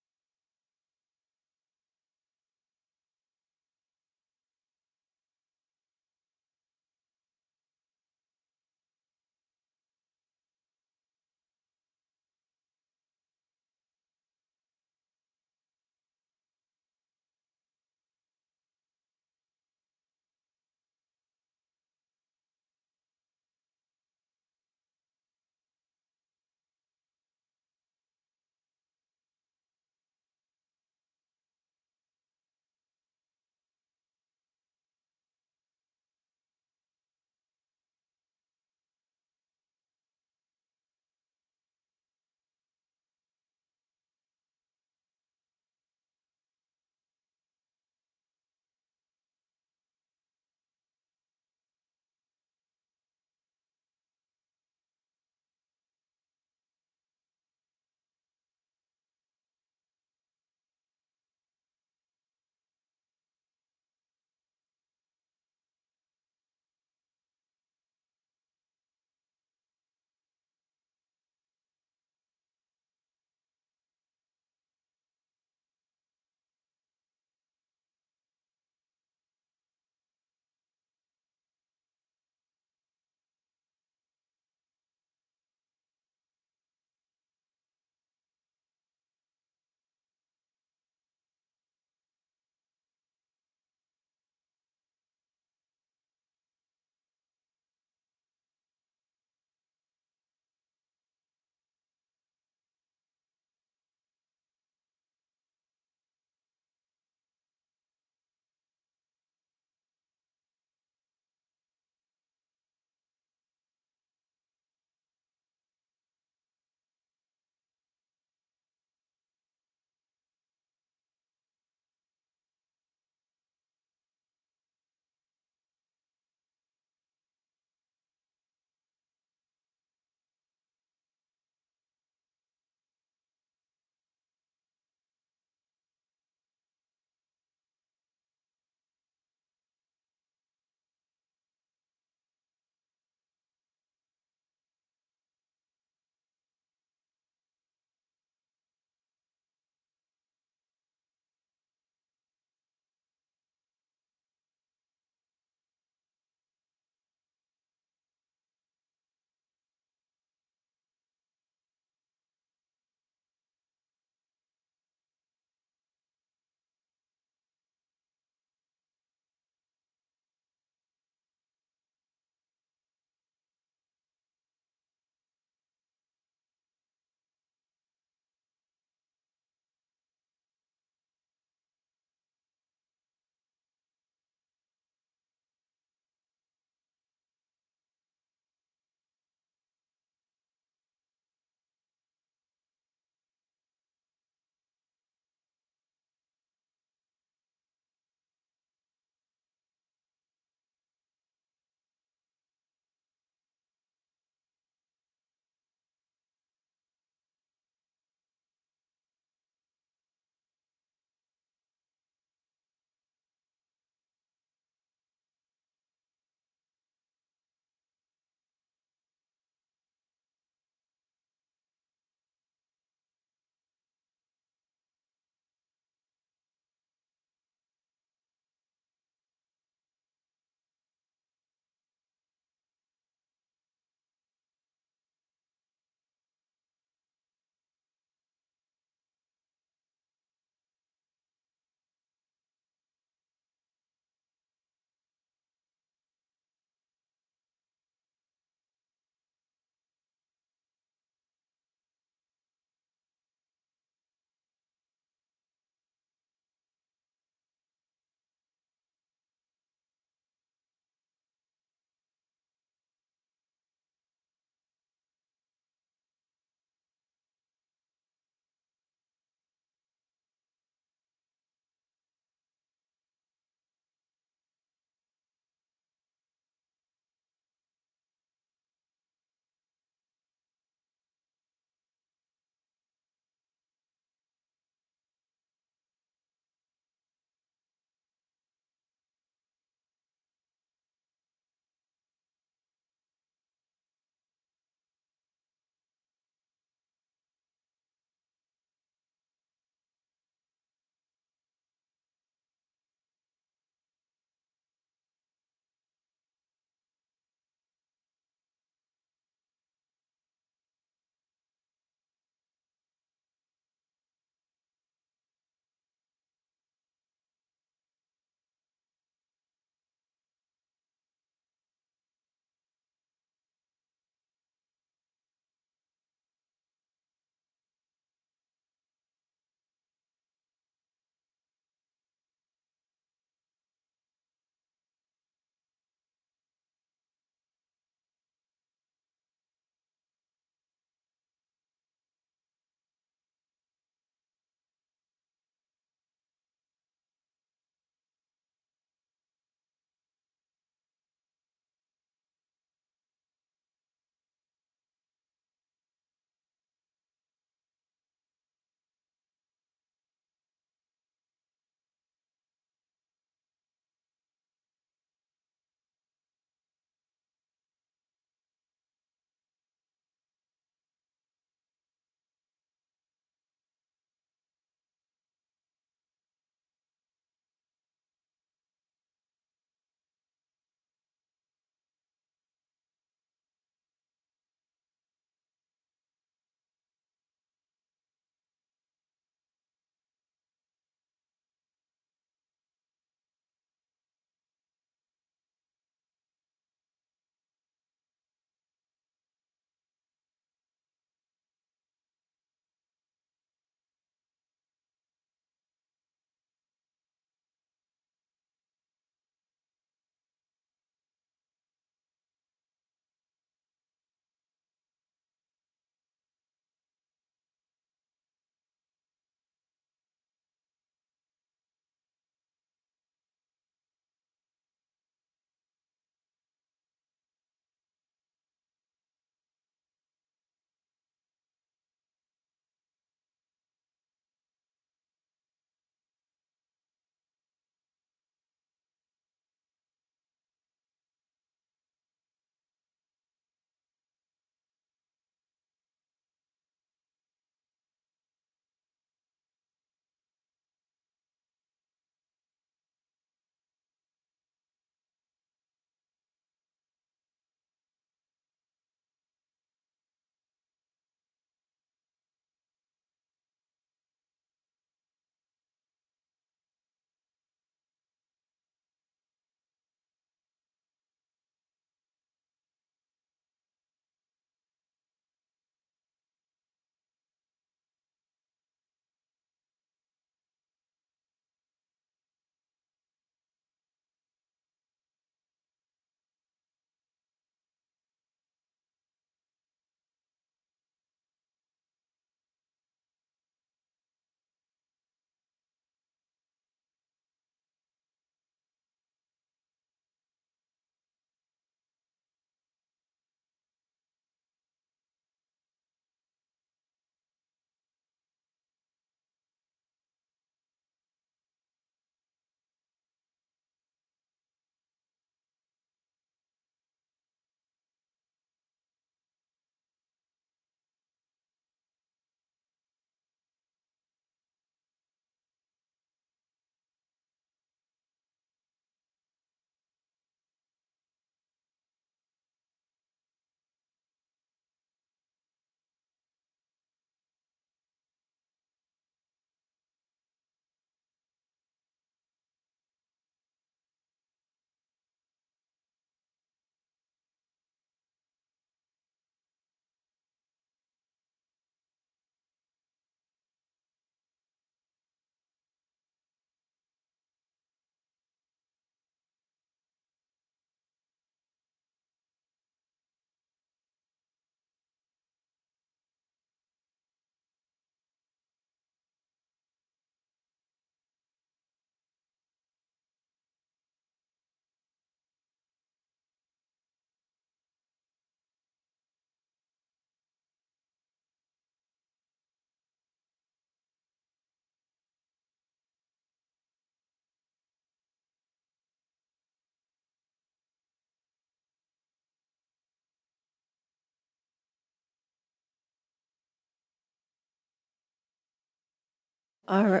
[SPEAKER 14] All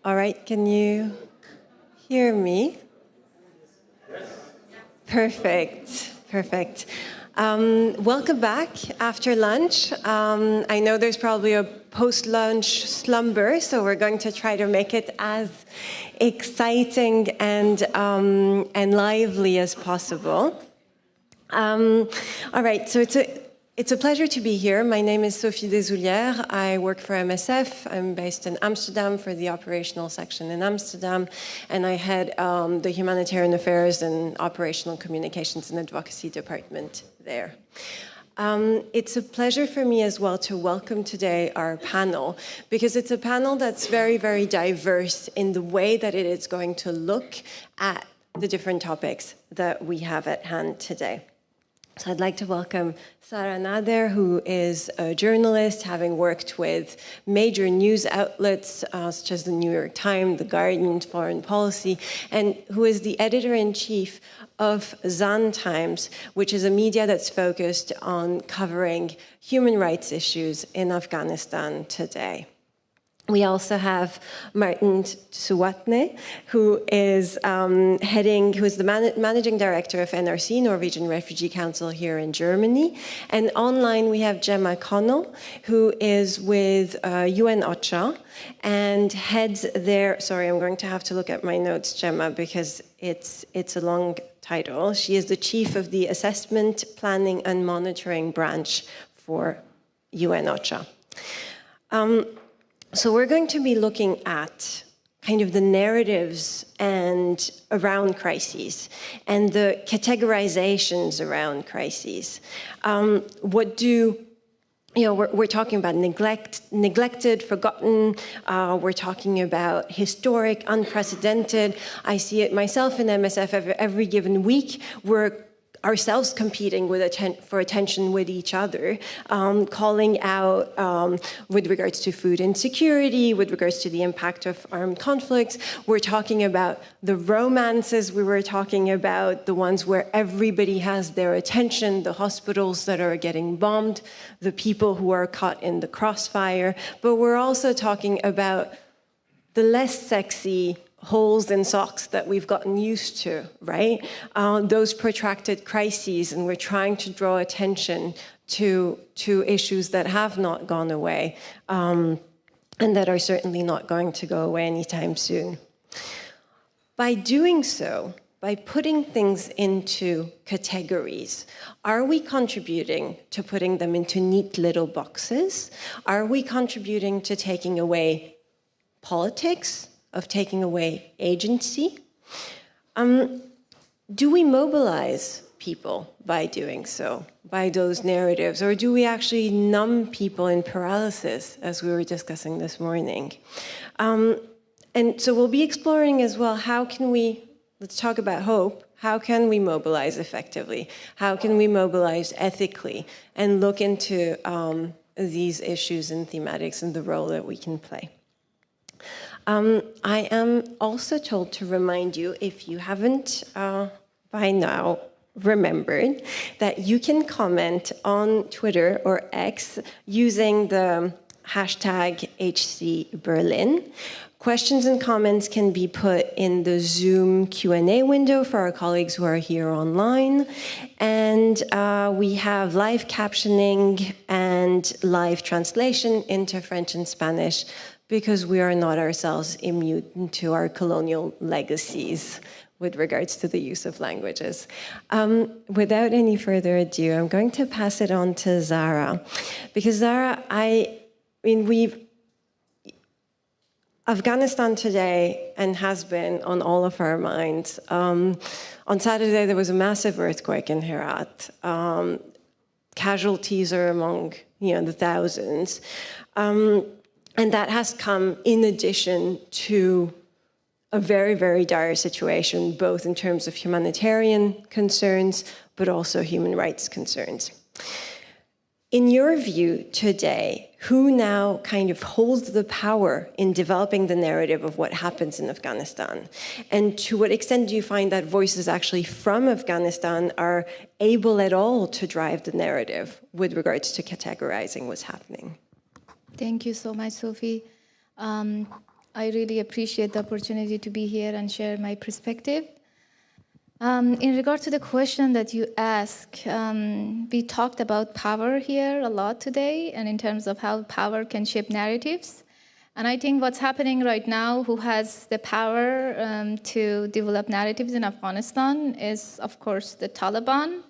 [SPEAKER 14] right, can you hear me? Perfect. Welcome back after lunch. I know there's probably a post-lunch slumber, so we're going to try to make it as exciting and lively as possible. All right, so it's a pleasure to be here. My name is Sophie Desoulières. I work for MSF. I'm based in Amsterdam for the operational section in Amsterdam, and I head the Humanitarian Affairs and Operational Communications and Advocacy Department there. It's a pleasure for me as well to welcome today our panel, because it's a panel that's very, very diverse in the way that it is going to look at the different topics that we have at hand today. So I'd like to welcome Sarah Nader, who is a journalist, having worked with major news outlets such as the New York Times, The Guardian, Foreign Policy, and who is the editor-in-chief of Zan Times, which is a media that's focused on covering human rights issues in Afghanistan today. We also have Martin Suwatne, who is the managing director of NRC, Norwegian Refugee Council here in Germany. And online we have Gemma Connell, who is with UN OCHA and heads their, sorry, I'm going to have to look at my notes, Gemma, because it's a long title. She is the chief of the Assessment, Planning and Monitoring branch for UN OCHA. So we're going to be looking at kind of the narratives and around crises and the categorizations around crises. We're talking about neglected, forgotten. We're talking about historic, unprecedented. I see it myself in MSF every given week. We're ourselves competing for attention with each other, calling out with regards to food insecurity, with regards to the impact of armed conflicts. We're talking about the romances. We were talking about the ones where everybody has their attention, the hospitals that are getting bombed, the people who are caught in the crossfire. But we're also talking about the less sexy holes in socks that we've gotten used to, right? Those protracted crises, and we're trying to draw attention to issues that have not gone away and that are certainly not going to go away anytime soon. By doing so, by putting things into categories, are we contributing to putting them into neat little boxes? Are we contributing to taking away politics, of taking away agency? Do we mobilize people by doing so, by those narratives, or do we actually numb people in paralysis, as we were discussing this morning? And so we'll be exploring as well, how can we, let's talk about hope, how can we mobilize effectively? How can we mobilize ethically and look into these issues and thematics and the role that we can play? I am also told to remind you, if you haven't by now remembered, that you can comment on Twitter or X using the hashtag HCBerlin. Questions and comments can be put in the Zoom Q&A window for our colleagues who are here online. And we have live captioning and live translation into French and Spanish, because we are not ourselves immune to our colonial legacies with regards to the use of languages. Without any further ado, I'm going to pass it on to Zara. Because Zara, Afghanistan today, and has been on all of our minds. On Saturday, there was a massive earthquake in Herat. Casualties are among the thousands. And that has come in addition to a very, very dire situation, both in terms of humanitarian concerns, but also human rights concerns. In your view today, who now kind of holds the power in developing the narrative of what happens in Afghanistan? And to what extent do you find that voices actually from Afghanistan are able at all to drive the narrative with regards to categorizing what's happening?
[SPEAKER 15] Thank you so much, Sophie.
[SPEAKER 11] I really appreciate the opportunity to be here and share my perspective. In regard to the question that you asked, we talked about power here a lot today, and in terms of how power can shape narratives. And I think what's happening right now, who has the power to develop narratives in Afghanistan is, of course, the Taliban,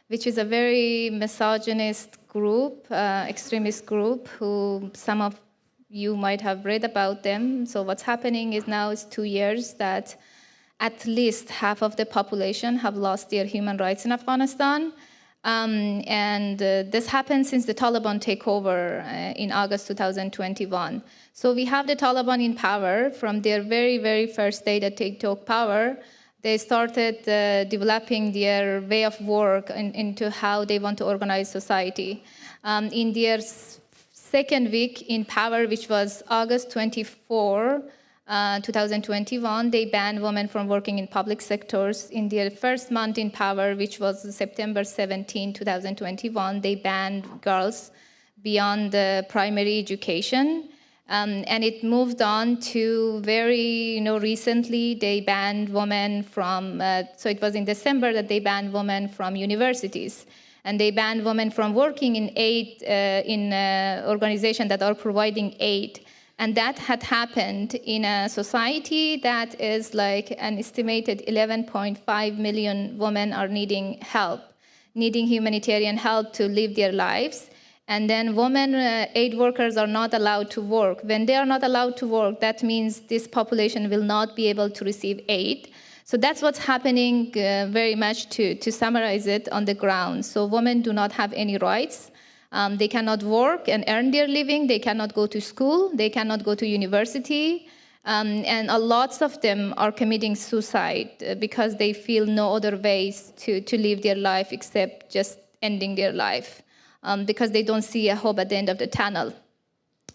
[SPEAKER 11] which is a very misogynist group, extremist group, who some of you might have read about them. So what's happening is now it's 2 years that at least half of the population have lost their human rights in Afghanistan. This happened since the Taliban take over in August 2021. So we have the Taliban in power from their very, very first day that they took power. They started developing their way of work into how they want to organize society. In their second week in power, which was August 24, 2021, they banned women from working in public sectors. In their first month in power, which was September 17, 2021, they banned girls beyond the primary education. And it moved on to very, recently they banned women from, so it was in December that they banned women from universities. And they banned women from working in aid, in organizations that are providing aid. And that had happened in a society that is like an estimated 11.5 million women are needing help, needing humanitarian help to live their lives. And then women aid workers are not allowed to work. When they are not allowed to work, that means this population will not be able to receive aid. So that's what's happening very much to summarize it on the ground. So women do not have any rights. They cannot work and earn their living. They cannot go to school. They cannot go to university. And lots of them are committing suicide because they feel no other ways to live their life except just ending their life because they don't see a hope at the end of the tunnel.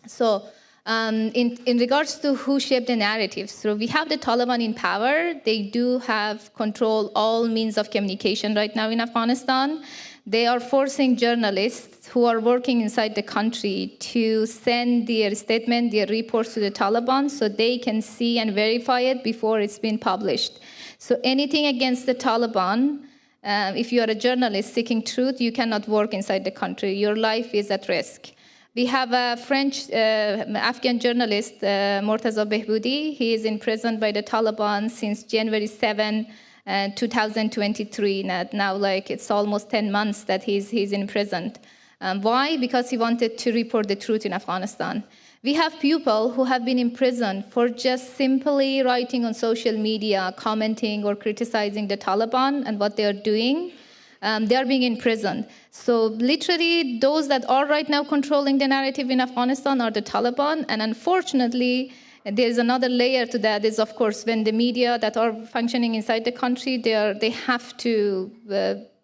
[SPEAKER 11] So in regards to who shaped the narratives, so we have the Taliban in power. They do have control all means of communication right now in Afghanistan. They are forcing journalists who are working inside the country to send their statement, their reports to the Taliban so they can see and verify it before it's been published. So anything against the Taliban, if you are a journalist seeking truth, you cannot work inside the country. Your life is at risk. We have a French Afghan journalist, Mortaza Behboudi. He is imprisoned by the Taliban since January 7, 2023. Now, like, it's almost 10 months that he's imprisoned. Why? Because he wanted to report the truth in Afghanistan. We have people who have been imprisoned for just simply writing on social media, commenting or criticizing the Taliban and what they are doing. They are being imprisoned. So literally, those that are right now controlling the narrative in Afghanistan are the Taliban. And unfortunately, there's another layer to that is, of course, when the media that are functioning inside the country, they have to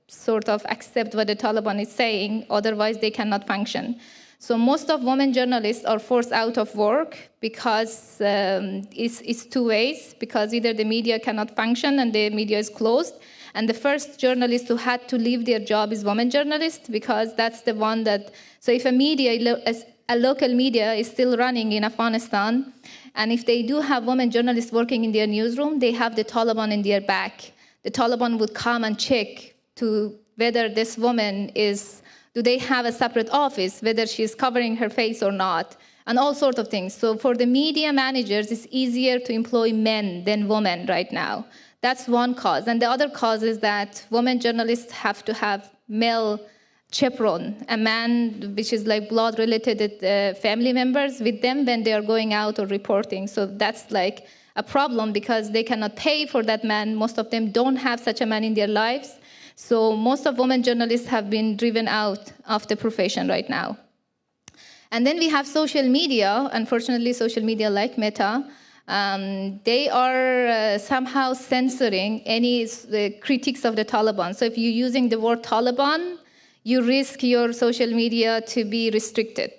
[SPEAKER 11] sort of accept what the Taliban is saying, otherwise they cannot function. So most of women journalists are forced out of work because it's two ways, because either the media cannot function and the media is closed, and the first journalist who had to leave their job is women journalists, because that's the one that, so if a local media is still running in Afghanistan, and if they do have women journalists working in their newsroom, they have the Taliban in their back. The Taliban would come and check to whether this woman do they have a separate office, whether she's covering her face or not, and all sorts of things. So for the media managers, it's easier to employ men than women right now. That's one cause. And the other cause is that women journalists have to have male chaperone, a man which is like blood-related family members with them when they are going out or reporting. So that's like a problem because they cannot pay for that man. Most of them don't have such a man in their lives. So most of women journalists have been driven out of the profession right now. And then we have social media. Unfortunately, social media like Meta, they are somehow censoring any critiques of the Taliban. So if you're using the word Taliban, you risk your social media to be restricted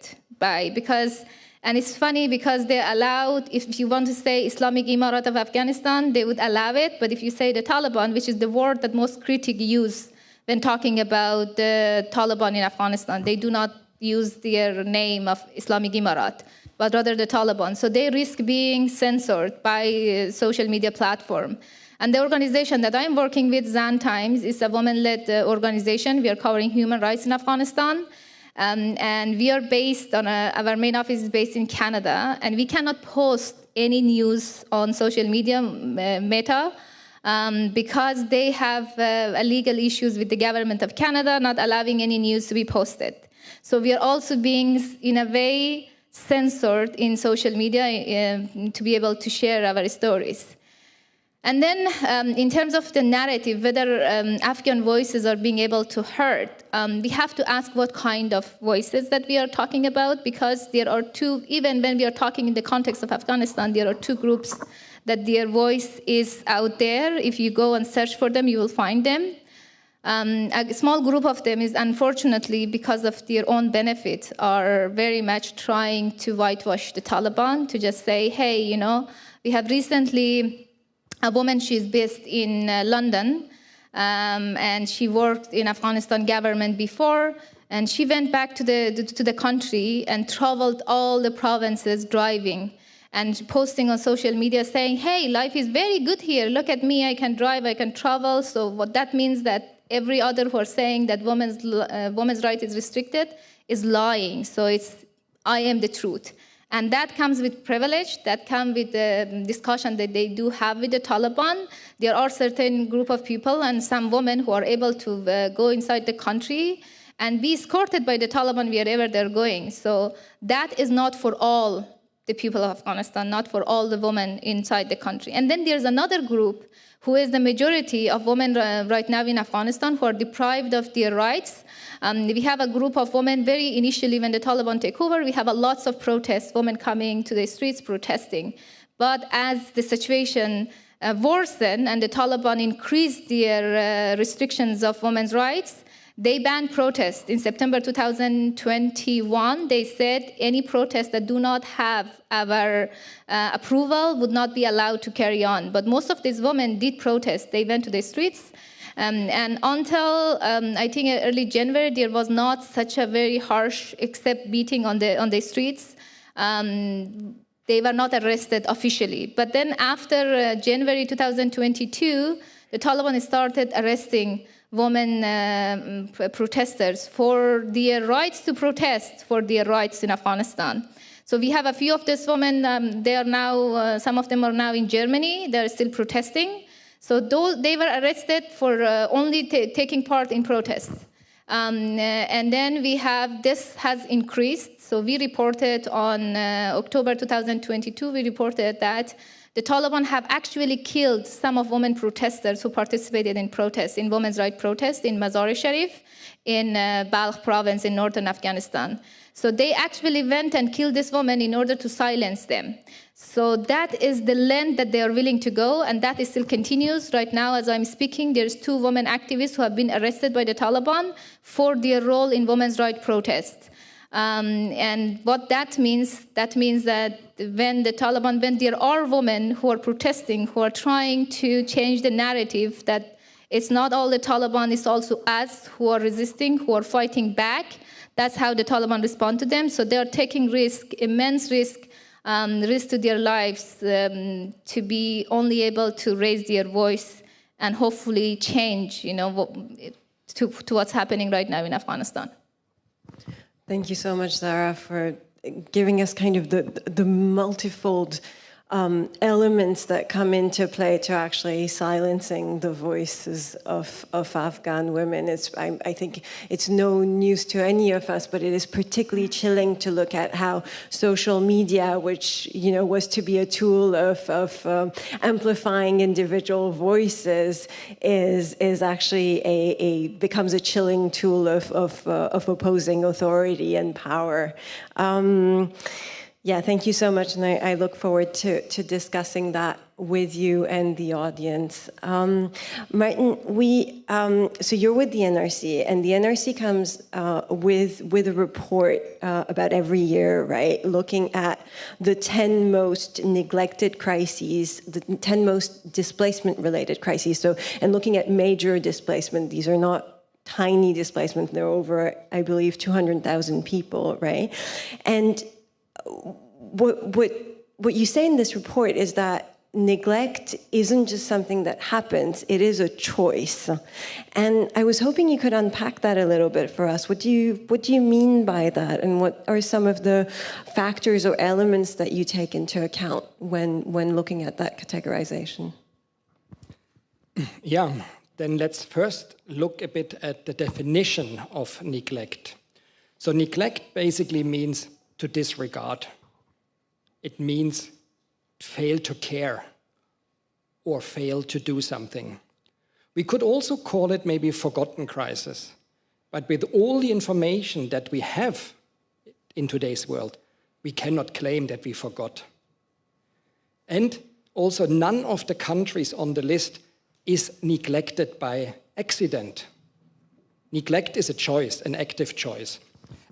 [SPEAKER 11] and it's funny because they allowed, if you want to say Islamic Emirat of Afghanistan, they would allow it, but if you say the Taliban, which is the word that most critics use when talking about the Taliban in Afghanistan, they do not use their name of Islamic Emirat.
[SPEAKER 15] but rather the Taliban. So they risk being censored by social media platform. And the organization that I'm working with, Zan Times, is a woman-led organization. We are covering human rights in Afghanistan. And we are based on, our main office is based in Canada, and we cannot post any news on social media, Meta, because they have legal issues with the government of Canada, not allowing any news to be posted. So we are also being, in a way, censored in social media to be able to share our stories. And then in terms of the narrative, whether Afghan voices are being able to heard, we have to ask what kind of voices that we are talking about, because there are two, even when we are talking in the context of Afghanistan, there are two groups that their voice is out there. If you go and search for them, you will find them. A small group of them is, unfortunately, because of their own benefit, are very much trying to whitewash the Taliban, to just say, hey, you know, we have recently a woman, she's based in London, and she worked in Afghanistan government before, and she went back to the country and traveled all the provinces driving and posting on social media saying, hey, life is very good here. Look at me, I can drive, I can travel. So what that means that every other who are saying that women's right is restricted is lying. So I am the truth. And that comes with privilege, that comes with the discussion that they do have with the Taliban. There are certain group of people and some women who are able to go inside the country and be escorted by the Taliban wherever they're going. So that is not for all the people of Afghanistan, not for all the women inside the country. And then there's another group who is the majority of women right now in Afghanistan who are deprived of their rights. We have a group of women, very initially when the Taliban take over, we have lots of protests, women coming to the streets protesting. But as the situation worsened and the Taliban increased their restrictions of women's rights, they banned protests. In September 2021, they said any protest that do not have our approval would not be allowed to carry on. But most of these women did protest. They went to the streets. And until, I think, early January, there was not such a very harsh, except beating on the streets. They were not arrested officially. But then after January 2022, the Taliban started arresting women protesters for their rights to protest, for their rights in Afghanistan. So we have a few of these women, they are now, some of them are now in Germany, they're still protesting. So they were arrested for only taking part in protests. And then we have, this has increased. So we reported on October 2022, we reported that the Taliban have actually killed some of women protesters who participated in protests, in women's rights protests in Mazar-e-Sharif, in Balkh province in northern Afghanistan. So they actually went and killed this woman in order to silence them. So that is the length that they are willing to go, and that still continues. Right now, as I'm speaking, there's 2 women activists who have been arrested by the Taliban for their role in women's rights protests. And what that means that when the Taliban, when there are women who are protesting, who are trying to change the narrative that it's not all the Taliban, it's also us who are resisting, who are fighting back. That's how the Taliban respond to them. So they are taking risk, immense risk to their lives to be only able to raise their voice and hopefully change, to what's happening right now in Afghanistan.
[SPEAKER 14] Thank you so much, Zara, for giving us kind of the multifold elements that come into play to actually silencing the voices of Afghan women. I think it's no news to any of us, but it is particularly chilling to look at how social media, which was to be a tool of amplifying individual voices, is actually becomes a chilling tool of opposing authority and power. Yeah, thank you so much, and I look forward to discussing that with you and the audience. Martin, so you're with the NRC, and the NRC comes with a report about every year, right? Looking at the 10 most neglected crises, the 10 most displacement-related crises. So, and looking at major displacement, these are not tiny displacement. They're over, I believe, 200,000 people, right? And what you say in this report is that neglect isn't just something that happens, it is a choice. And I was hoping you could unpack that a little bit for us. What do you mean by that? And what are some of the factors or elements that you take into account when looking at that categorization?
[SPEAKER 16] Yeah, then let's first look a bit at the definition of neglect. So neglect basically means to disregard. It means fail to care or fail to do something. We could also call it maybe forgotten crisis. But with all the information that we have in today's world, we cannot claim that we forgot. And also none of the countries on the list is neglected by accident. Neglect is a choice, an active choice.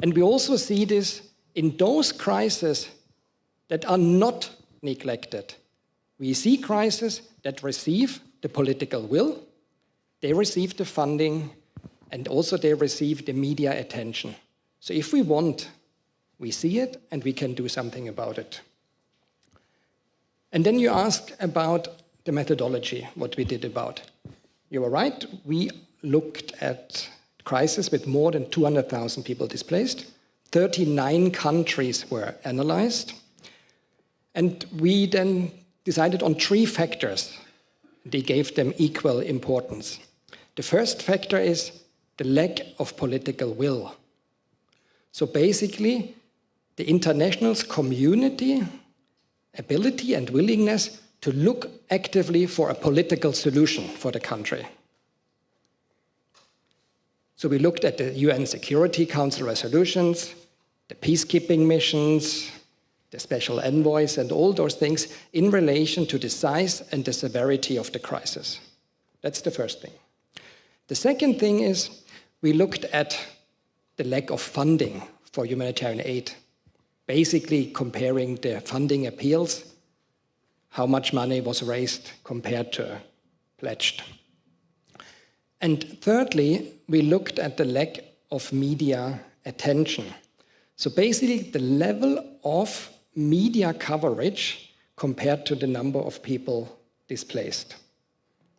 [SPEAKER 16] And we also see this in those crises that are not neglected. We see crises that receive the political will, they receive the funding, and also they receive the media attention. So if we want, we see it and we can do something about it. And then you asked about the methodology, what we did about. You were right, we looked at crisis with more than 200,000 people displaced. 39 countries were analyzed. And we then decided on 3 factors. They gave them equal importance. The first factor is the lack of political will. So basically, the international community ability and willingness to look actively for a political solution for the country. So we looked at the UN Security Council resolutions, the peacekeeping missions, the special envoys, and all those things in relation to the size and the severity of the crisis. That's the first thing. The second thing is we looked at the lack of funding for humanitarian aid, basically comparing the funding appeals, how much money was raised compared to pledged. And thirdly, we looked at the lack of media attention. So basically the level of media coverage compared to the number of people displaced.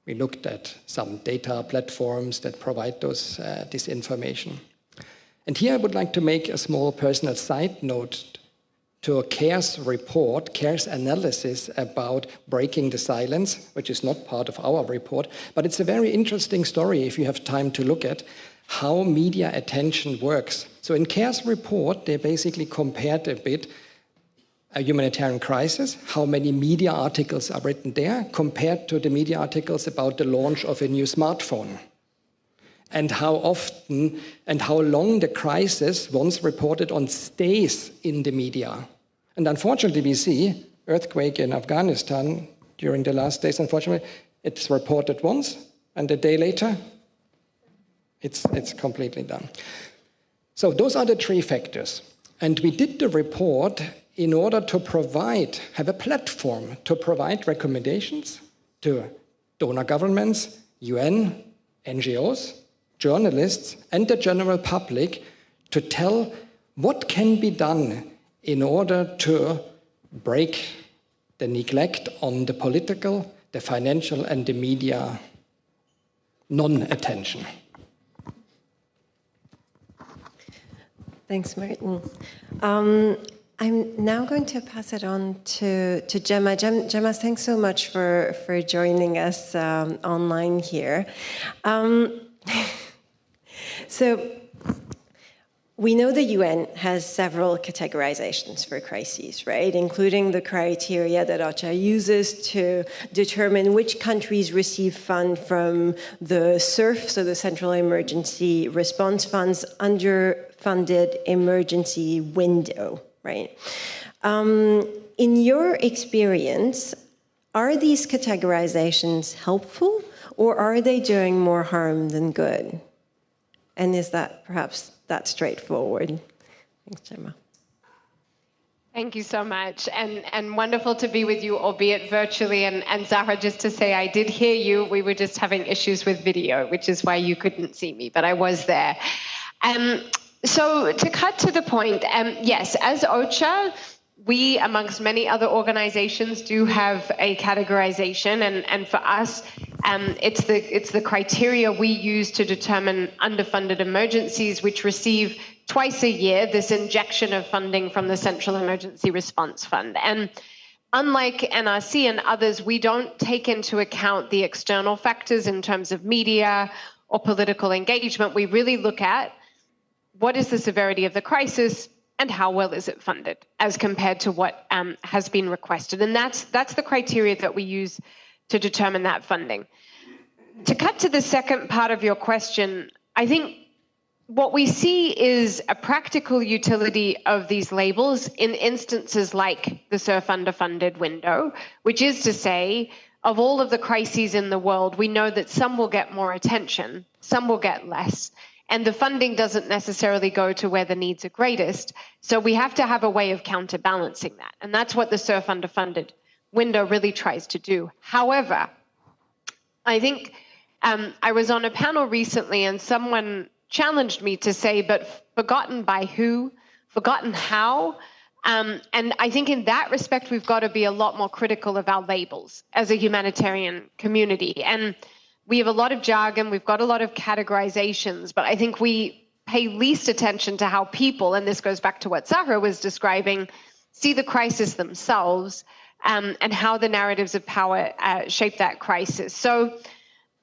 [SPEAKER 16] We looked at some data platforms that provide this information. And here I would like to make a small personal side note to a CARES report, CARES analysis about breaking the silence, which is not part of our report, but it's a very interesting story if you have time to look at how media attention works. So in CARES report, they basically compared a bit a humanitarian crisis, how many media articles are written there, compared to the media articles about the launch of a new smartphone. And how often and how long the crisis, once reported on, stays in the media. And unfortunately, we see earthquake in Afghanistan during the last days. Unfortunately, it's reported once, and a day later, it's completely done. So those are the 3 factors. And we did the report in order to have a platform to provide recommendations to donor governments, UN, NGOs, journalists, and the general public to tell what can be done in order to break the neglect on the political, the financial, and the media non-attention.
[SPEAKER 14] Thanks, Martin. I'm now going to pass it on to Gemma. Gemma, thanks so much for joining us online here. So we know the UN has several categorizations for crises, right? Including the criteria that OCHA uses to determine which countries receive funds from the CERF, so the Central Emergency Response Fund's underfunded emergency window, right? In your experience, are these categorizations helpful, or are they doing more harm than good? And is that perhaps that straightforward? Thanks, Gemma.
[SPEAKER 17] Thank you so much, and wonderful to be with you, albeit virtually. And Zahra, just to say, I did hear you. We were just having issues with video, which is why you couldn't see me, but I was there. So to cut to the point, yes, as OCHA, we, amongst many other organizations, do have a categorization, and for us, it's the criteria we use to determine underfunded emergencies, which receive twice a year this injection of funding from the Central Emergency Response Fund. And unlike NRC and others, we don't take into account the external factors in terms of media or political engagement. We really look at what is the severity of the crisis and how well is it funded as compared to what has been requested. And that's the criteria that we use to determine that funding. To cut to the second part of your question, I think what we see is a practical utility of these labels in instances like the SURF underfunded window, which is to say, of all of the crises in the world, we know that some will get more attention, some will get less. And the funding doesn't necessarily go to where the needs are greatest. So we have to have a way of counterbalancing that. And that's what the SURF underfunded window really tries to do. However, I think I was on a panel recently and someone challenged me to say, but forgotten by who, forgotten how? And I think in that respect, we've got to be a lot more critical of our labels as a humanitarian community. And we have a lot of jargon, we've got a lot of categorizations, but I think we pay least attention to how people, and this goes back to what Zahra was describing, see the crisis themselves and how the narratives of power shape that crisis. So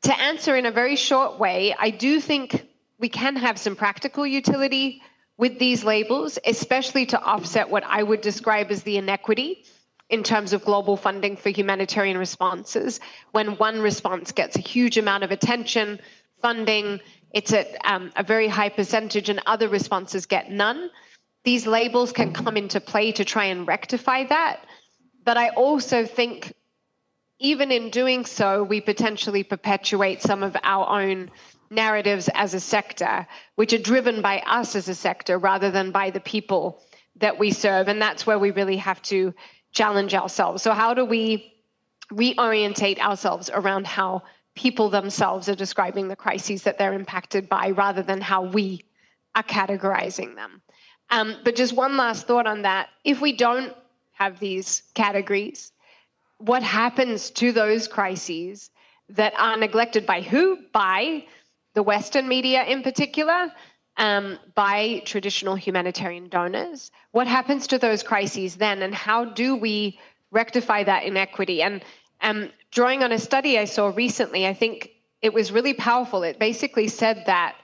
[SPEAKER 17] to answer in a very short way, I do think we can have some practical utility with these labels, especially to offset what I would describe as the inequity in terms of global funding for humanitarian responses. When one response gets a huge amount of attention, funding, it's at a very high percentage, and other responses get none. These labels can come into play to try and rectify that. But I also think even in doing so, we potentially perpetuate some of our own narratives as a sector, which are driven by us as a sector rather than by the people that we serve. And that's where we really have to challenge ourselves. So how do we reorientate ourselves around how people themselves are describing the crises that they're impacted by rather than how we are categorizing them? But just one last thought on that. If we don't have these categories, what happens to those crises that are neglected by who? By the Western media in particular, by traditional humanitarian donors. What happens to those crises then, and how do we rectify that inequity? And drawing on a study I saw recently, I think it was really powerful. It basically said that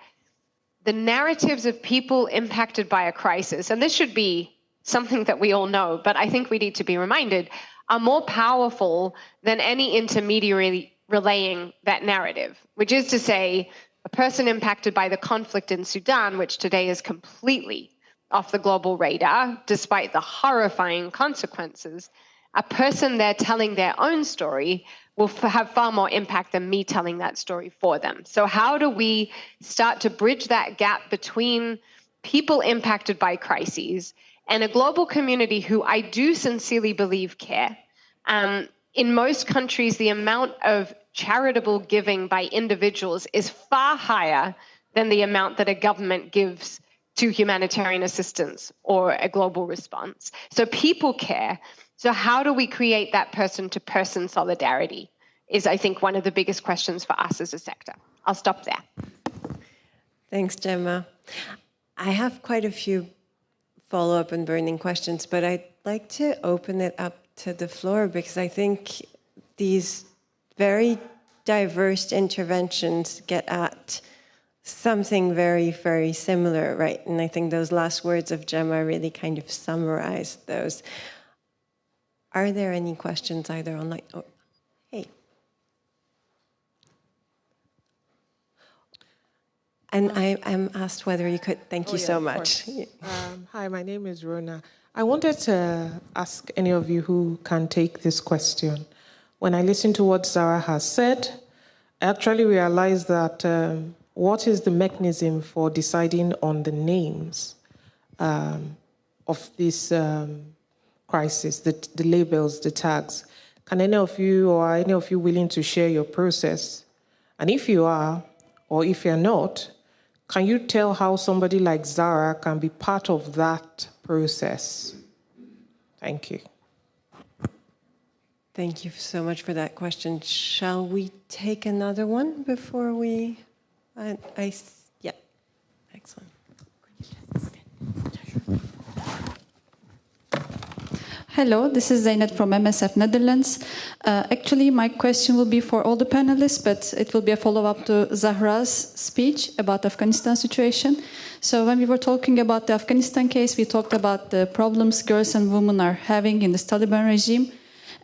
[SPEAKER 17] the narratives of people impacted by a crisis, and this should be something that we all know, but I think we need to be reminded, are more powerful than any intermediary relaying that narrative, which is to say, a person impacted by the conflict in Sudan, which today is completely off the global radar, despite the horrifying consequences, a person there telling their own story will have far more impact than me telling that story for them. So how do we start to bridge that gap between people impacted by crises and a global community who I do sincerely believe care? In most countries, the amount of charitable giving by individuals is far higher than the amount that a government gives to humanitarian assistance or a global response. So people care. So how do we create that person-to-person solidarity is, I think, one of the biggest questions for us as a sector. I'll stop there.
[SPEAKER 14] Thanks, Gemma. I have quite a few follow-up and burning questions, but I'd like to open it up to the floor because I think these very diverse interventions get at something very, very similar, right? And I think those last words of Gemma really kind of summarized those. Are there any questions either online? Oh, hey. And I'm asked whether you could, thank you so much.
[SPEAKER 4] Hi, my name is Rona. I wanted to ask any of you who can take this question. When I listened to what Zahra has said, I actually realized that what is the mechanism for deciding on the names of this crisis, the labels, the tags? Can any of you or are any of you willing to share your process? And if you are, or if you're not, can you tell how somebody like Zahra can be part of that process? Thank you.
[SPEAKER 14] Thank you so much for that question. Shall we take another one before we... yeah, excellent.
[SPEAKER 18] Hello, this is Zeynep from MSF Netherlands. Actually, my question will be for all the panelists, but it will be a follow-up to Zahra's speech about the Afghanistan situation. So when we were talking about the Afghanistan case, we talked about the problems girls and women are having in this Taliban regime.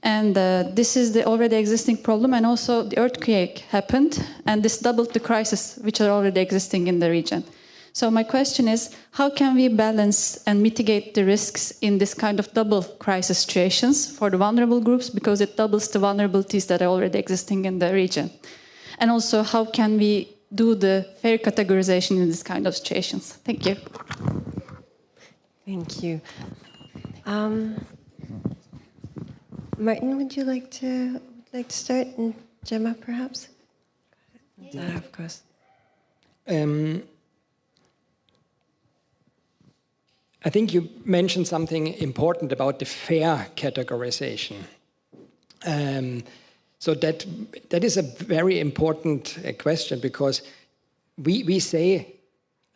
[SPEAKER 18] And this is the already existing problem, and also the earthquake happened, and this doubled the crisis which are already existing in the region. So my question is, how can we balance and mitigate the risks in this kind of double crisis situations for the vulnerable groups, because it doubles the vulnerabilities that are already existing in the region? And also, how can we do the fair categorization in this kind of situations? Thank you.
[SPEAKER 14] Thank you. Martin, would you like to start, and Gemma, perhaps? Yeah, of course.
[SPEAKER 16] I think you mentioned something important about the fair categorization. So that is a very important question, because we say,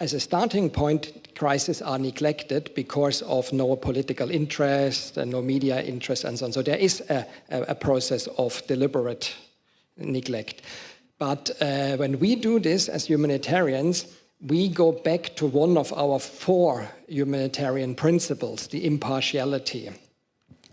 [SPEAKER 16] as a starting point, crises are neglected because of no political interest and no media interest and so on. So there is a process of deliberate neglect. But when we do this as humanitarians, we go back to one of our 4 humanitarian principles, the impartiality,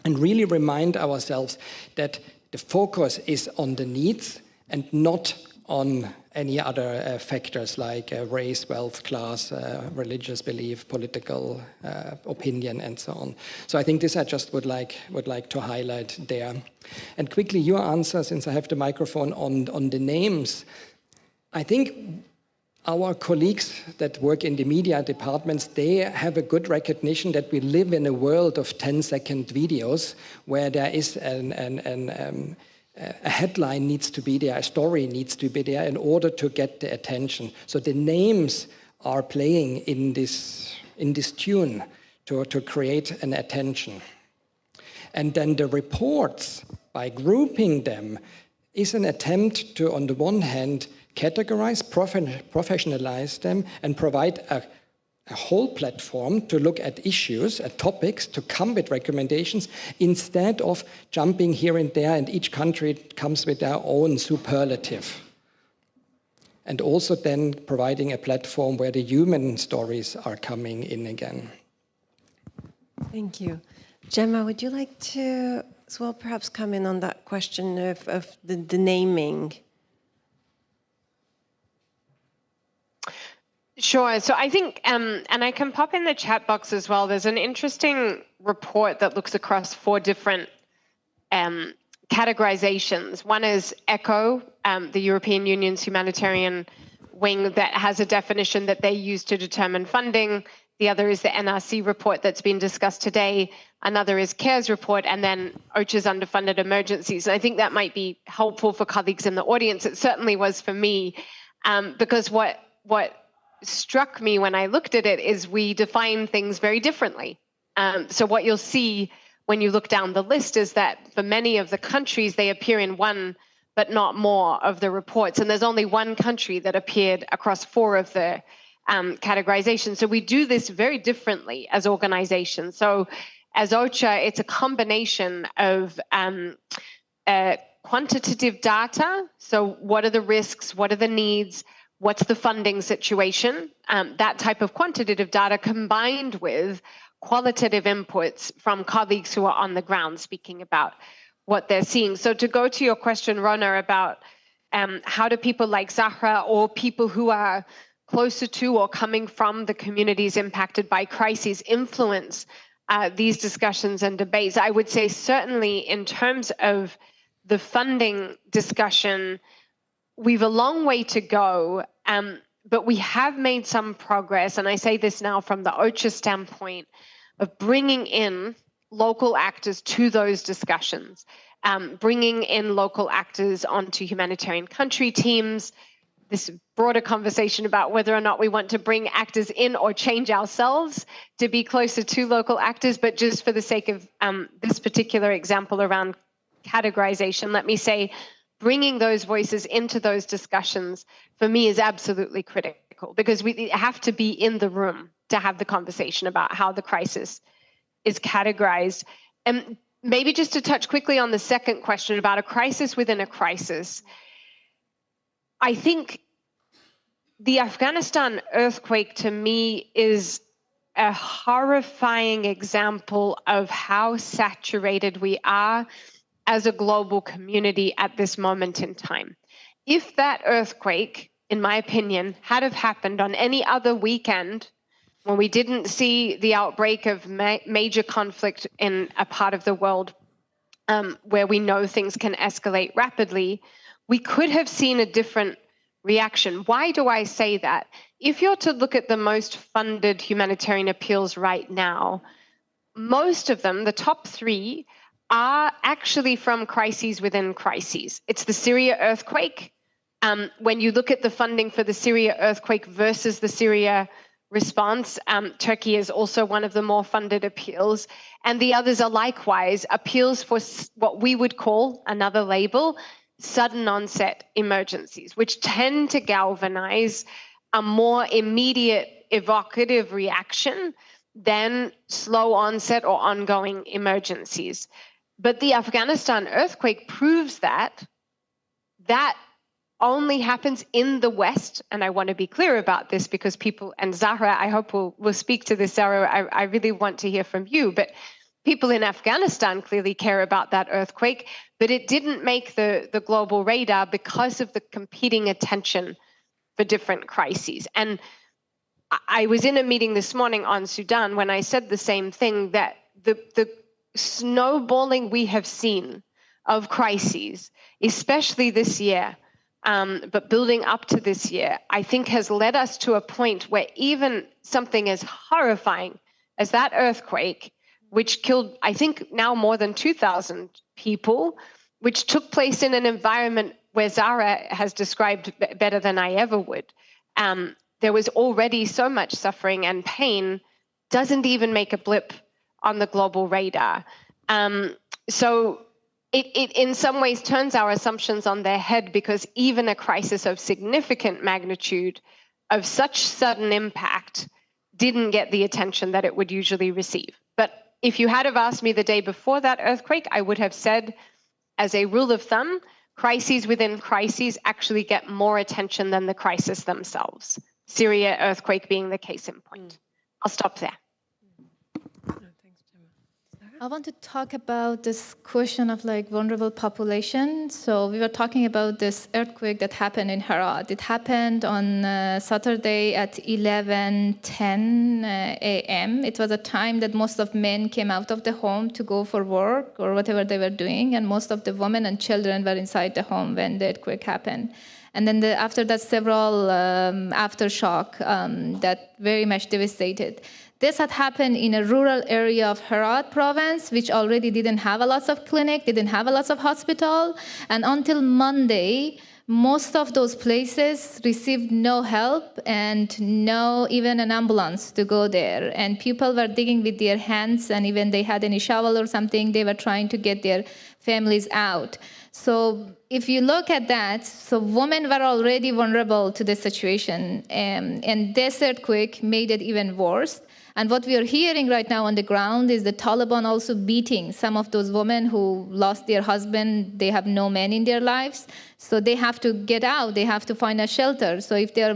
[SPEAKER 16] and really remind ourselves that the focus is on the needs and not on any other factors like race, wealth, class, religious belief, political opinion, and so on. So I think this I just would like to highlight there. And quickly, your answer, since I have the microphone, on the names. I think our colleagues that work in the media departments, they have a good recognition that we live in a world of 10-second videos where there is a headline needs to be there, a story needs to be there in order to get the attention. So the names are playing in this tune to create an attention. And then the reports, by grouping them, is an attempt to, on the one hand, categorize, professionalize them, and provide a whole platform to look at issues, at topics, to come with recommendations, instead of jumping here and there, and each country comes with their own superlative. And also then providing a platform where the human stories are coming in again.
[SPEAKER 14] Thank you. Gemma, would you like to as well perhaps come in on that question of the naming?
[SPEAKER 17] Sure. So I think, and I can pop in the chat box as well, there's an interesting report that looks across 4 different categorizations. One is ECHO, the European Union's humanitarian wing, that has a definition that they use to determine funding. The other is the NRC report that's been discussed today. Another is CARES report, and then OCHA's underfunded emergencies. And I think that might be helpful for colleagues in the audience. It certainly was for me, because what struck me when I looked at it is we define things very differently. So what you'll see when you look down the list is that for many of the countries, they appear in one but not more of the reports. And there's only one country that appeared across 4 of the categorizations. So we do this very differently as organizations. So as OCHA, it's a combination of quantitative data. So what are the risks? What are the needs? What's the funding situation? That type of quantitative data combined with qualitative inputs from colleagues who are on the ground speaking about what they're seeing. So to go to your question, Rona, about how do people like Zahra or people who are closer to or coming from the communities impacted by crises influence these discussions and debates, I would say certainly in terms of the funding discussion, we've a long way to go, but we have made some progress, and I say this now from the OCHA standpoint, of bringing in local actors to those discussions, bringing in local actors onto humanitarian country teams, this broader conversation about whether or not we want to bring actors in or change ourselves to be closer to local actors. But just for the sake of this particular example around categorization, let me say bringing those voices into those discussions for me is absolutely critical, because we have to be in the room to have the conversation about how the crisis is categorized. And maybe just to touch quickly on the second question about a crisis within a crisis, I think the Afghanistan earthquake to me is a horrifying example of how saturated we are as a global community at this moment in time. If that earthquake, in my opinion, had have happened on any other weekend when we didn't see the outbreak of major conflict in a part of the world where we know things can escalate rapidly, we could have seen a different reaction. Why do I say that? If you're to look at the most funded humanitarian appeals right now, most of them, the top 3, are actually from crises within crises. It's the Syria earthquake. When you look at the funding for the Syria earthquake versus the Syria response, Turkey is also one of the more funded appeals. And the others are likewise appeals for what we would call, another label, sudden onset emergencies, which tend to galvanize a more immediate evocative reaction than slow onset or ongoing emergencies. But the Afghanistan earthquake proves that that only happens in the West. And I want to be clear about this because people, and Zahra, I hope will speak to this, Zahra, I really want to hear from you, but people in Afghanistan clearly care about that earthquake, but it didn't make the global radar because of the competing attention for different crises. And I was in a meeting this morning on Sudan when I said the same thing, that the snowballing we have seen of crises, especially this year, but building up to this year, I think has led us to a point where even something as horrifying as that earthquake, which killed, I think, now more than 2,000 people, which took place in an environment where Zahra has described better than I ever would. There was already so much suffering and pain, doesn't even make a blip on the global radar. So it in some ways turns our assumptions on their head, because even a crisis of significant magnitude, of such sudden impact, didn't get the attention that it would usually receive. But if you had have asked me the day before that earthquake, I would have said, as a rule of thumb, crises within crises actually get more attention than the crisis themselves. Syria earthquake being the case in point. I'll stop there.
[SPEAKER 15] I want to talk about this question of like vulnerable population. So we were talking about this earthquake that happened in Herat. It happened on Saturday at 11:10 a.m. It was a time that most of men came out of the home to go for work or whatever they were doing, and most of the women and children were inside the home when the earthquake happened. And then after that, several aftershock that very much devastated. This had happened in a rural area of Herat province, which already didn't have a lot of clinic, didn't have a lot of hospital. And until Monday, most of those places received no help and no even an ambulance to go there. And people were digging with their hands, and even they had any shovel or something, they were trying to get their families out. So if you look at that, so women were already vulnerable to this situation, and this earthquake made it even worse. And what we are hearing right now on the ground is the Taliban also beating some of those women who lost their husband. They have no men in their lives, so they have to get out. They have to find a shelter. So if they're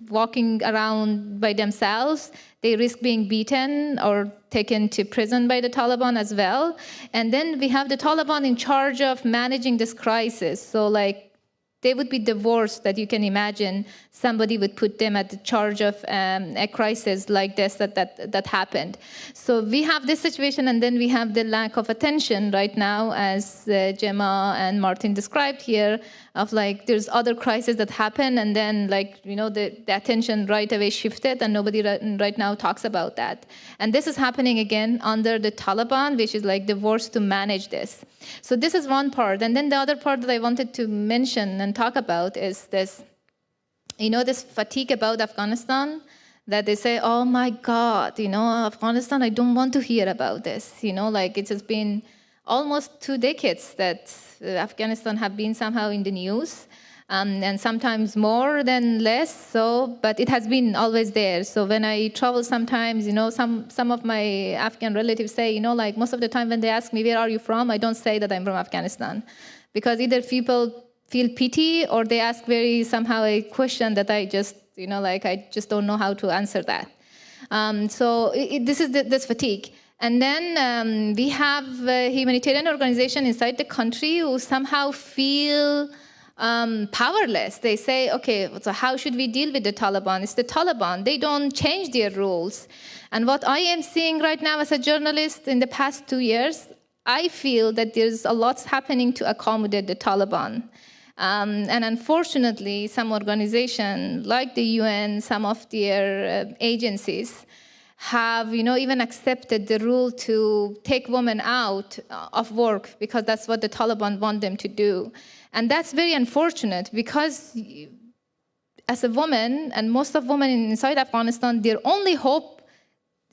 [SPEAKER 15] walking around by themselves, they risk being beaten or taken to prison by the Taliban as well. And then we have the Taliban in charge of managing this crisis. So like, they would be the worst that you can imagine. Somebody would put them at the charge of a crisis like this that happened. So we have this situation, and then we have the lack of attention right now, as Gemma and Martin described here, of like there's other crises that happen, and then like, you know, the attention right away shifted, and nobody right now talks about that. And this is happening again under the Taliban, which is like the worst to manage this. So this is one part. And then the other part that I wanted to mention and talk about is this. this fatigue about Afghanistan, that they say, oh my God, Afghanistan, I don't want to hear about this. Like it has been almost 2 decades that Afghanistan have been somehow in the news, and sometimes more than less, but it has been always there. So when I travel sometimes, some of my Afghan relatives say, like most of the time when they ask me, where are you from? I don't say that I'm from Afghanistan. Because either people feel pity or they ask somehow a question that I just, I just don't know how to answer that. So this is this fatigue. And then we have a humanitarian organization inside the country who somehow feel powerless. They say, okay, so how should we deal with the Taliban? It's the Taliban. They don't change their rules. And what I am seeing right now as a journalist in the past 2 years, I feel that there's a lot happening to accommodate the Taliban. And unfortunately, some organizations like the UN, some of their agencies have, even accepted the rule to take women out of work because that's what the Taliban want them to do. And that's very unfortunate because as a woman, and most of women inside Afghanistan, their only hope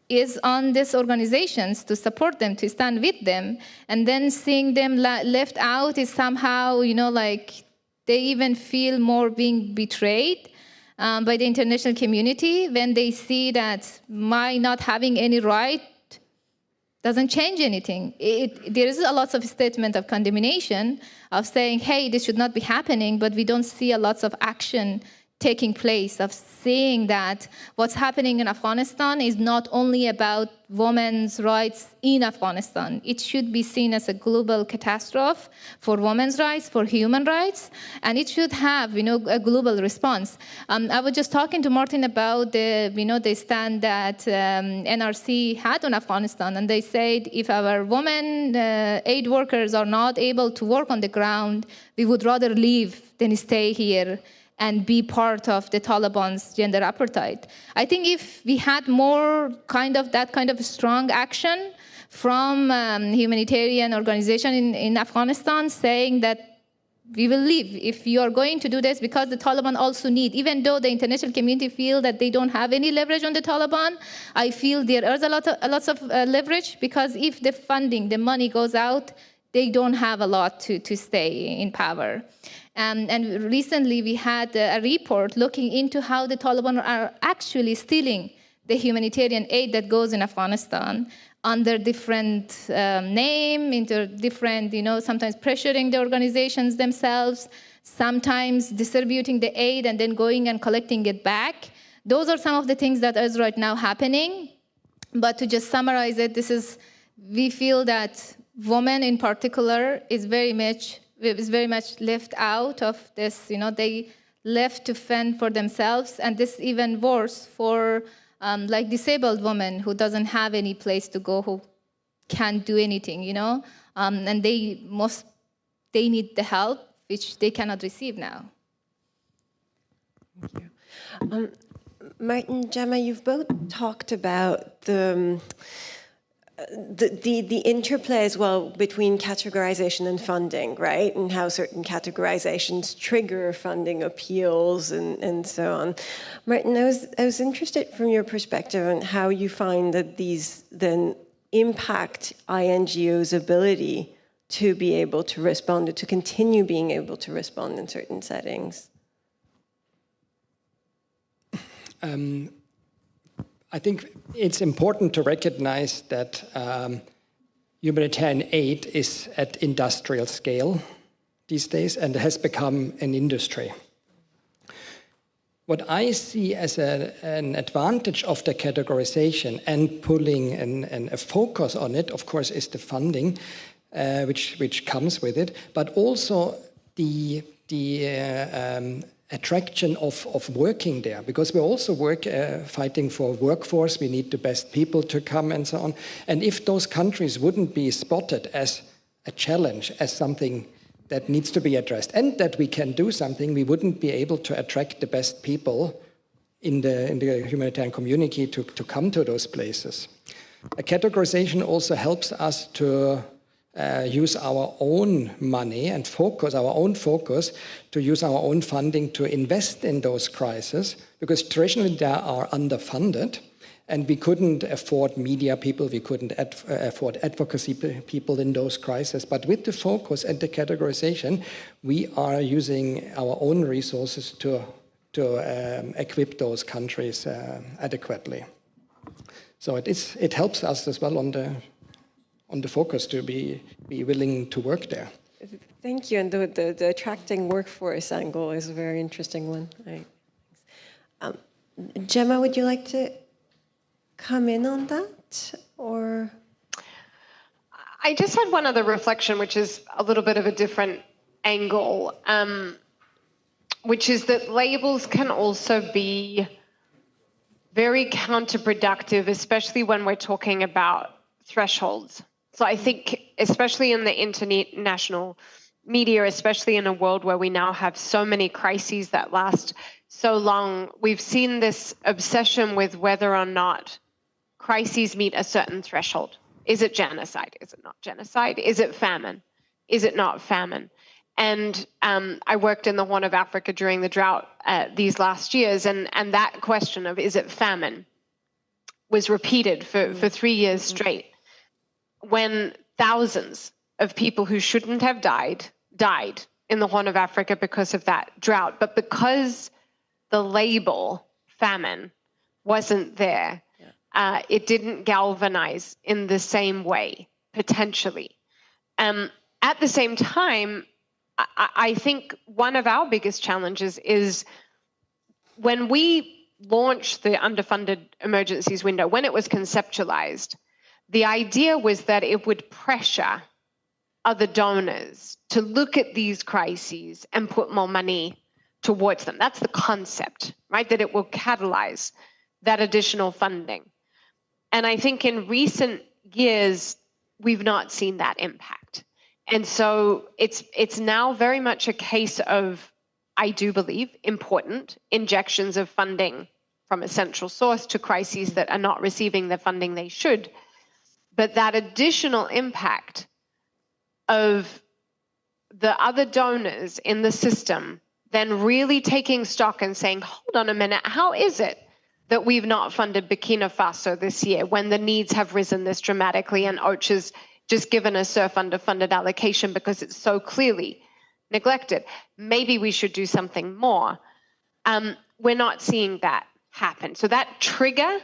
[SPEAKER 15] is on these organizations to support them, to stand with them. And then seeing them left out is somehow, like they even feel more being betrayed by the international community when they see that my not having any right doesn't change anything. There is a lot of statement of condemnation, of saying, hey, this should not be happening, but we don't see a lot of action taking place, of seeing that what's happening in Afghanistan is not only about women's rights in Afghanistan. It should be seen as a global catastrophe for women's rights, for human rights, and it should have, a global response. I was just talking to Martin about the stand that NRC had on Afghanistan, and they said if our women aid workers are not able to work on the ground, we would rather leave than stay here and be part of the Taliban's gender apartheid. I think if we had more that kind of strong action from humanitarian organization in Afghanistan saying that we will leave if you are going to do this, because the Taliban also need, even though the international community feel that they don't have any leverage on the Taliban, I feel there is a lot of leverage, because if the funding, the money goes out, they don't have a lot to stay in power. And recently we had a report looking into how the Taliban are actually stealing the humanitarian aid that goes in Afghanistan under different name, into different, sometimes pressuring the organizations themselves, sometimes distributing the aid and then going and collecting it back. Those are some of the things that is right now happening. But to just summarize it, we feel that women in particular is very much left out of this. They left to fend for themselves, and this even worse for like disabled women who doesn't have any place to go, who can't do anything, and they need the help which they cannot receive now.
[SPEAKER 14] Thank you. Martin, Gemma, you've both talked about the interplay as well between categorization and funding, right? And how certain categorizations trigger funding appeals and so on. Martin, I was interested from your perspective on how you find that these then impact INGO's ability to be able to respond, to continue being able to respond in certain settings.
[SPEAKER 16] I think it's important to recognize that humanitarian aid is at industrial scale these days and has become an industry. What I see as an advantage of the categorization and pulling a focus on it, of course, is the funding, which comes with it, but also the attraction of working there, because we also fighting for workforce. We need the best people to come and so on. And if those countries wouldn't be spotted as a challenge, as something that needs to be addressed, and that we can do something, we wouldn't be able to attract the best people in the humanitarian community to come to those places. A categorization also helps us to use our own money and focus, our own focus, to use our own funding to invest in those crises, because traditionally they are underfunded, and we couldn't afford media people, we couldn't afford advocacy people in those crises. But with the focus and the categorization, we are using our own resources to equip those countries adequately. So it helps us as well on the focus to be willing to work there.
[SPEAKER 14] Thank you. And the attracting workforce angle is a very interesting one. Right. Gemma, would you like to come in on that? Or
[SPEAKER 17] I just had one other reflection, which is a little bit of a different angle, which is that labels can also be very counterproductive, especially when we're talking about thresholds. So I think, especially in the international media, especially in a world where we now have so many crises that last so long, we've seen this obsession with whether or not crises meet a certain threshold. Is it genocide? Is it not genocide? Is it famine? Is it not famine? And I worked in the Horn of Africa during the drought these last years, and that question of is it famine was repeated for 3 years straight, when thousands of people who shouldn't have died in the Horn of Africa because of that drought. But because the label famine wasn't there, it didn't galvanize in the same way, potentially. At the same time, I think one of our biggest challenges is when we launched the underfunded emergencies window, when it was conceptualized, the idea was that it would pressure other donors to look at these crises and put more money towards them. That's the concept, right? That it will catalyze that additional funding. And I think in recent years, we've not seen that impact. And so it's now very much a case of, I do believe, important injections of funding from a central source to crises that are not receiving the funding they should. But that additional impact of the other donors in the system then really taking stock and saying, hold on a minute, how is it that we've not funded Burkina Faso this year when the needs have risen this dramatically and OCHA's just given a SURF underfunded allocation because it's so clearly neglected? Maybe we should do something more. We're not seeing that happen. So that trigger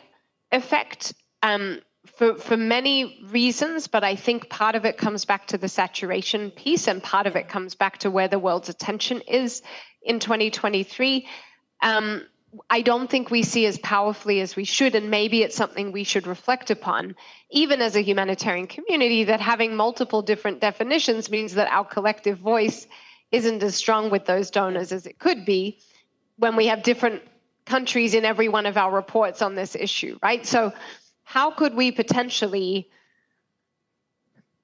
[SPEAKER 17] effect, for many reasons, but I think part of it comes back to the saturation piece, and part of it comes back to where the world's attention is in 2023. I don't think we see as powerfully as we should, and maybe it's something we should reflect upon, even as a humanitarian community, that having multiple different definitions means that our collective voice isn't as strong with those donors as it could be when we have different countries in every one of our reports on this issue, right? So how could we potentially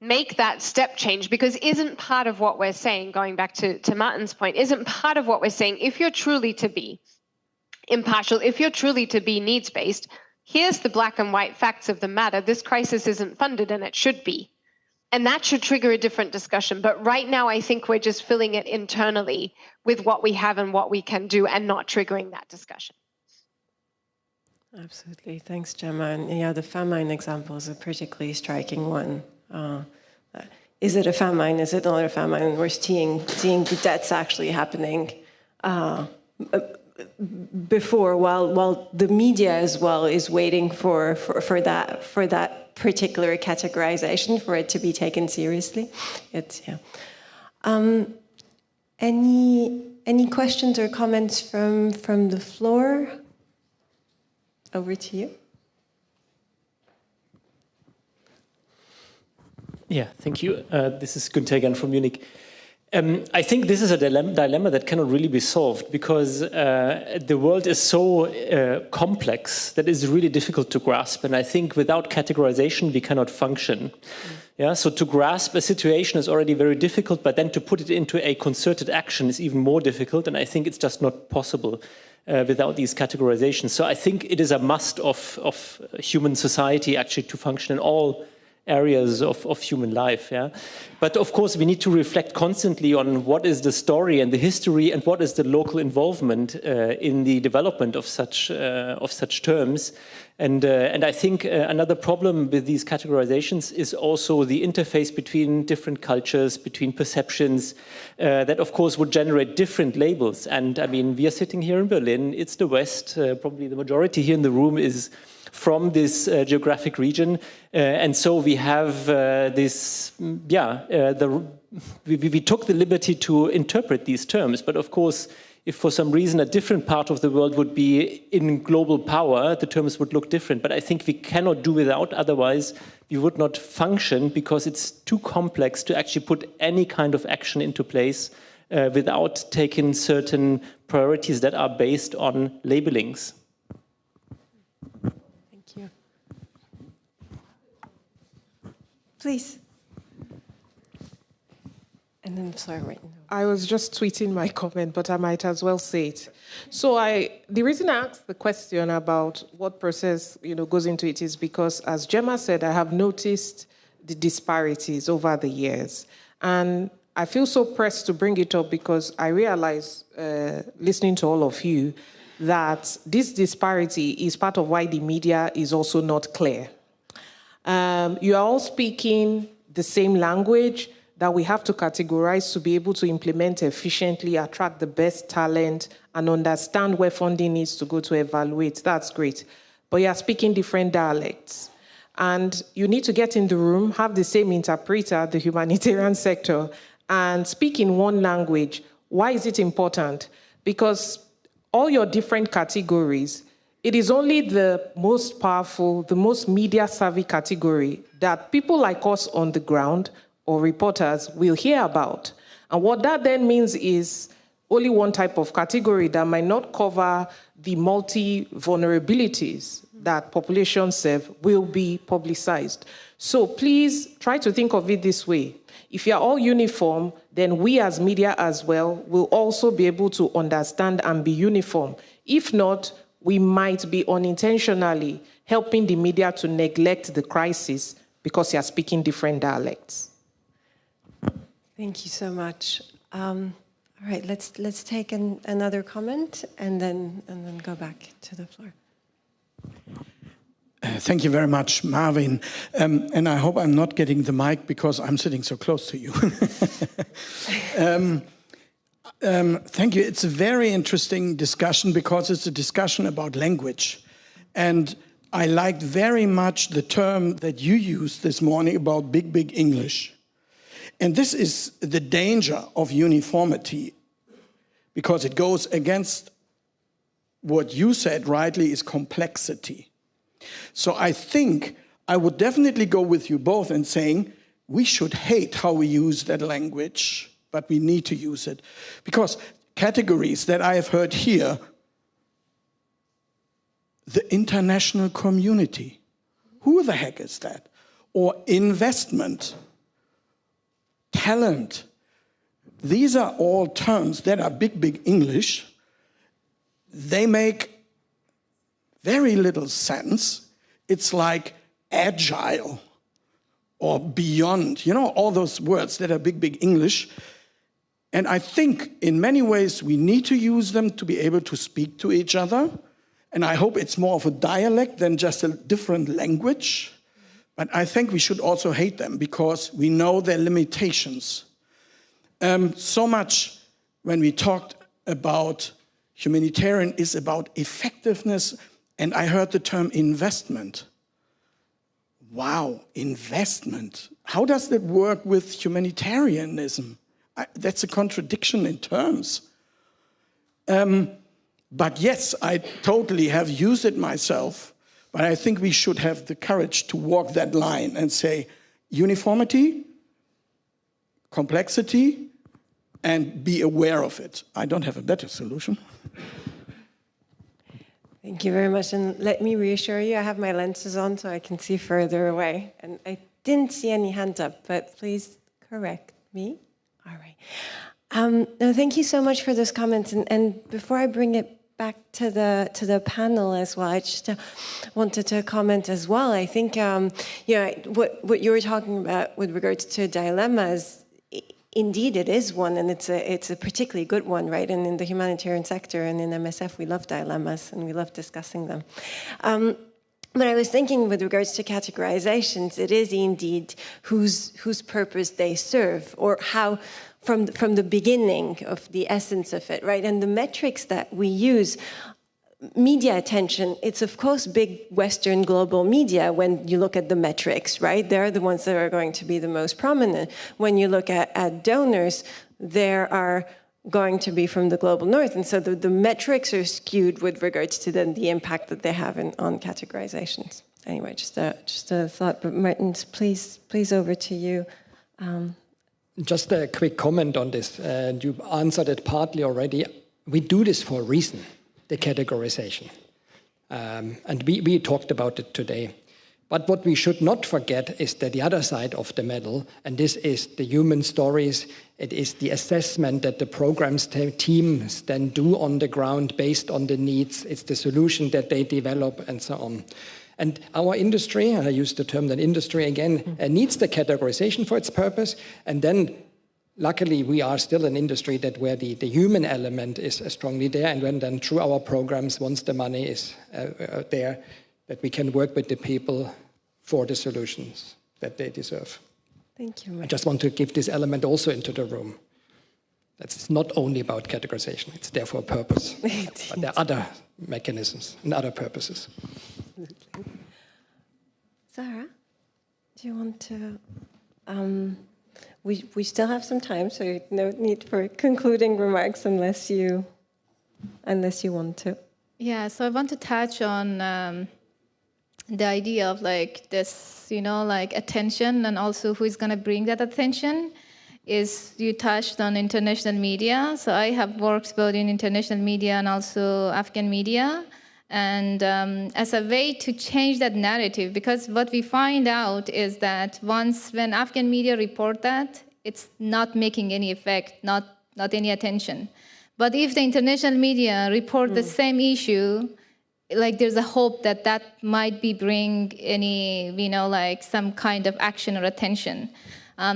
[SPEAKER 17] make that step change? Because isn't part of what we're saying, going back to Martin's point, isn't part of what we're saying, if you're truly to be impartial, if you're truly to be needs-based, here's the black and white facts of the matter. This crisis isn't funded and it should be. And that should trigger a different discussion. But right now, I think we're just filling it internally with what we have and what we can do and not triggering that discussion.
[SPEAKER 14] Absolutely. Thanks, Gemma. And yeah, the famine example is a particularly striking one. Is it a famine? Is it not a famine? We're seeing the deaths actually happening before, while the media as well is waiting for that particular categorization, for it to be taken seriously. It's any questions or comments from the floor? Over to you.
[SPEAKER 12] Yeah, thank you. This is Günther again from Munich. I think this is a dilemma that cannot really be solved, because the world is so complex that it's really difficult to grasp. And I think without categorization, we cannot function. Yeah, so to grasp a situation is already very difficult, but then to put it into a concerted action is even more difficult. And I think it's just not possible without these categorizations. So I think it is a must of human society actually to function in all areas of human life. Yeah? But of course, we need to reflect constantly on what is the story and the history and what is the local involvement in the development of such terms. And I think another problem with these categorizations is also the interface between different cultures, between perceptions, that of course would generate different labels. And I mean, we are sitting here in Berlin, it's the West, probably the majority here in the room is from this geographic region. And so we have we took the liberty to interpret these terms, but of course, if for some reason a different part of the world would be in global power, the terms would look different. But I think we cannot do without, otherwise we would not function because it's too complex to actually put any kind of action into place without taking certain priorities that are based on labelings.
[SPEAKER 14] Thank you. Please. And then, sorry, right now.
[SPEAKER 4] I was just tweeting my comment, but I might as well say it. So the reason I asked the question about what process goes into it is because, as Gemma said, I have noticed the disparities over the years. And I feel so pressed to bring it up because I realize, listening to all of you, that this disparity is part of why the media is also not clear. You are all speaking the same language that we have to categorize to be able to implement efficiently, attract the best talent, and understand where funding needs to go to evaluate. That's great. But you are speaking different dialects. And you need to get in the room, have the same interpreter, the humanitarian sector, and speak in one language. Why is it important? Because all your different categories, it is only the most powerful, the most media-savvy category that people like us on the ground or reporters will hear about. And what that then means is only one type of category that might not cover the multi-vulnerabilities that populations have will be publicized. So please try to think of it this way. If you're all uniform, then we as media as well will also be able to understand and be uniform. If not, we might be unintentionally helping the media to neglect the crisis because you're speaking different dialects.
[SPEAKER 14] Thank you so much. All right, let's take another comment and then go back to the floor.
[SPEAKER 19] Thank you very much, Marvin. And I hope I'm not getting the mic because I'm sitting so close to you. Thank you. It's a very interesting discussion because it's a discussion about language. And I liked very much the term that you used this morning about big English. And this is the danger of uniformity, because it goes against what you said rightly is complexity. So I think I would definitely go with you both in saying we should hate how we use that language, but we need to use it. Because categories that I have heard here, the international community, who the heck is that? Or investment, talent. These are all terms that are big English. They make very little sense. It's like agile or beyond, all those words that are big English. And I think in many ways we need to use them to be able to speak to each other. And I hope it's more of a dialect than just a different language. But I think we should also hate them because we know their limitations. So much when we talked about humanitarian is about effectiveness, and I heard the term investment. Wow, investment. How does that work with humanitarianism? That's a contradiction in terms. But yes, I totally have used it myself. But I think we should have the courage to walk that line and say uniformity, complexity, and be aware of it. I don't have a better solution.
[SPEAKER 14] Thank you very much. And let me reassure you, I have my lenses on so I can see further away. And I didn't see any hands up, but please correct me. All right. No, thank you so much for those comments. And before I bring it back to the panel as well. I just wanted to comment as well. I think what you were talking about with regards to dilemmas, indeed it is one, and it's a particularly good one, right? And in the humanitarian sector and in MSF, we love dilemmas and we love discussing them. But I was thinking with regards to categorizations, it is indeed whose purpose they serve, or how from the beginning of the essence of it, right? And the metrics that we use, media attention, it's of course big Western global media when you look at the metrics, right? They're the ones that are going to be the most prominent. When you look at donors, there are going to be from the global north. And so the metrics are skewed with regards to then the impact that they have on categorizations. Anyway, just a thought, but Martins, please over to you.
[SPEAKER 16] Just a quick comment on this, and you answered it partly already. We do this for a reason, the categorization. And we talked about it today. But what we should not forget is that the other side of the medal, and this is the human stories, it is the assessment that the programs teams then do on the ground based on the needs, it's the solution that they develop and so on. And our industry, and I use the term then industry again, needs the categorization for its purpose, and then luckily we are still an industry that where the human element is strongly there, and when then through our programs, once the money is there, that we can work with the people for the solutions that they deserve.
[SPEAKER 14] Thank you.
[SPEAKER 16] I just want to give this element also into the room. That's not only about categorization, it's there for a purpose. But there are other mechanisms and other purposes.
[SPEAKER 14] Sarah, do you want to... we still have some time, so no need for concluding remarks unless you want to.
[SPEAKER 15] Yeah, so I want to touch on the idea of like this, like attention, and also who is going to bring that attention. Is you touched on international media. So I have worked both in international media and also Afghan media. And as a way to change that narrative, because what we find out is that when Afghan media report that, it's not making any effect, not any attention. But if the international media report the same issue, like there's a hope that might bring any, like some kind of action or attention.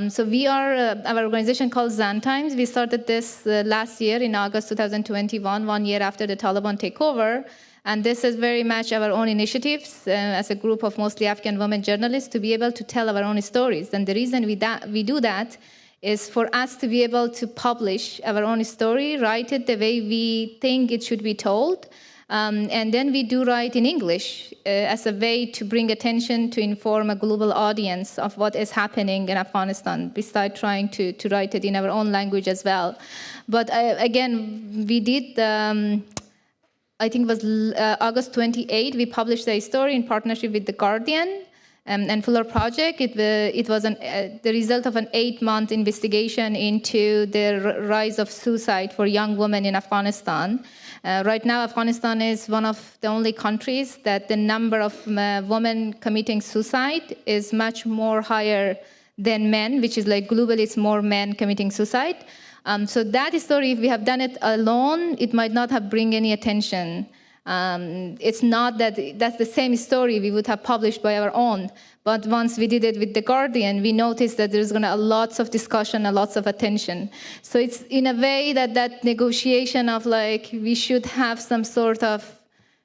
[SPEAKER 15] So we are, our organization called Zan Times. We started this last year in August 2021, 1 year after the Taliban takeover. And this is very much our own initiatives as a group of mostly Afghan women journalists to be able to tell our own stories. And the reason we do that is for us to be able to publish our own story, write it the way we think it should be told. And then we do write in English as a way to bring attention, to inform a global audience of what is happening in Afghanistan, besides trying to write it in our own language as well. But again, we did, I think it was August 28, we published a story in partnership with The Guardian and Fuller Project. It was the result of an 8-month investigation into the rise of suicide for young women in Afghanistan. Right now, Afghanistan is one of the only countries that the number of women committing suicide is much more higher than men, which is like globally, it's more men committing suicide. So that story, if we have done it alone, it might not have bring any attention. It's not that that's the same story we would have published by our own. But once we did it with The Guardian, we noticed that there's lots of discussion and lots of attention. So it's in a way that negotiation of like, we should have some sort of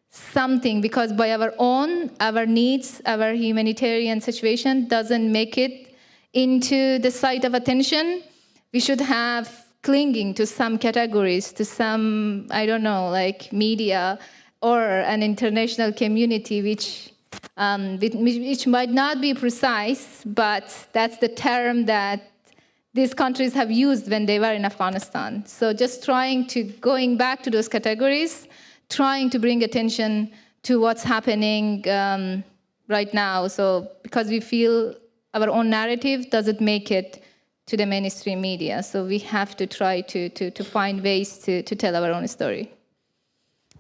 [SPEAKER 15] something, because by our own, our needs, our humanitarian situation doesn't make it into the site of attention. We should have clinging to some categories, to some, I don't know, like media or an international community, which might not be precise, but that's the term that these countries have used when they were in Afghanistan. So just going back to those categories, trying to bring attention to what's happening right now. So because we feel our own narrative doesn't make it to the mainstream media. So we have to try to find ways to tell our own story.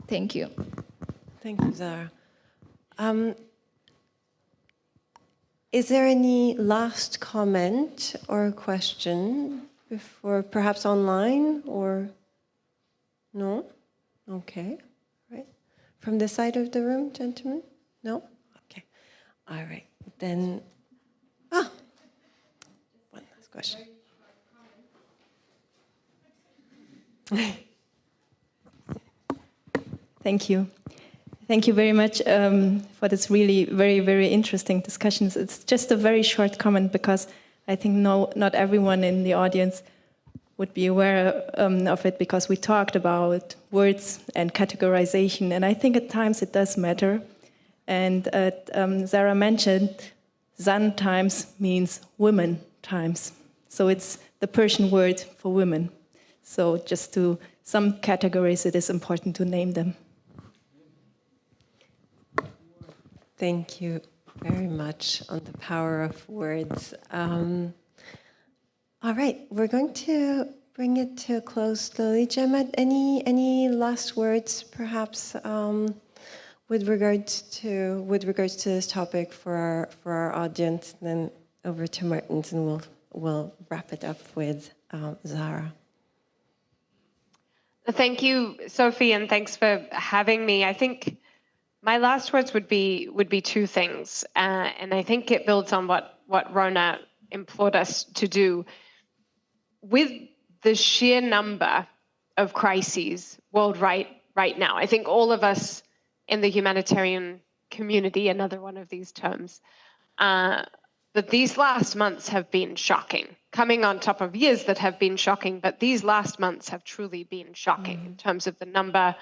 [SPEAKER 15] Thank you.
[SPEAKER 14] Thank you, Zara. Is there any last comment or question before, perhaps online, or no? Okay. right? From the side of the room, gentlemen? No? Okay. All right. Then, one last question.
[SPEAKER 1] Thank you. Thank you very much for this really very, very interesting discussions. It's just a very short comment because I think not everyone in the audience would be aware of it, because we talked about words and categorization, and I think at times it does matter. And Sarah mentioned Zan times means women times. So it's the Persian word for women. So just to some categories, it is important to name them.
[SPEAKER 14] Thank you very much on the power of words. All right, we're going to bring it to a close slowly. Gemma, any last words, perhaps, with regards to this topic for our audience? And then over to Martins, and we'll wrap it up with Zahra.
[SPEAKER 17] Thank you, Sophie, and thanks for having me. I think my last words would be two things, and I think it builds on what Rona implored us to do. With the sheer number of crises worldwide right now, I think all of us in the humanitarian community, another one of these terms, but these last months have been shocking, coming on top of years that have been shocking, but these last months have truly been shocking in terms of the number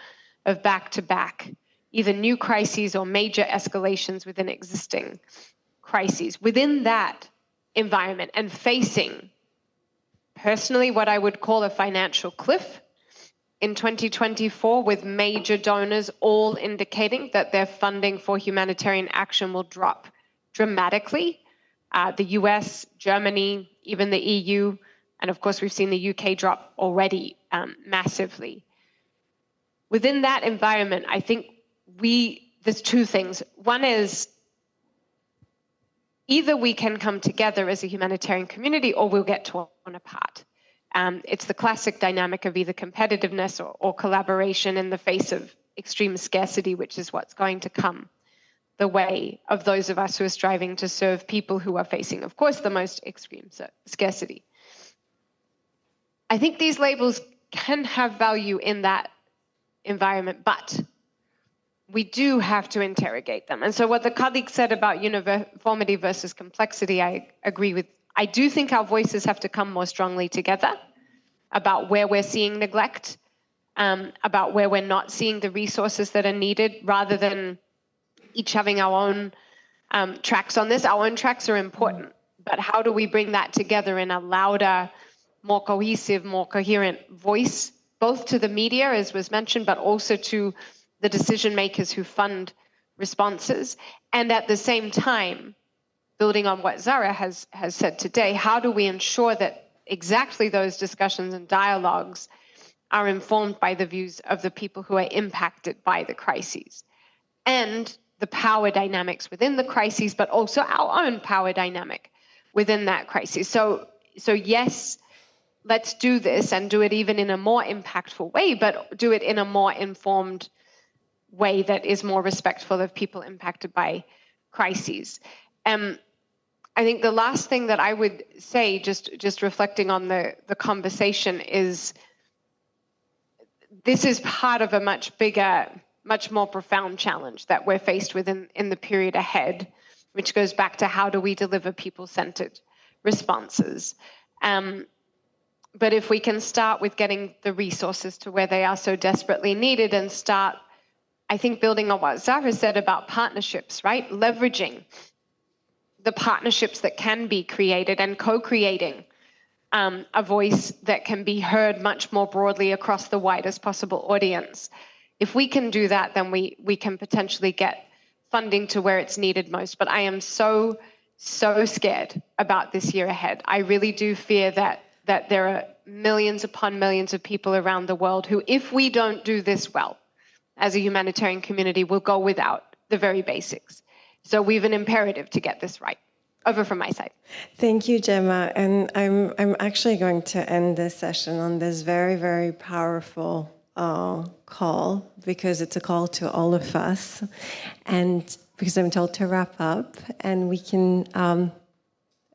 [SPEAKER 17] of back-to-back, either new crises or major escalations within existing crises. Within that environment, and facing personally what I would call a financial cliff in 2024, with major donors all indicating that their funding for humanitarian action will drop dramatically. The US, Germany, even the EU, and of course we've seen the UK drop already massively. Within that environment, I think there's two things. One is either we can come together as a humanitarian community or we'll get torn apart. It's the classic dynamic of either competitiveness or collaboration in the face of extreme scarcity, which is what's going to come the way of those of us who are striving to serve people who are facing, of course, the most extreme scarcity. I think these labels can have value in that environment, but we do have to interrogate them. And so what the colleague said about uniformity versus complexity, I agree with. I do think our voices have to come more strongly together about where we're seeing neglect, about where we're not seeing the resources that are needed, rather than each having our own tracks on this. Our own tracks are important, but how do we bring that together in a louder, more cohesive, more coherent voice, both to the media, as was mentioned, but also to the decision makers who fund responses? And at the same time, building on what Zahra has said today, how do we ensure that exactly those discussions and dialogues are informed by the views of the people who are impacted by the crises, and the power dynamics within the crises, but also our own power dynamic within that crisis? So yes, let's do this, and do it even in a more impactful way, but do it in a more informed way that is more respectful of people impacted by crises. I think the last thing that I would say, just reflecting on the conversation, is this is part of a much bigger, much more profound challenge that we're faced with in the period ahead, which goes back to how do we deliver people-centered responses. But if we can start with getting the resources to where they are so desperately needed, and start, I think, building on what Zahra said about partnerships, right? Leveraging the partnerships that can be created and co-creating a voice that can be heard much more broadly across the widest possible audience. If we can do that, then we can potentially get funding to where it's needed most. But I am so scared about this year ahead. I really do fear that there are millions upon millions of people around the world who, if we don't do this well as a humanitarian community, will go without the very basics. So we have an imperative to get this right. Over from my side.
[SPEAKER 14] Thank you, Gemma. And I'm actually going to end this session on this very, very powerful call because it's a call to all of us, and because I'm told to wrap up, and we can,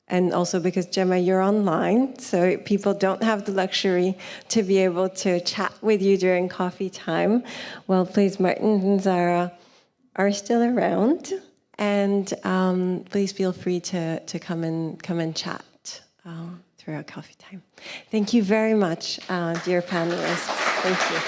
[SPEAKER 14] and also because Gemma, you're online, so people don't have the luxury to be able to chat with you during coffee time. Well, please, Martin and Zara are still around, and please feel free to come and chat through our coffee time. Thank you very much, dear panelists. Thank you.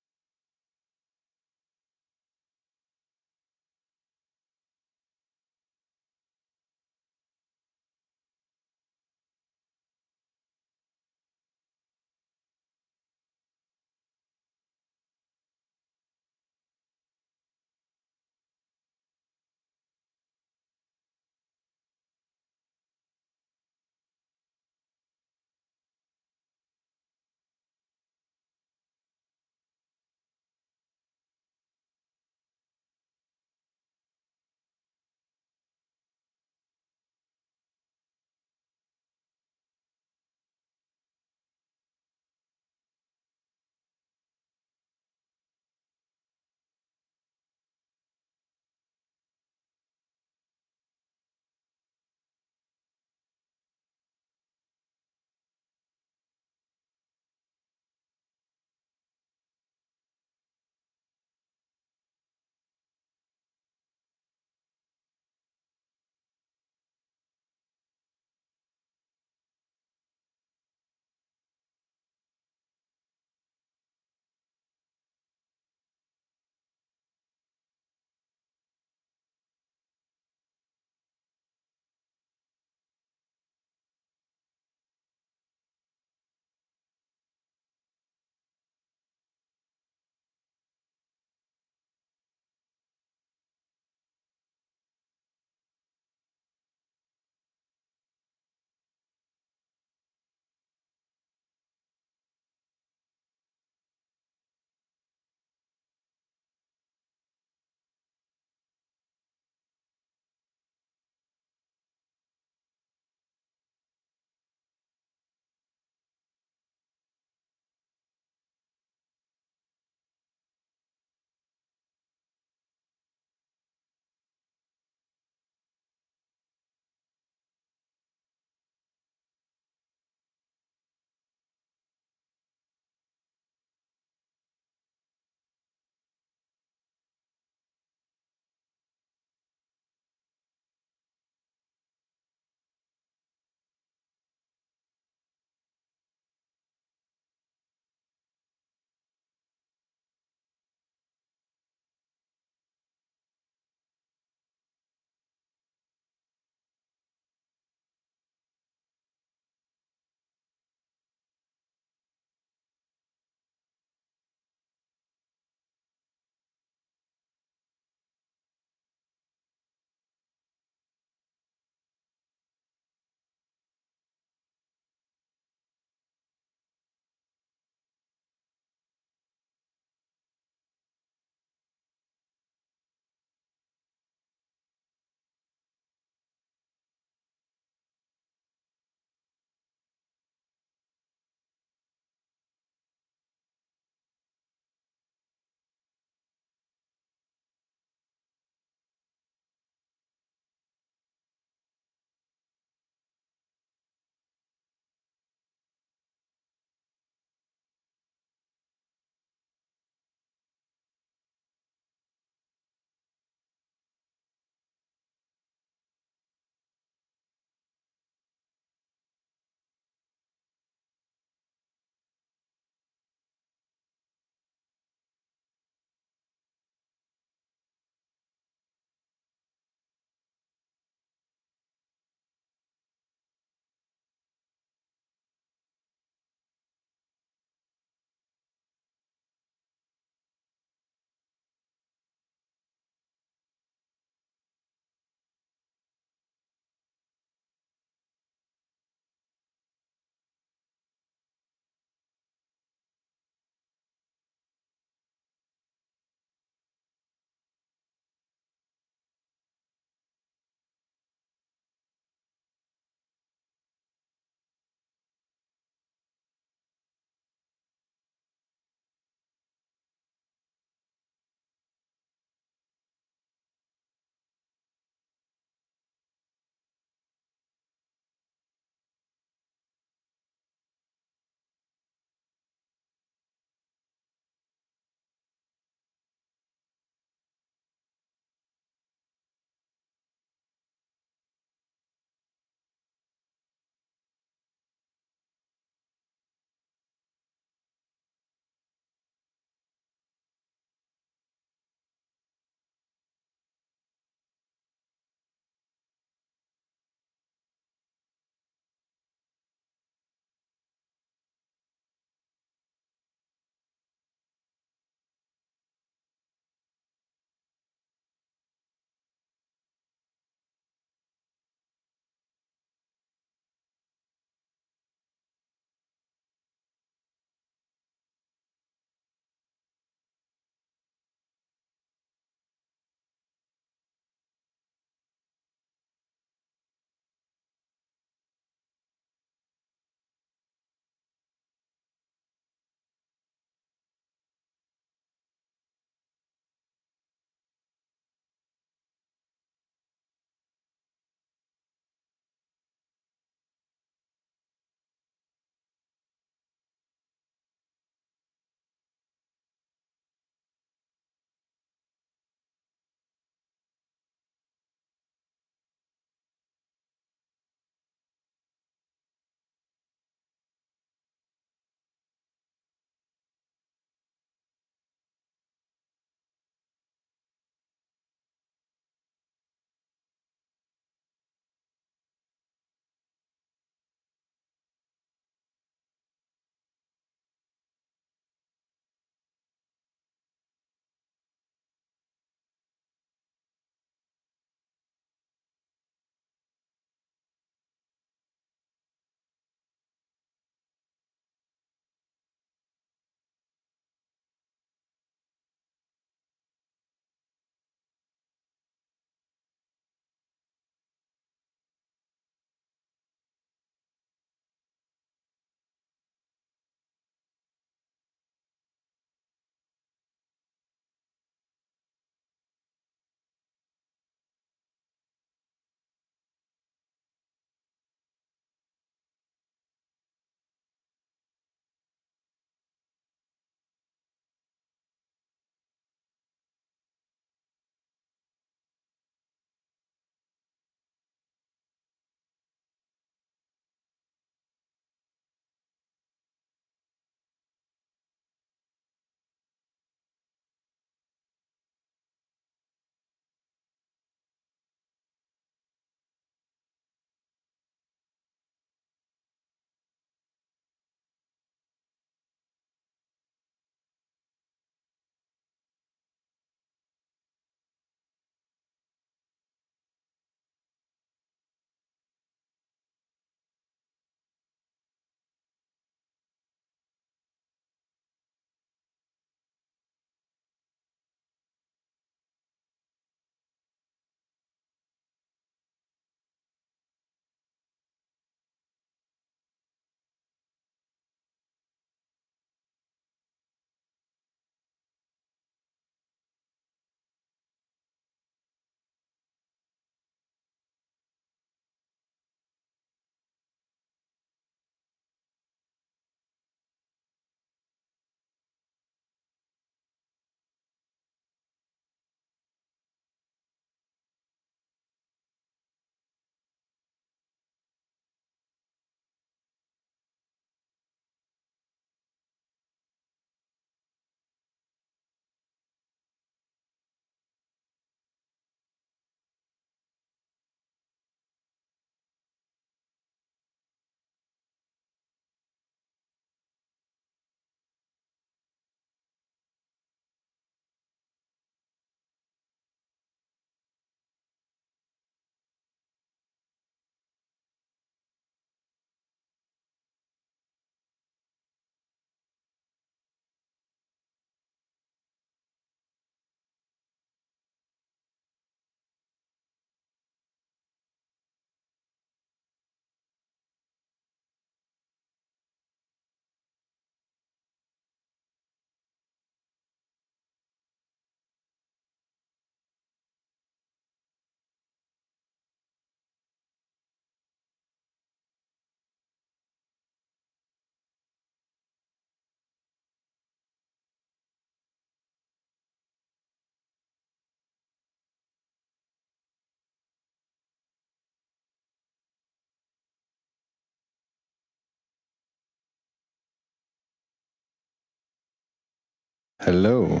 [SPEAKER 9] Hello.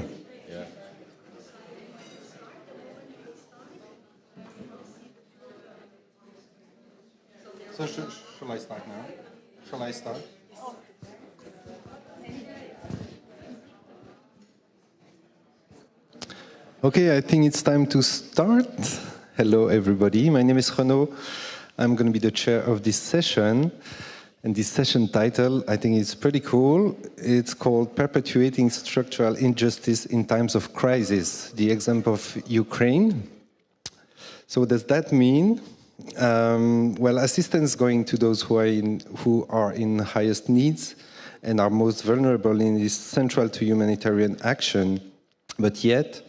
[SPEAKER 9] So shall I start now? Shall I start? Okay, I think it's time to start. Hello, everybody. My name is Renaud. I'm going to be the chair of this session. And this session title, I think is pretty cool. It's called Perpetuating Structural Injustice in Times of Crisis, the example of Ukraine. So what does that mean? Well, assistance going to those who are in highest needs and are most vulnerable is central to humanitarian action. But yet,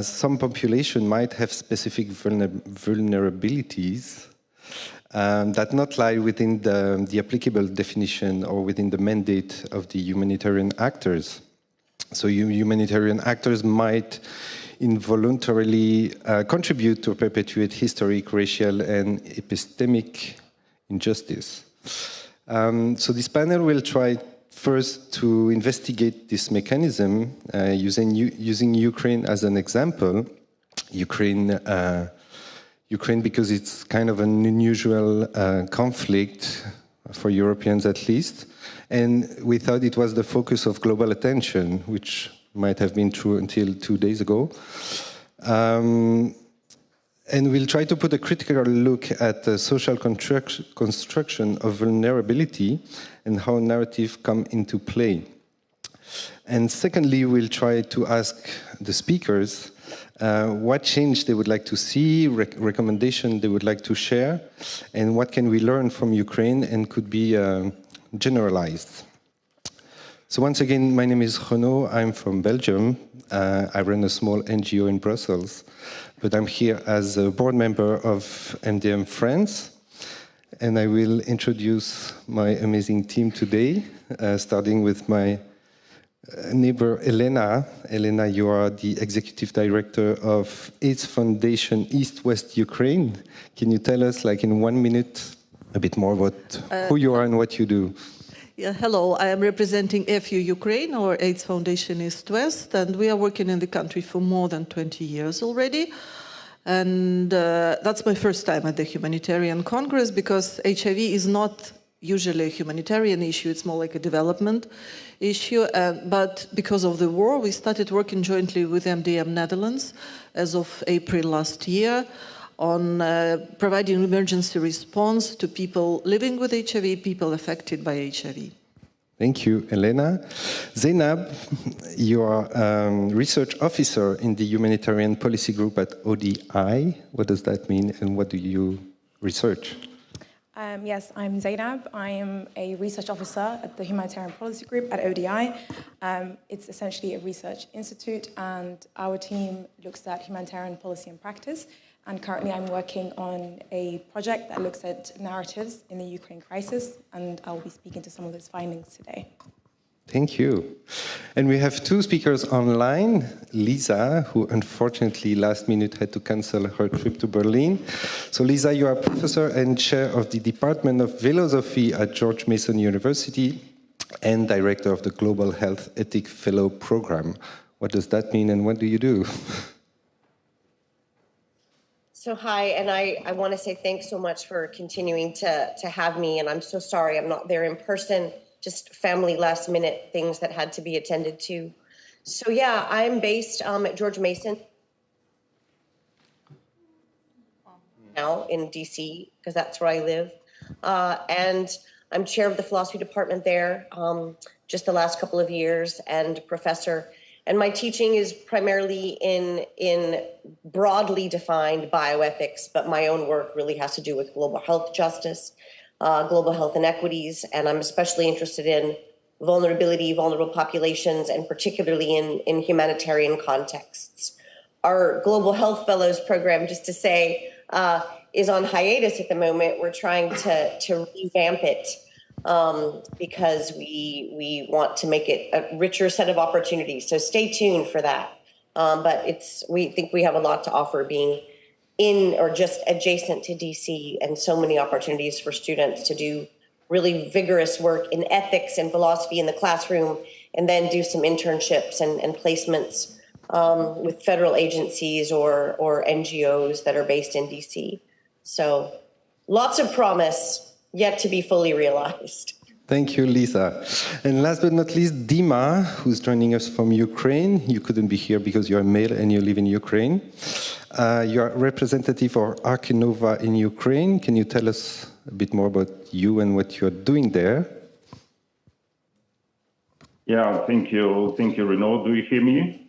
[SPEAKER 9] some population might have specific vulnerabilities that not lie within the applicable definition or within the mandate of the humanitarian actors. So humanitarian actors might involuntarily contribute to perpetuate historic, racial, and epistemic injustice. So this panel will try first to investigate this mechanism using Ukraine as an example. Ukraine because it's kind of an unusual conflict for Europeans at least, and we thought it was the focus of global attention, which might have been true until 2 days ago. And we'll try to put a critical look at the social construction of vulnerability and how narrative come into play. And secondly, we'll try to ask the speakers what change they would like to see, recommendation they would like to share, and what can we learn from Ukraine and could be generalized. So once again, my name is Renaud. I'm from Belgium. I run a small NGO in Brussels, but I'm here as a board member of MDM France, and I will introduce my amazing team today, starting with my neighbor Elena. Elena, you are the executive director of AIDS Foundation East-West Ukraine. Can you tell us, like in 1 minute, a bit more about who you are and what you do?
[SPEAKER 20] Yeah, hello, I am representing FU Ukraine, or AIDS Foundation East-West, and we are working in the country for more than 20 years already. And that's my first time at the Humanitarian Congress, because HIV is not usually a humanitarian issue, it's more like a development issue. But because of the war, we started working jointly with MDM Netherlands as of April last year on providing emergency response to people living with HIV, people affected by HIV.
[SPEAKER 9] Thank you, Elena. Zainab, you are research officer in the Humanitarian Policy Group at ODI. What does that mean and what do you research?
[SPEAKER 21] Yes, I'm Zainab. I am a research officer at the Humanitarian Policy Group at ODI. It's essentially a research institute, and our team looks at humanitarian policy and practice. And currently I'm working on a project that looks at narratives in the Ukraine crisis, and I'll be speaking to some of those findings today.
[SPEAKER 9] Thank you. And we have two speakers online. Lisa, who unfortunately last minute had to cancel her trip to Berlin. So Lisa, you are professor and chair of the Department of Philosophy at George Mason University and director of the Global Health Ethic Fellow Program. What does that mean and what do you do?
[SPEAKER 22] So hi, and I want to say thanks so much for continuing to have me, and I'm so sorry I'm not there in person, just family last minute things that had to be attended to. So yeah, I'm based at George Mason now in DC, because that's where I live, and I'm chair of the philosophy department there just the last couple of years, and professor. And my teaching is primarily in broadly defined bioethics, but my own work really has to do with global health justice, global health inequities, and I'm especially interested in vulnerability, vulnerable populations, and particularly in humanitarian contexts. Our Global Health Fellows program, just to say, is on hiatus at the moment. We're trying to revamp it. Because we want to make it a richer set of opportunities. So stay tuned for that. But we think we have a lot to offer being in or just adjacent to DC, and so many opportunities for students to do really vigorous work in ethics and philosophy in the classroom, and then do some internships and placements with federal agencies or NGOs that are based in DC. So lots of promise yet to be fully realized.
[SPEAKER 3] Thank you, Lisa. And last but not least, Dima, who's joining us from Ukraine. You couldn't be here because you're a male and you live in Ukraine. You're representative for Arkinova in Ukraine. Can you tell us a bit more about you and what you're doing there?
[SPEAKER 5] Yeah, thank you. Thank you, Renaud. Do you hear me?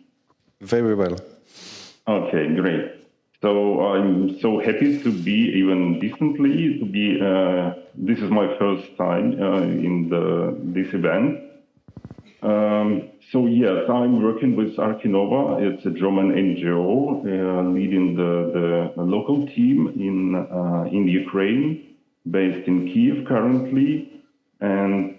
[SPEAKER 3] Very well.
[SPEAKER 5] Okay, great. So I'm so happy to be even decently to be. This is my first time in this event. So yes, I'm working with Arkinova. It's a German NGO leading the local team in Ukraine, based in Kiev currently, and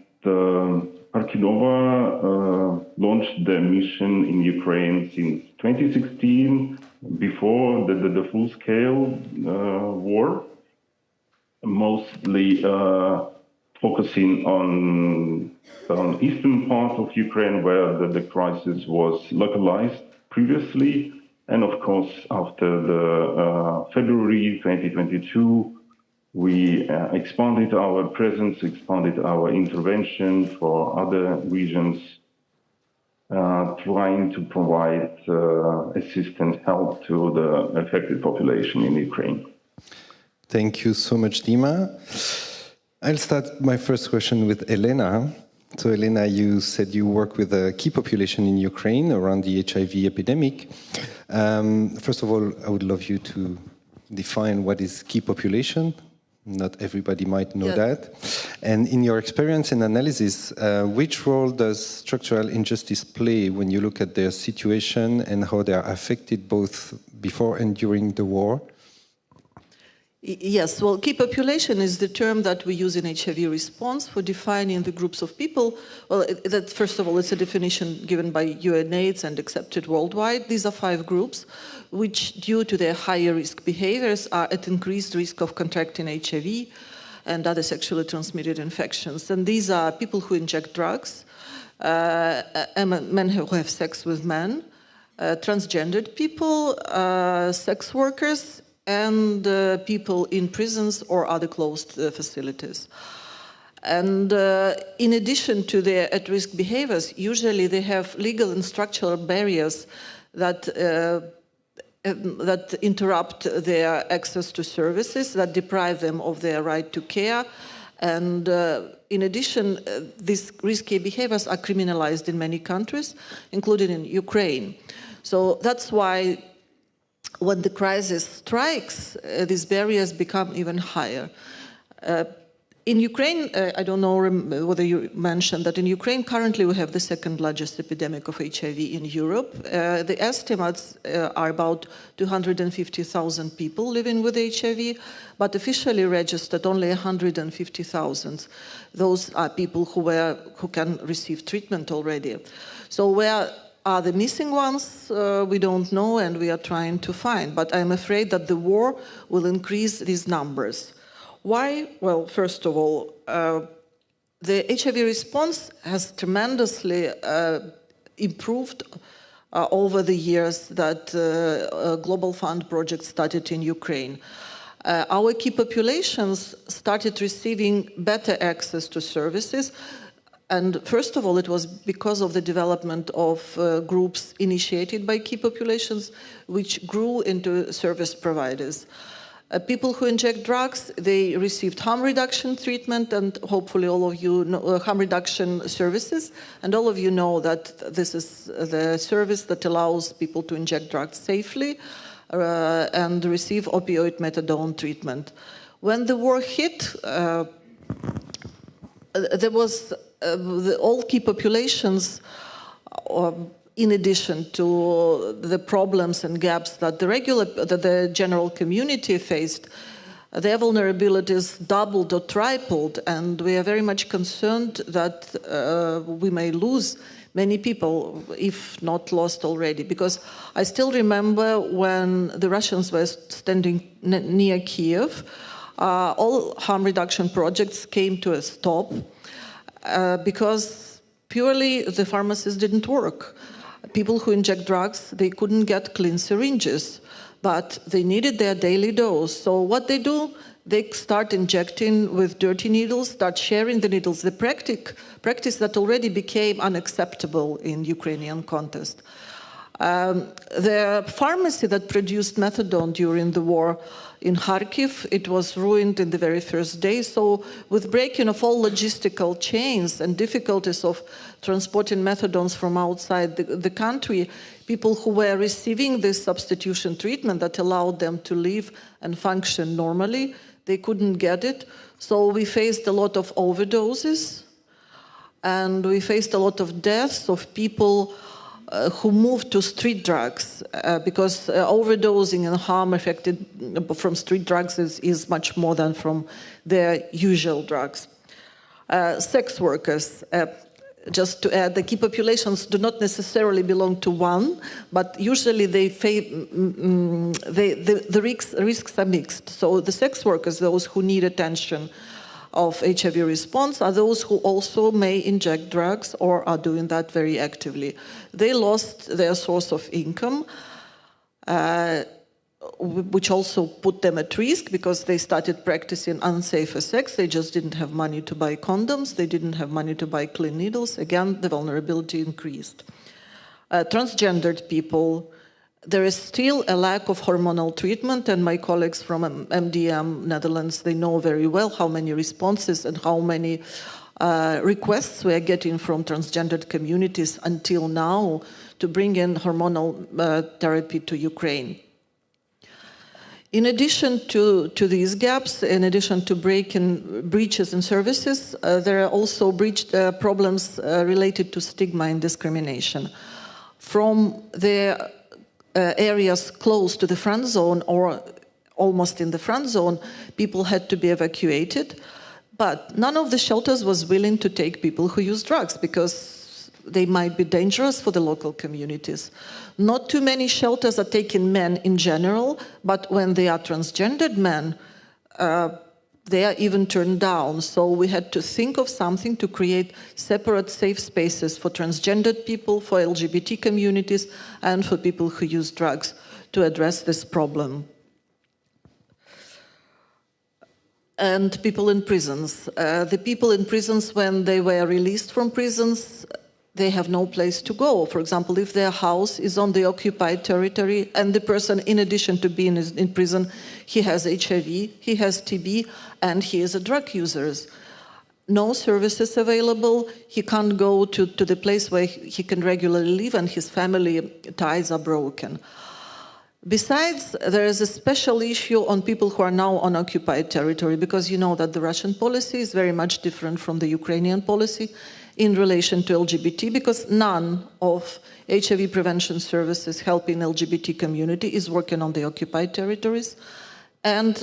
[SPEAKER 5] Arkinova launched the mission in Ukraine since 2016. Before the full-scale war, mostly focusing on eastern part of Ukraine, where the crisis was localized previously. And of course, after the February 2022, we expanded our presence, expanded our intervention for other regions, trying to provide assistance, help to the affected population in Ukraine.
[SPEAKER 3] Thank you so much, Dima. I'll start my first question with Elena. So Elena, you said you work with a key population in Ukraine around the HIV epidemic. First of all, I would love you to define what is key population. Not everybody might know that. And in your experience and analysis, which role does structural injustice play when you look at their situation and how they are affected both before and during the war?
[SPEAKER 20] Yes, well, key population is the term that we use in HIV response for defining the groups of people. Well, that first of all, it's a definition given by UNAIDS and accepted worldwide. These are 5 groups, which due to their higher risk behaviors are at increased risk of contracting HIV and other sexually transmitted infections. And these are people who inject drugs, men who have sex with men, transgendered people, sex workers, and people in prisons or other closed facilities. And in addition to their at-risk behaviors, usually they have legal and structural barriers that interrupt their access to services, that deprive them of their right to care. And in addition, these risky behaviors are criminalized in many countries, including in Ukraine. So that's why when the crisis strikes, these barriers become even higher. In Ukraine, I don't know whether you mentioned that in Ukraine currently we have the 2nd largest epidemic of HIV in Europe. The estimates are about 250,000 people living with HIV, but officially registered only 150,000. Those are people who can receive treatment already. So where are the missing ones? We don't know, and we are trying to find. But I'm afraid that the war will increase these numbers. Why? Well, first of all, the HIV response has tremendously improved over the years that Global Fund project started in Ukraine. Our key populations started receiving better access to services. And first of all, it was because of the development of groups initiated by key populations, which grew into service providers. People who inject drugs, they received harm reduction treatment, and hopefully all of you know harm reduction services. And all of you know that this is the service that allows people to inject drugs safely and receive opioid methadone treatment. When the war hit, there was all key populations, in addition to the problems and gaps that the general community faced, their vulnerabilities doubled or tripled, and we are very much concerned that we may lose many people, if not lost already. Because I still remember when the Russians were standing near Kiev, all harm reduction projects came to a stop because purely the pharmacies didn't work. People who inject drugs, they couldn't get clean syringes, but they needed their daily dose. So what they do, they start injecting with dirty needles, start sharing the needles, the practice that already became unacceptable in Ukrainian context. The pharmacy that produced methadone during the war in Kharkiv, it was ruined in the very first day. So with breaking of all logistical chains and difficulties of transporting methadones from outside the country, people who were receiving this substitution treatment that allowed them to live and function normally, they couldn't get it. So we faced a lot of overdoses, and we faced a lot of deaths of people who moved to street drugs because overdosing and harm affected from street drugs is much more than from their usual drugs. Sex workers, just to add, the key populations do not necessarily belong to one, but usually the risks are mixed. So the sex workers, those who need attention of HIV response, are those who also may inject drugs or are doing that very actively. They lost their source of income, which also put them at risk because they started practicing unsafe sex. They just didn't have money to buy condoms. They didn't have money to buy clean needles. Again, the vulnerability increased. Transgendered people, there is still a lack of hormonal treatment, and my colleagues from MDM Netherlands, they know very well how many responses and how many requests we are getting from transgendered communities until now to bring in hormonal therapy to Ukraine. In addition to these gaps, in addition to breaches in services, there are also problems related to stigma and discrimination. From the areas close to the front zone or almost in the front zone, people had to be evacuated, but none of the shelters was willing to take people who use drugs because they might be dangerous for the local communities. Not too many shelters are taking men in general, but when they are transgendered men, they are even turned down. So we had to think of something to create separate safe spaces for transgendered people, for LGBT communities, and for people who use drugs to address this problem. And people in prisons. The people in prisons, when they were released from prisons, they have no place to go. For example, if their house is on the occupied territory and the person, in addition to being in prison, he has HIV, he has TB, and he is a drug user. No services available, he can't go to the place where he can regularly live, and his family ties are broken. Besides, there is a special issue on people who are now on occupied territory, because you know that the Russian policy is very much different from the Ukrainian policy in relation to LGBT, because none of HIV prevention services helping LGBT community is working on the occupied territories, and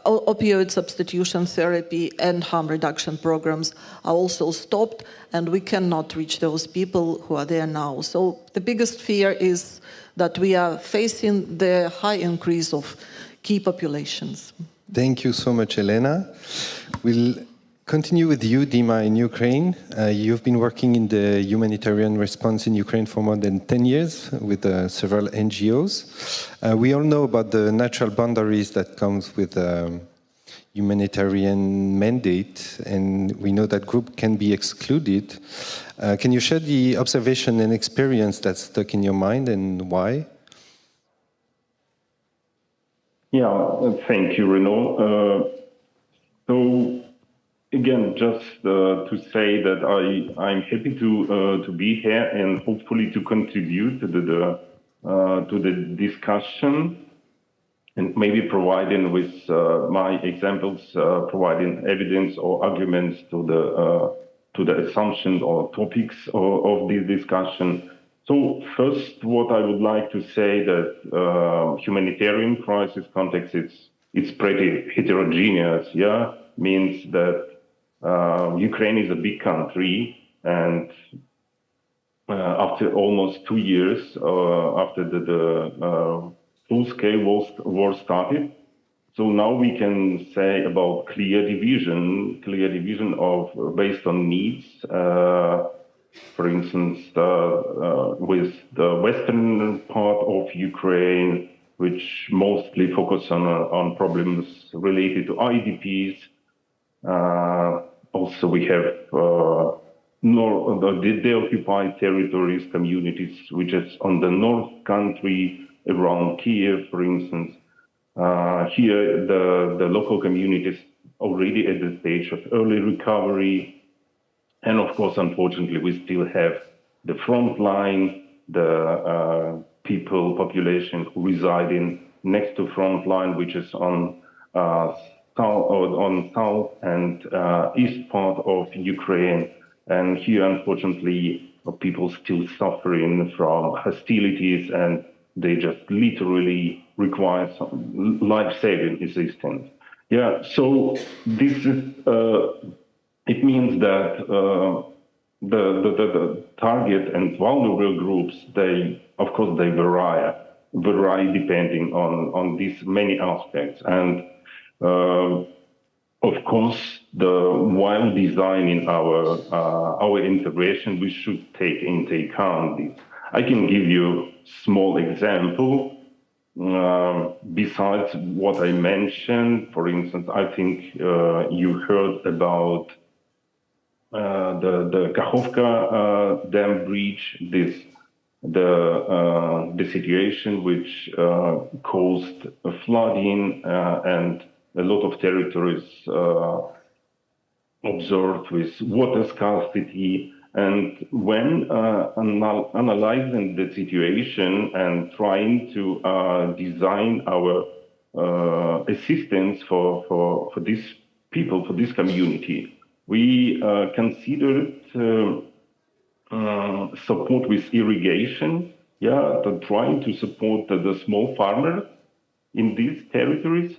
[SPEAKER 20] opioid substitution therapy and harm reduction programs are also stopped, and we cannot reach those people who are there now. So the biggest fear is that we are facing the high increase of key populations.
[SPEAKER 3] Thank you so much, Elena. We'll continue with you, Dima, in Ukraine. You've been working in the humanitarian response in Ukraine for more than 10 years with several NGOs. We all know about the natural boundaries that comes with humanitarian mandate, and we know that group can be excluded. Can you share the observation and experience that's stuck in your mind, and why?
[SPEAKER 5] Yeah, thank you, Renaud. So again, just to say that I'm happy to be here and hopefully to contribute to the discussion, and maybe providing with my examples, providing evidence or arguments to the assumptions or topics of this discussion. So first, what I would like to say that humanitarian crisis context, it's pretty heterogeneous. Yeah, means that Ukraine is a big country, and after almost 2 years after the full-scale war started, So now we can say about clear division of based on needs. For instance, with the western part of Ukraine, which mostly focus on problems related to IDPs. Also, we have the occupied territories communities, which is on the north country around Kiev, for instance. Here, the local communities already at the stage of early recovery. And of course, unfortunately, we still have the front line, the population who reside in next to front line, which is on south and east part of Ukraine. And here, unfortunately, people still suffering from hostilities, and they just literally require some life-saving assistance. Yeah, so this is, it means that the target and vulnerable groups, of course, they vary depending on these many aspects. And of course, while designing our integration, we should take into account this. I can give you a small example. Besides what I mentioned, for instance, I think you heard about the Kakhovka dam breach, the situation which caused a flooding and a lot of territories observed with water scarcity. And when analyzing the situation and trying to design our assistance for these people, for this community, we considered support with irrigation, trying to support the small farmers in these territories.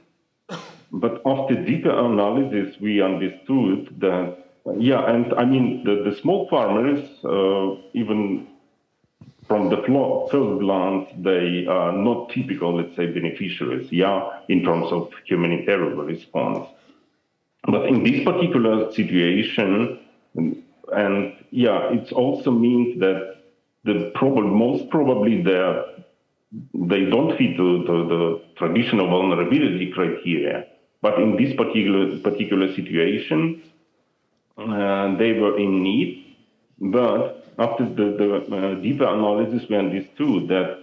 [SPEAKER 5] But after deeper analysis, we understood that, and I mean, the small farmers, even from the first glance, they are not typical, let's say, beneficiaries, in terms of humanitarian response. But in this particular situation, and it also means that most probably they don't fit the traditional vulnerability criteria. But in this particular situation, they were in need. But after the deeper analysis, we understood that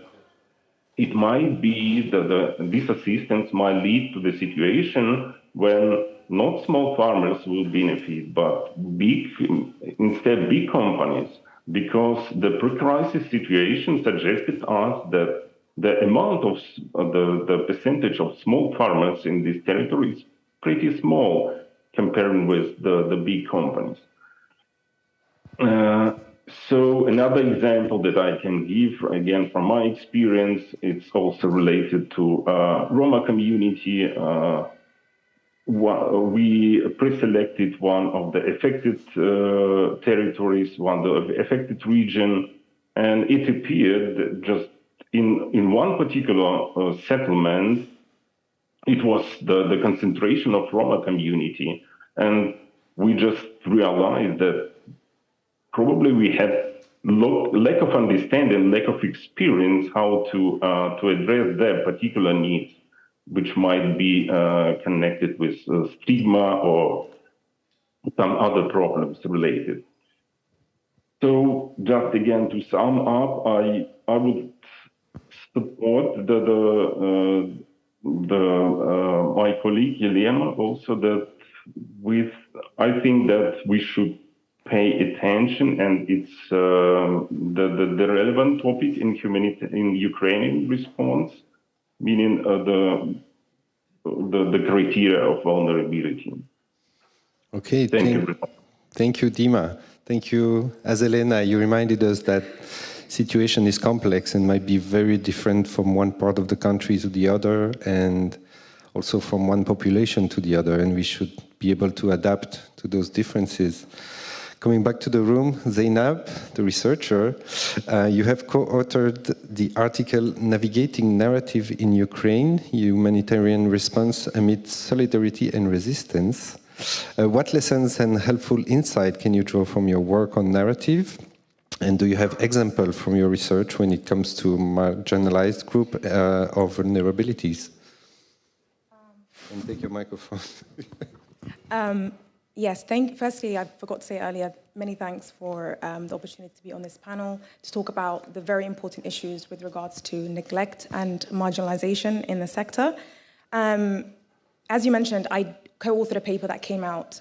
[SPEAKER 5] it might be that this assistance might lead to the situation when not small farmers will benefit, but instead big companies, because the pre-crisis situation suggested us that the amount of the percentage of small farmers in this territory is pretty small compared with the big companies. So another example that I can give, again, from my experience, it's also related to Roma community. We pre-selected one of the affected territories, one of the affected region, and it appeared just in one particular settlement, it was the concentration of Roma community. And we just realized that probably we had lack of understanding, lack of experience how to address their particular needs, which might be connected with stigma or some other problems related. So just again to sum up, I would support my colleague Yelena also that I think that we should pay attention, and it's the relevant topic in Ukrainian response, meaning the criteria of vulnerability.
[SPEAKER 3] Okay, thank you, Dima. Thank you, Elena. You reminded us that situation is complex and might be very different from one part of the country to the other, and also from one population to the other, and we should be able to adapt to those differences. Coming back to the room, Zainab, the researcher, you have co-authored the article Navigating Narrative in Ukraine, Humanitarian Response Amid Solidarity and Resistance. What lessons and helpful insight can you draw from your work on narrative? And do you have examples from your research when it comes to marginalized group or vulnerabilities? And take your microphone.
[SPEAKER 21] Yes, firstly, I forgot to say earlier, many thanks for the opportunity to be on this panel to talk about the very important issues with regards to neglect and marginalization in the sector. As you mentioned, I co-authored a paper that came out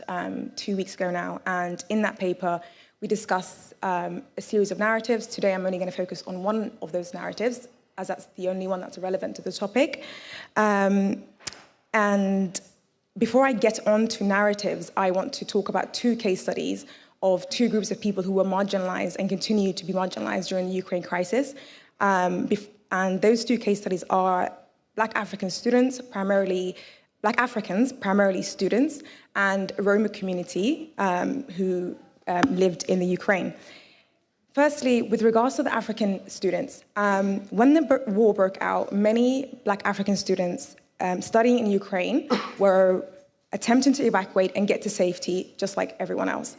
[SPEAKER 21] 2 weeks ago now, and in that paper, we discuss a series of narratives. Today, I'm only going to focus on one of those narratives, as that's the only one that's relevant to the topic. And before I get on to narratives, I want to talk about 2 case studies of 2 groups of people who were marginalized and continue to be marginalized during the Ukraine crisis. And those 2 case studies are Black African students, Black Africans, primarily students, and Roma community who lived in the Ukraine. Firstly, with regards to the African students, when the war broke out, many Black African students studying in Ukraine were attempting to evacuate and get to safety, just like everyone else.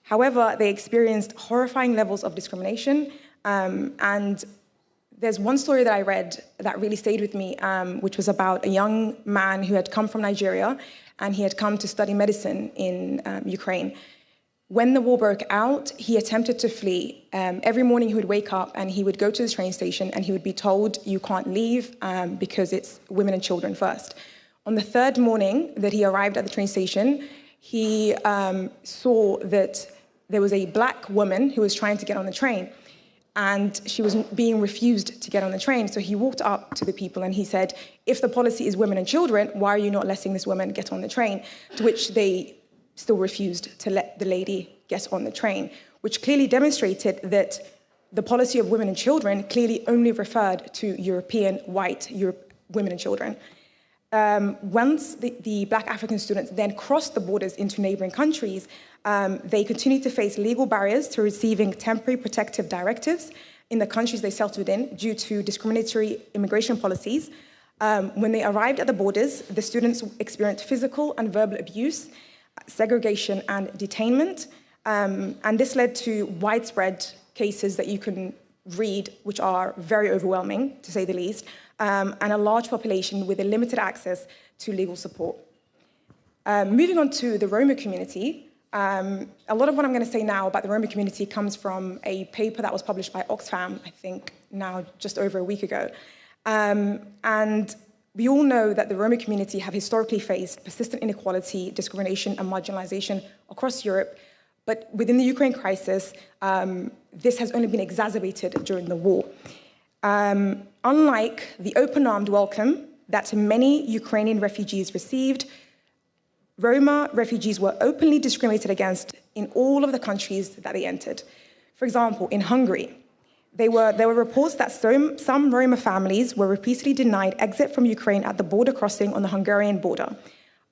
[SPEAKER 21] However, they experienced horrifying levels of discrimination. And there's one story that I read that really stayed with me, which was about a young man who had come from Nigeria, and he had come to study medicine in Ukraine. When the war broke out, he attempted to flee. Every morning he would wake up and he would go to the train station and he would be told, you can't leave because it's women and children first. On the 3rd morning that he arrived at the train station, he saw that there was a Black woman who was trying to get on the train, and she was being refused to get on the train. So he walked up to the people and he said, if the policy is women and children, why are you not letting this woman get on the train? To which they still refused to let the lady get on the train, which clearly demonstrated that the policy of women and children clearly only referred to European white women and children. Once the Black African students then crossed the borders into neighboring countries, they continued to face legal barriers to receiving temporary protective directives in the countries they settled in due to discriminatory immigration policies. When they arrived at the borders, the students experienced physical and verbal abuse, segregation and detainment, and this led to widespread cases that you can read, which are very overwhelming, to say the least, and a large population with a limited access to legal support. Moving on to the Roma community, a lot of what I'm going to say now about the Roma community comes from a paper that was published by Oxfam, I think now just over a week ago. And we all know that the Roma community have historically faced persistent inequality, discrimination, and marginalization across Europe. But within the Ukraine crisis, this has only been exacerbated during the war. Unlike the open-armed welcome that many Ukrainian refugees received, Roma refugees were openly discriminated against in all of the countries that they entered. For example, in Hungary, there were reports that some Roma families were repeatedly denied exit from Ukraine at the border crossing on the Hungarian border.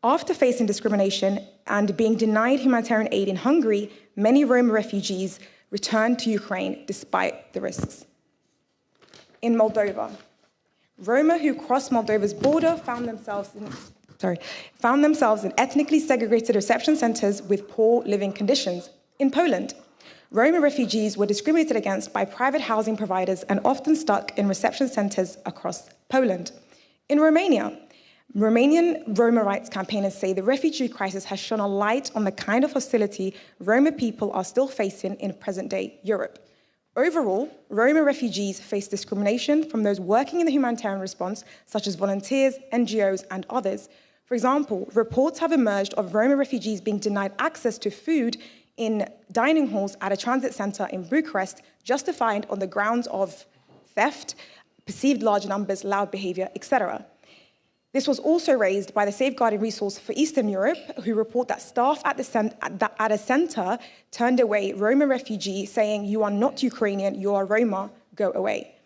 [SPEAKER 21] After facing discrimination and being denied humanitarian aid in Hungary, many Roma refugees returned to Ukraine despite the risks. In Moldova, Roma who crossed Moldova's border found themselves in ethnically segregated reception centers with poor living conditions. In Poland, Roma refugees were discriminated against by private housing providers and often stuck in reception centers across Poland. In Romania, Romanian Roma rights campaigners say the refugee crisis has shone a light on the kind of hostility Roma people are still facing in present-day Europe. Overall, Roma refugees face discrimination from those working in the humanitarian response, such as volunteers, NGOs, and others. For example, reports have emerged of Roma refugees being denied access to food in dining halls at a transit center in Bucharest, justified on the grounds of theft, perceived large numbers, loud behavior, etc. This was also raised by the Safeguarding Resource for Eastern Europe, who report that staff at a center turned away Roma refugees saying, "You are not Ukrainian, you are Roma, go away."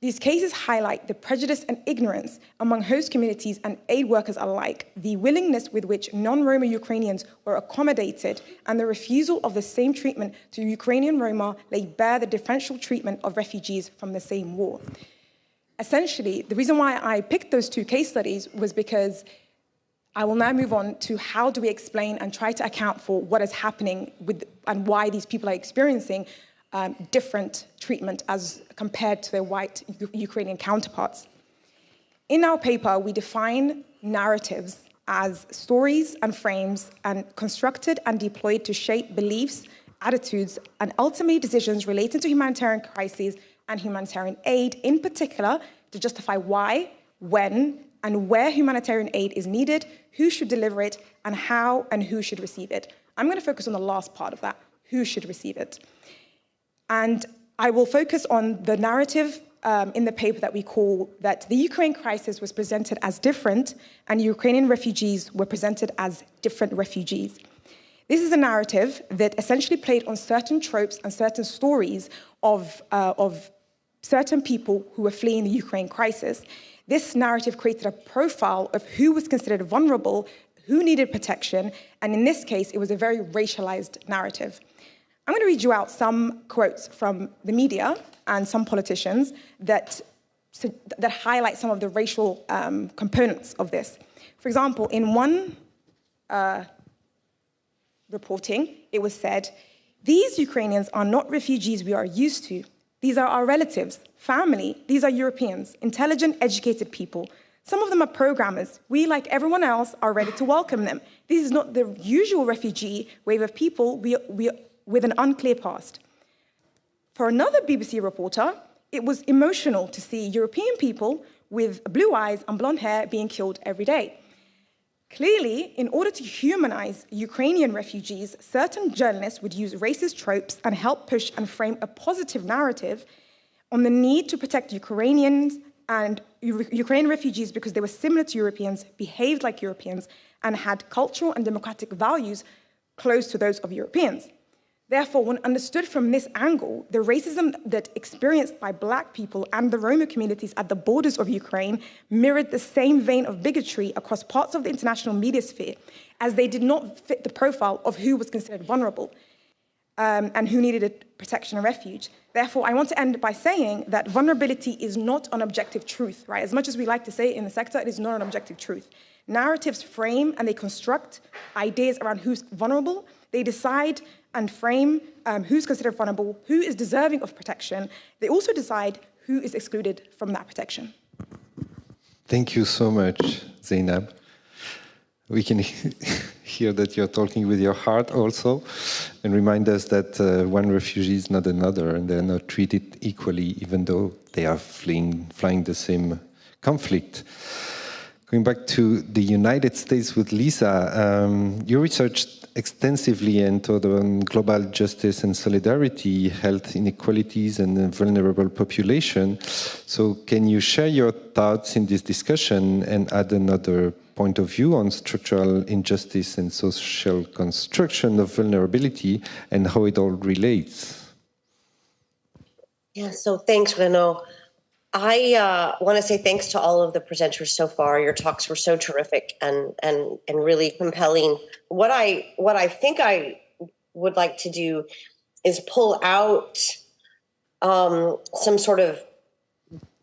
[SPEAKER 21] These cases highlight the prejudice and ignorance among host communities and aid workers alike, the willingness with which non-Roma Ukrainians were accommodated, and the refusal of the same treatment to Ukrainian Roma laid bare the differential treatment of refugees from the same war. Essentially, the reason why I picked those two case studies was because I will now move on to how do we explain and try to account for what is happening with and why these people are experiencing different treatment as compared to their white Ukrainian counterparts. In our paper, we define narratives as stories and frames and constructed and deployed to shape beliefs, attitudes, and ultimately decisions relating to humanitarian crises and humanitarian aid, in particular, to justify why, when, and where humanitarian aid is needed, who should deliver it, and how and who should receive it. I'm going to focus on the last part of that, who should receive it. And I will focus on the narrative in the paper that we call that the Ukraine crisis was presented as different and Ukrainian refugees were presented as different refugees. This is a narrative that essentially played on certain tropes and certain stories of certain people who were fleeing the Ukraine crisis. This narrative created a profile of who was considered vulnerable, who needed protection, and in this case, it was a very racialized narrative. I'm going to read you out some quotes from the media and some politicians that highlight some of the racial components of this. For example, in one reporting, it was said, "These Ukrainians are not refugees we are used to. These are our relatives, family. These are Europeans, intelligent, educated people. Some of them are programmers. We, like everyone else, are ready to welcome them. This is not the usual refugee wave of people with an unclear past." For another BBC reporter, it was emotional to see European people with blue eyes and blonde hair being killed every day. Clearly, in order to humanize Ukrainian refugees, certain journalists would use racist tropes and help push and frame a positive narrative on the need to protect Ukrainians and Ukrainian refugees because they were similar to Europeans, behaved like Europeans, and had cultural and democratic values close to those of Europeans. Therefore, when understood from this angle, the racism that experienced by Black people and the Roma communities at the borders of Ukraine mirrored the same vein of bigotry across parts of the international media sphere, as they did not fit the profile of who was considered vulnerable and who needed protection and refuge. Therefore, I want to end by saying that vulnerability is not an objective truth, right? As much as we like to say it in the sector, it is not an objective truth. Narratives frame and they construct ideas around who's vulnerable. They decide and frame who's considered vulnerable, who is deserving of protection. They also decide who is excluded from that protection.
[SPEAKER 3] Thank you so much, Zainab. We can hear that you're talking with your heart also, and remind us that one refugee is not another, and they're not treated equally, even though they are flying the same conflict. Going back to the United States with Lisa, you researched extensively into global justice and solidarity, health inequalities, and vulnerable population. So can you share your thoughts in this discussion and add another point of view on structural injustice and social construction of vulnerability and how it all relates?
[SPEAKER 22] Yeah, so thanks, Renaud. I want to say thanks to all of the presenters so far. Your talks were so terrific and really compelling. What I think I would like to do is pull out some sort of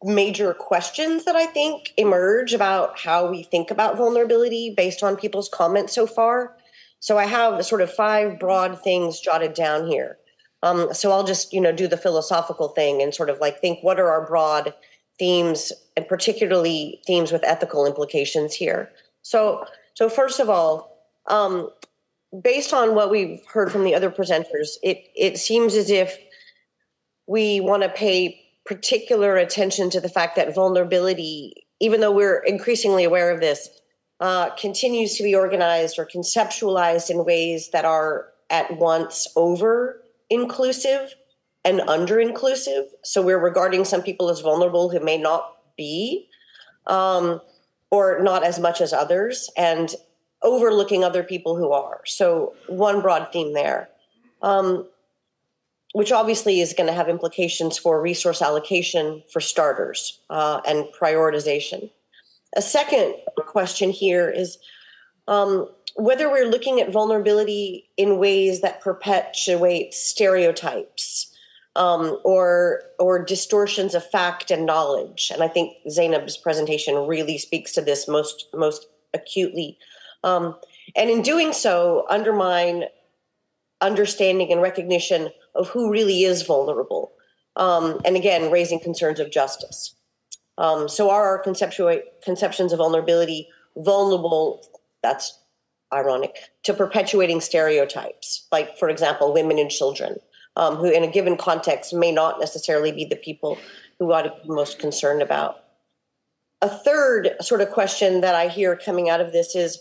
[SPEAKER 22] major questions that I think emerge about how we think about vulnerability based on people's comments so far. So I have sort of 5 broad things jotted down here. So I'll just, do the philosophical thing and sort of like think what are our broad themes, and particularly themes with ethical implications here. So first of all, based on what we've heard from the other presenters, it seems as if we want to pay particular attention to the fact that vulnerability, even though we're increasingly aware of this, continues to be organized or conceptualized in ways that are at once over-inclusive and under-inclusive. So we're regarding some people as vulnerable who may not be, or not as much as others, and overlooking other people who are. So one broad theme there. which obviously is going to have implications for resource allocation for starters and prioritization. A second question here is whether we're looking at vulnerability in ways that perpetuate stereotypes or distortions of fact and knowledge. And I think Zainab's presentation really speaks to this most acutely. And in doing so, undermine understanding and recognition of who really is vulnerable. And again, raising concerns of justice. So are our conceptions of vulnerability vulnerable, that's ironic, to perpetuating stereotypes, like, for example, women and children, who in a given context may not necessarily be the people who ought to be most concerned about. A third sort of question that I hear coming out of this is,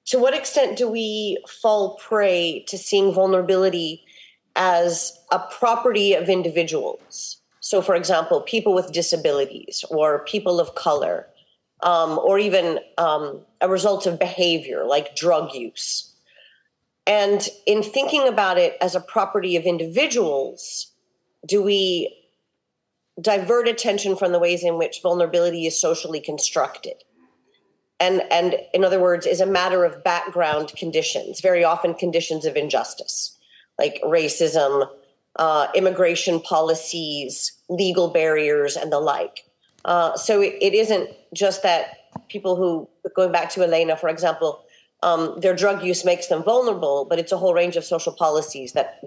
[SPEAKER 22] to what extent do we fall prey to seeing vulnerability as a property of individuals? So, for example, people with disabilities or people of color, or even a result of behavior like drug use. And in thinking about it as a property of individuals, do we divert attention from the ways in which vulnerability is socially constructed? And in other words, is a matter of background conditions, very often conditions of injustice, like racism, immigration policies, legal barriers, and the like. So it isn't just that people who, going back to Elena, for example, their drug use makes them vulnerable, but it's a whole range of social policies that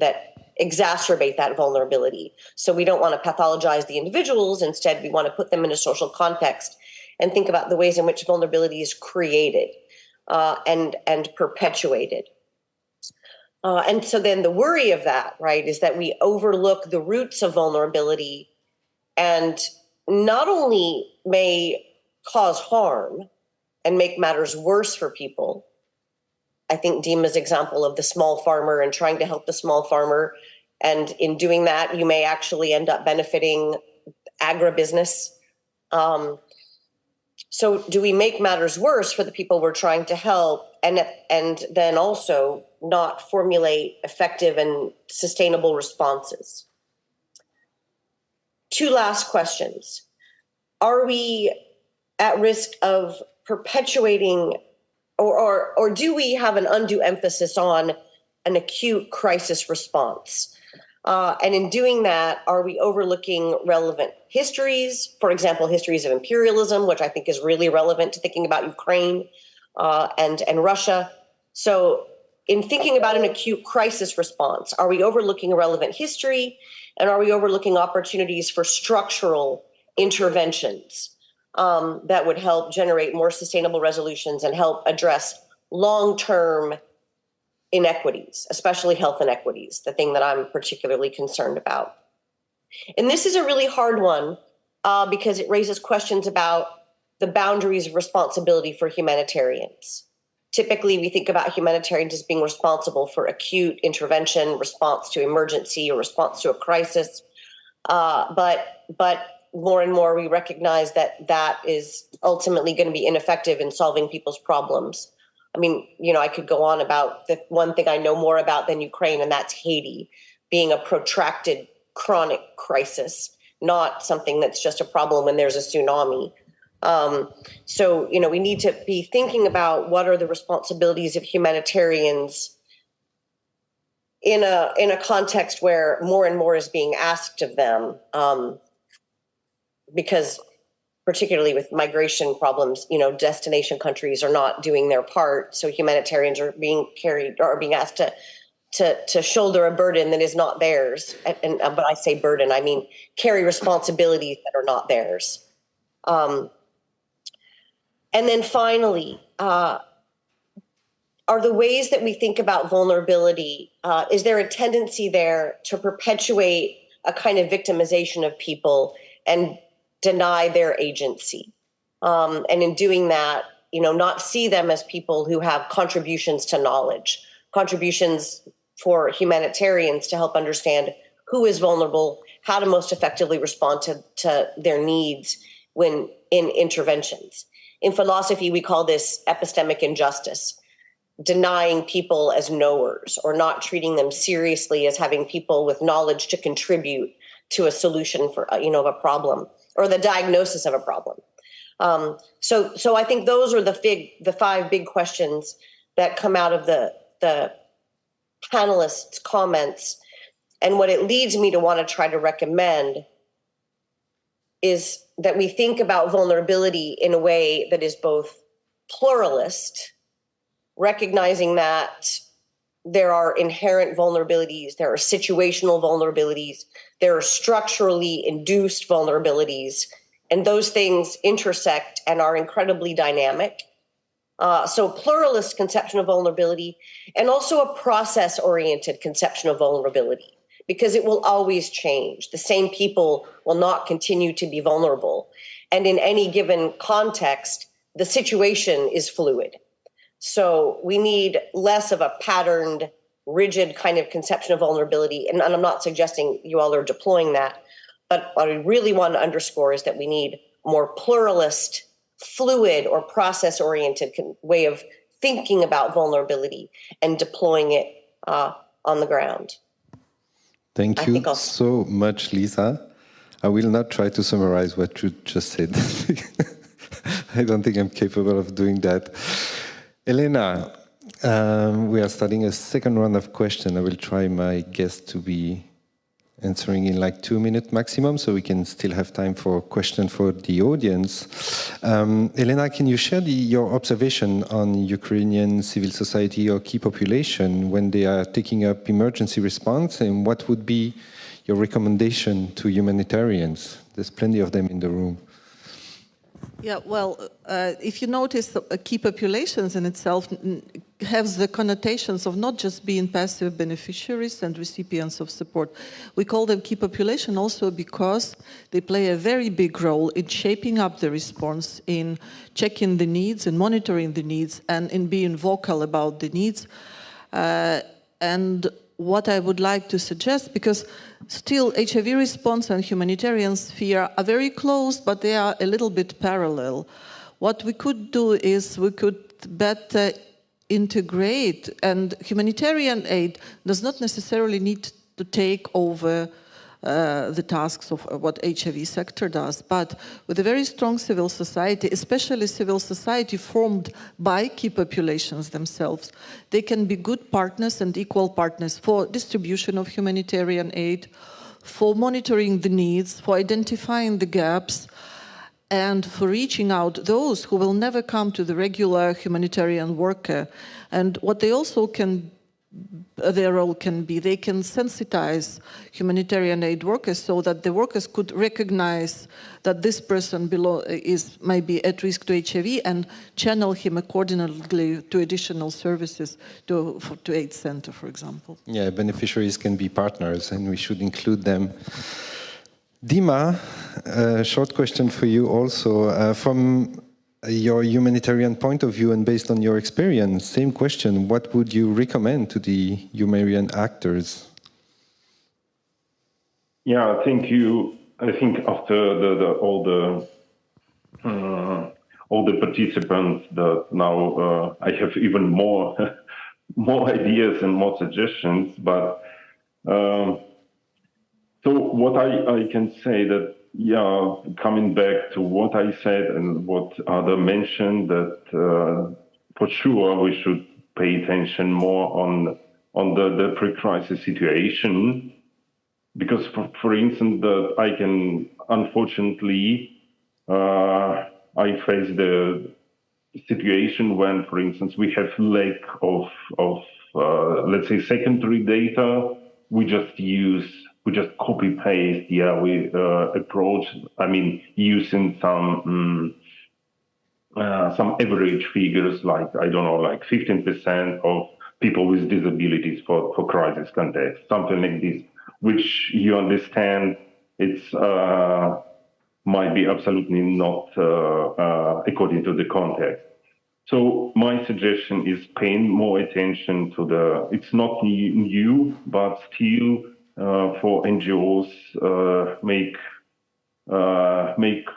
[SPEAKER 22] exacerbate that vulnerability. So we don't want to pathologize the individuals. Instead, we want to put them in a social context and think about the ways in which vulnerability is created and perpetuated. And so then the worry of that, right, is that we overlook the roots of vulnerability and not only may cause harm and make matters worse for people. I think Dima's example of the small farmer and trying to help the small farmer, and in doing that, you may actually end up benefiting agribusiness. So do we make matters worse for the people we're trying to help, and then also not formulate effective and sustainable responses? Two last questions. Are we at risk of perpetuating, or do we have an undue emphasis on an acute crisis response? And in doing that, are we overlooking relevant histories? For example, histories of imperialism, which I think is really relevant to thinking about Ukraine and Russia. So in thinking about an acute crisis response, are we overlooking a relevant history? And are we overlooking opportunities for structural interventions that would help generate more sustainable resolutions and help address long-term inequities, especially health inequities, the thing that I'm particularly concerned about? And this is a really hard one because it raises questions about the boundaries of responsibility for humanitarians. Typically, we think about humanitarians as being responsible for acute intervention, response to emergency, or response to a crisis. But more and more, we recognize that that is ultimately going to be ineffective in solving people's problems. I mean, I could go on about the one thing I know more about than Ukraine, and that's Haiti being a protracted chronic crisis, not something that's just a problem when there's a tsunami. So, we need to be thinking about what are the responsibilities of humanitarians in a context where more and more is being asked of them, because particularly with migration problems, destination countries are not doing their part. So humanitarians are being asked to shoulder a burden that is not theirs. But I say burden, I mean carry responsibilities that are not theirs. And then finally, are the ways that we think about vulnerability, is there a tendency there to perpetuate a kind of victimization of people and deny their agency? And in doing that, not see them as people who have contributions to knowledge, contributions for humanitarians to help understand who is vulnerable, how to most effectively respond to their needs when in interventions. In philosophy, we call this epistemic injustice. denying people as knowers or not treating them seriously as having people with knowledge to contribute to a solution for, of a problem or the diagnosis of a problem. So I think those are the 5 big questions that come out of the panelists' comments. And what it leads me to want to try to recommend is that we think about vulnerability in a way that is both pluralist, recognizing that there are inherent vulnerabilities, there are situational vulnerabilities, there are structurally induced vulnerabilities, and those things intersect and are incredibly dynamic. So pluralist conception of vulnerability, and also a process-oriented conception of vulnerability, because it will always change. The same people will not continue to be vulnerable. And in any given context, the situation is fluid. So we need less of a patterned, rigid kind of conception of vulnerability. And I'm not suggesting you all are deploying that, but what I really want to underscore is that we need a more pluralist, fluid, or process-oriented way of thinking about vulnerability and deploying it on the ground.
[SPEAKER 3] Thank you so much, Lisa. I will not try to summarize what you just said. I don't think I'm capable of doing that. Elena, we are starting a second round of questions. I will try my guest to be answering in like 2 minutes maximum, so we can still have time for questions for the audience. Elena, can you share your observation on Ukrainian civil society or key population when they are taking up emergency response, and what would be your recommendation to humanitarians? There's plenty of them in the room.
[SPEAKER 20] Yeah, well, if you notice, key populations in itself has the connotations of not just being passive beneficiaries and recipients of support. We call them key population also because they play a very big role in shaping up the response, in checking the needs and monitoring the needs, and in being vocal about the needs. And what I would like to suggest, because still HIV response and humanitarian sphere are very close, but they are a little bit parallel. What we could do is we could better integrate, and humanitarian aid does not necessarily need to take over the tasks of what HIV sector does, but with a very strong civil society, especially civil society formed by key populations themselves, they can be good partners and equal partners for distribution of humanitarian aid, for monitoring the needs, for identifying the gaps, and for reaching out those who will never come to the regular humanitarian worker. And what they also can, their role can be, they can sensitize humanitarian aid workers so that the workers could recognize that this person might be at risk to HIV and channel him accordingly to additional services, to aid center, for example.
[SPEAKER 3] Yeah, beneficiaries can be partners, and we should include them. Dima, a short question for you also. From your humanitarian point of view and based on your experience, same question, what would you recommend to the humanitarian actors?
[SPEAKER 5] Yeah, I think after all the participants that now I have even more ideas and more suggestions, but so what I can say that, yeah, coming back to what I said and what other mentioned, that for sure we should pay attention more on the pre-crisis situation, because for instance, that I can unfortunately I face the situation when, for instance, we have lack of let's say secondary data. We just copy paste. Yeah, we approach. I mean, using some average figures, like I don't know, like 15% of people with disabilities for crisis context, something like this, which you understand it's might be absolutely not according to the context. So my suggestion is paying more attention to it's not new, but still for NGOs make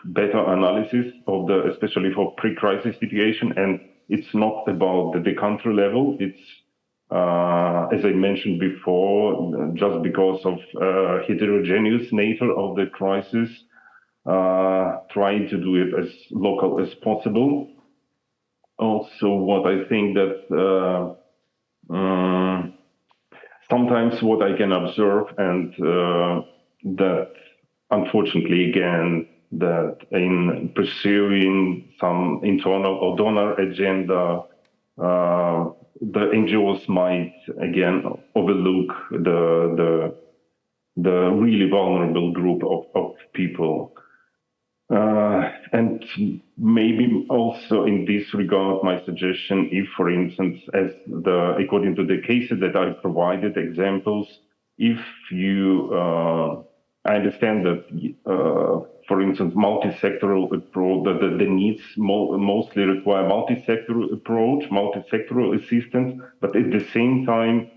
[SPEAKER 5] better analysis of especially for pre-crisis situation, and it's not about the country level. It's, as I mentioned before, just because of heterogeneous nature of the crisis, trying to do it as local as possible. Also, what I think that sometimes what I can observe, and that unfortunately, again, that in pursuing some internal or donor agenda, the NGOs might again overlook the really vulnerable group of people. And maybe also in this regard, my suggestion, if, for instance, according to the cases that I provided examples, if you, I understand that, for instance, multi-sectoral approach, the needs mostly require multi-sectoral approach, multi-sectoral assistance, but at the same time,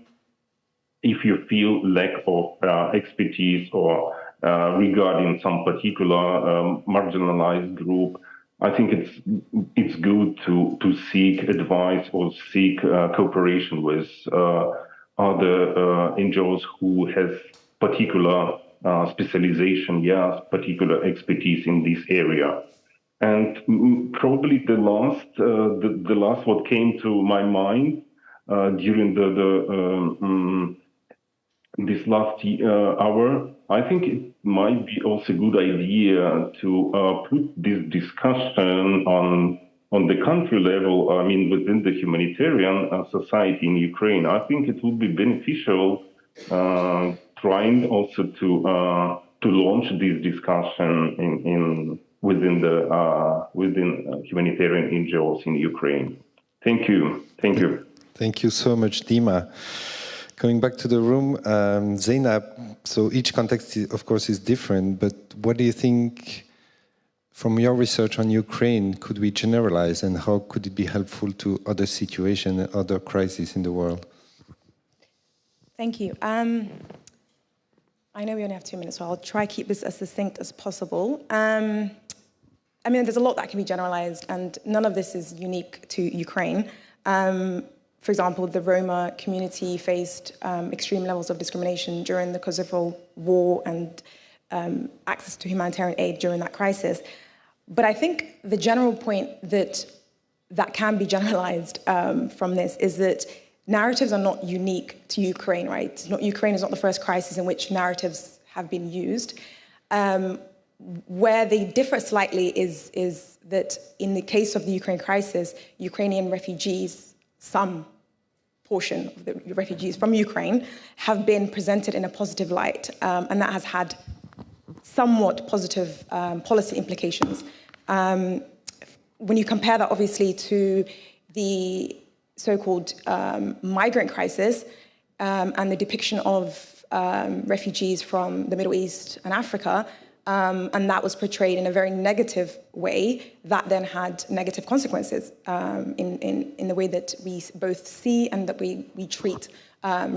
[SPEAKER 5] if you feel lack of expertise or regarding some particular marginalized group, I think it's good to seek advice or seek cooperation with other NGOs who has particular specialization, particular expertise in this area. And probably the last what came to my mind during this last hour, I think it might be also a good idea to put this discussion on the country level, I mean, within the humanitarian society in Ukraine. I think it would be beneficial trying also to launch this discussion within humanitarian NGOs in Ukraine. Thank you. Thank you.
[SPEAKER 3] Thank you so much, Dima. Going back to the room, Zainab, so each context, of course, is different, but what do you think, from your research on Ukraine, could we generalize, and how could it be helpful to other situations and other crises in the world?
[SPEAKER 21] Thank you. I know we only have 2 minutes, so I'll try to keep this as succinct as possible. I mean, there's a lot that can be generalized, and none of this is unique to Ukraine. For example, the Roma community faced extreme levels of discrimination during the Kosovo war and access to humanitarian aid during that crisis. But I think the general point that can be generalized from this is that narratives are not unique to Ukraine, right? Ukraine is not the first crisis in which narratives have been used. Where they differ slightly is that in the case of the Ukraine crisis, Ukrainian refugees, some portion of the refugees from Ukraine, have been presented in a positive light, and that has had somewhat positive policy implications. When you compare that, obviously, to the so-called migrant crisis and the depiction of refugees from the Middle East and Africa, and that was portrayed in a very negative way, that then had negative consequences in the way that we both see and that we treat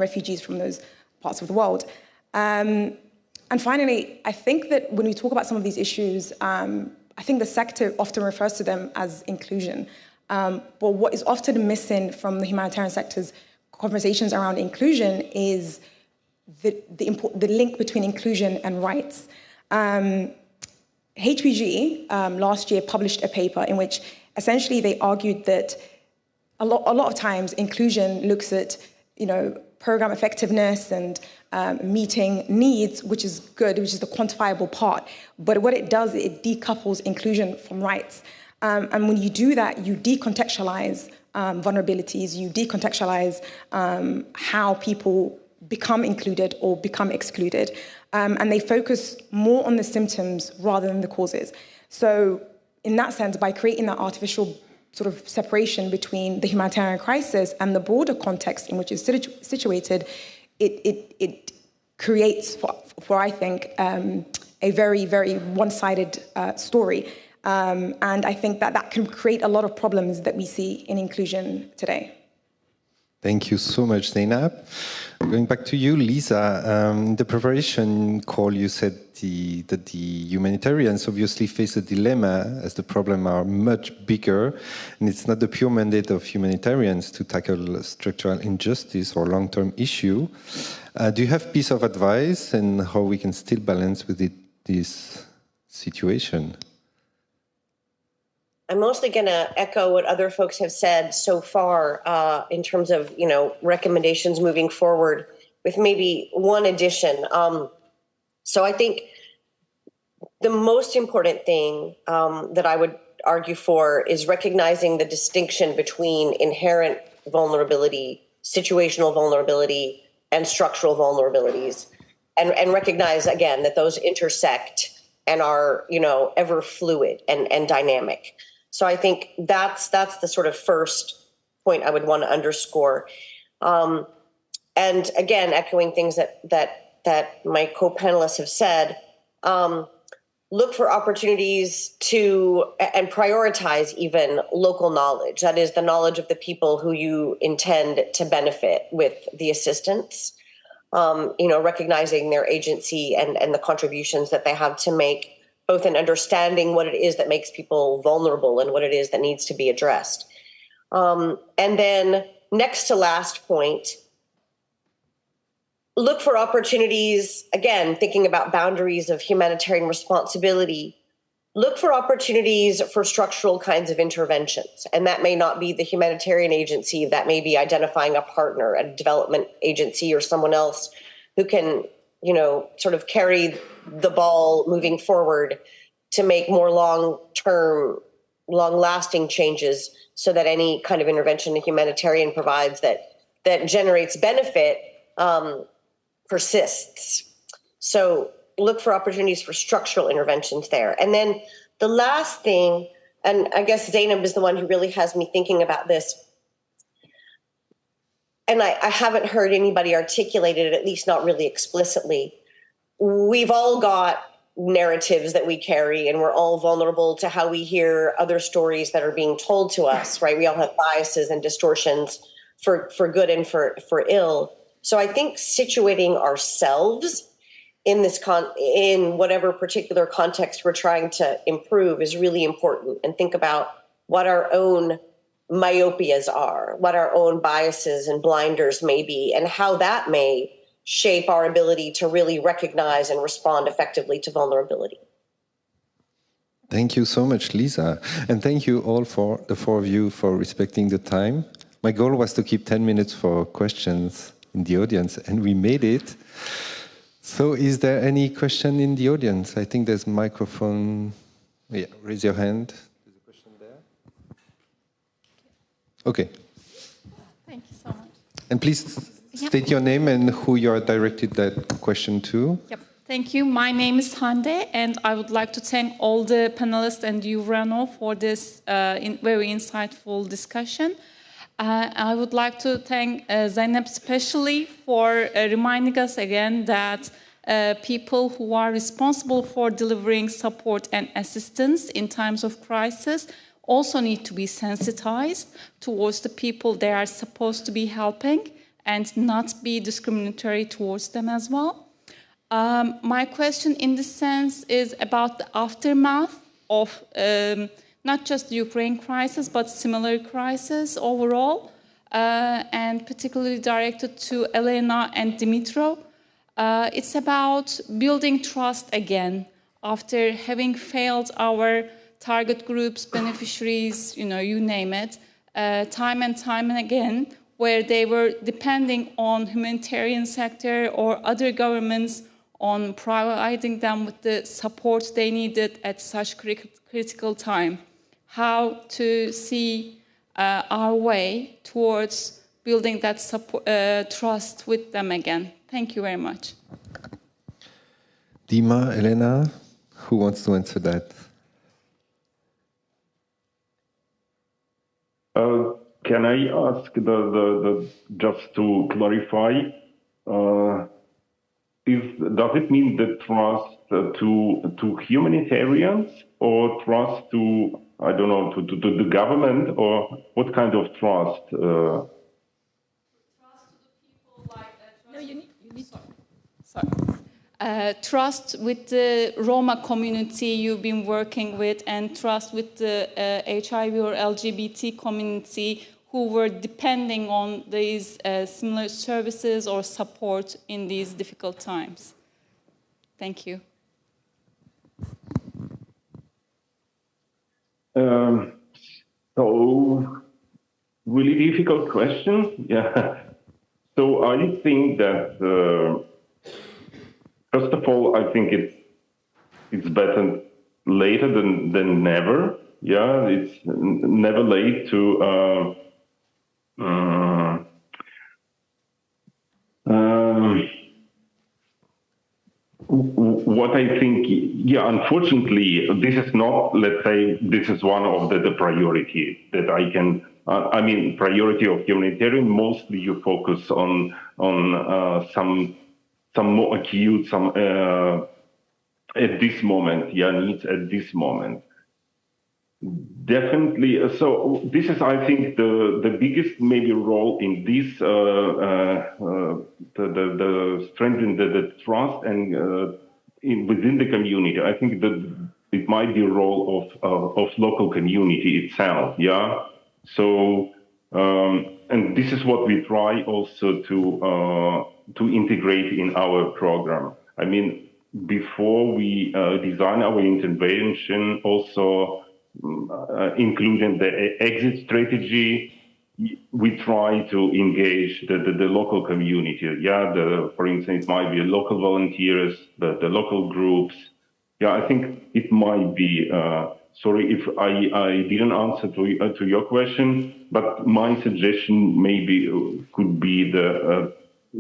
[SPEAKER 21] refugees from those parts of the world. And finally, I think that when we talk about some of these issues, I think the sector often refers to them as inclusion. But what is often missing from the humanitarian sector's conversations around inclusion is the link between inclusion and rights. HPG last year published a paper in which essentially they argued that a lot of times inclusion looks at, program effectiveness and meeting needs, which is good, which is the quantifiable part. But what it does, it decouples inclusion from rights. And when you do that, you decontextualize vulnerabilities, you decontextualize how people become included or become excluded. And they focus more on the symptoms rather than the causes. So in that sense, by creating that artificial sort of separation between the humanitarian crisis and the broader context in which it's situated, it creates, for I think, a very, very one-sided story. And I think that can create a lot of problems that we see in inclusion today.
[SPEAKER 3] Thank you so much, Zainab. Going back to you, Lisa, in the preparation call, you said that the humanitarians obviously face a dilemma as the problems are much bigger, and it's not the pure mandate of humanitarians to tackle structural injustice or long-term issue. Do you have piece of advice and how we can still balance with this situation?
[SPEAKER 22] I'm mostly going to echo what other folks have said so far in terms of, recommendations moving forward, with maybe one addition. So I think the most important thing that I would argue for is recognizing the distinction between inherent vulnerability, situational vulnerability, and structural vulnerabilities, and recognize, again, that those intersect and are, ever fluid and dynamic. So I think that's the sort of first point I would want to underscore. And again, echoing things that my co-panelists have said, look for opportunities to, and prioritize even local knowledge. That is the knowledge of the people who you intend to benefit with the assistance, recognizing their agency and the contributions that they have to make, both in understanding what it is that makes people vulnerable and what it is that needs to be addressed. And then next to last point, look for opportunities, again, thinking about boundaries of humanitarian responsibility, look for opportunities for structural kinds of interventions. And that may not be the humanitarian agency, that may be identifying a partner, a development agency or someone else who can, sort of carry the ball moving forward to make more long-term, long-lasting changes so that any kind of intervention the humanitarian provides that generates benefit persists. So look for opportunities for structural interventions there. And then the last thing, and I guess Zainab is the one who really has me thinking about this, and I haven't heard anybody articulate it, at least not really explicitly. We've all got narratives that we carry, and we're all vulnerable to how we hear other stories that are being told to us, right? We all have biases and distortions for good and for ill. So I think situating ourselves in in whatever particular context we're trying to improve is really important, and think about what our own myopias are, what our own biases and blinders may be, and how that may shape our ability to really recognize and respond effectively to vulnerability.
[SPEAKER 3] Thank you so much, Lisa. And thank you all, for the four of you, for respecting the time. My goal was to keep 10 minutes for questions in the audience, and we made it. So is there any question in the audience? I think there's a microphone. Yeah, raise your hand. There's a question there. Okay.
[SPEAKER 2] Thank you so much.
[SPEAKER 3] And please state your name and who you are directed that question to.
[SPEAKER 2] Yep. Thank you. My name is Hande, and I would like to thank all the panelists and you, Rano, for this very insightful discussion. I would like to thank Zainab especially for reminding us again that people who are responsible for delivering support and assistance in times of crisis also need to be sensitized towards the people they are supposed to be helping and not be discriminatory towards them as well. My question in this sense is about the aftermath of not just the Ukraine crisis, but similar crises overall, and particularly directed to Elena and Dimitro. It's about building trust again after having failed our target groups, beneficiaries, you name it, time and again, where they were depending on humanitarian sector or other governments on providing them with the support they needed at such critical time. How to see our way towards building that support, trust with them again. Thank you very much.
[SPEAKER 3] Dima, Elena, who wants to answer that?
[SPEAKER 5] Can I ask just to clarify? Does it mean the trust to humanitarians or trust to, I don't know, to the government, or what kind of trust?
[SPEAKER 2] Trust with the Roma community you've been working with, and trust with the HIV or LGBT community who were depending on these similar services or support in these difficult times. Thank you.
[SPEAKER 5] So, really difficult question. Yeah. So I think that first of all, I think it's better later than never. Yeah, it's never late to. What I think, yeah, unfortunately, this is not, let's say, this is one of the priority that I can, I mean, priority of humanitarian, mostly you focus on some more acute, at this moment, yeah, needs at this moment. Definitely. So this is, I think, the biggest maybe role in this, the strengthening the trust and within the community. I think that it might be a role of local community itself. Yeah. So and this is what we try also to integrate in our program. I mean, before we design our intervention, also. Including the exit strategy, we try to engage the local community. Yeah, for instance, it might be local volunteers, the local groups. Yeah, I think it might be. Sorry if I didn't answer to your question, but my suggestion maybe could be the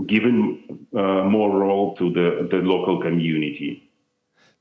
[SPEAKER 5] giving more role to the local community.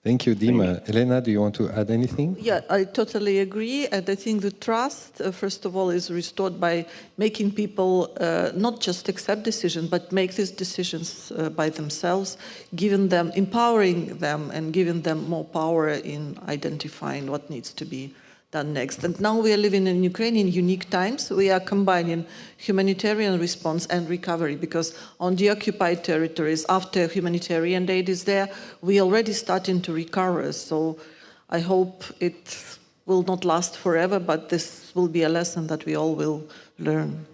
[SPEAKER 3] Thank you, Dima. Elena, do you want to add anything?
[SPEAKER 20] Yeah, I totally agree. And I think the trust, first of all, is restored by making people not just accept decisions, but make these decisions by themselves, empowering them and giving them more power in identifying what needs to be done next. And now we are living in Ukraine in unique times. We are combining humanitarian response and recovery, because on the occupied territories, after humanitarian aid is there, we already starting to recover. So I hope it will not last forever, but this will be a lesson that we all will learn.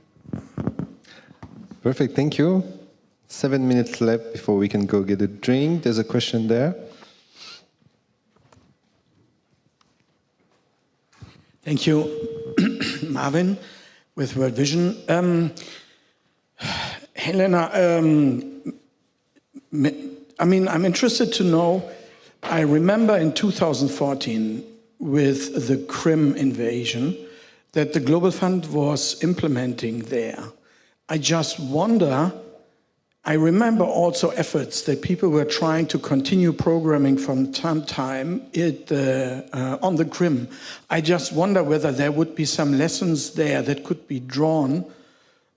[SPEAKER 3] Perfect, thank you. 7 minutes left before we can go get a drink. There's a question there.
[SPEAKER 19] Thank you, Marvin, with World Vision. Helena, I mean, I'm interested to know, I remember in 2014 with the Crimea invasion that the Global Fund was implementing there. I just wonder, I remember also efforts that people were trying to continue programming from time to time on the Crimea. I just wonder whether there would be some lessons there that could be drawn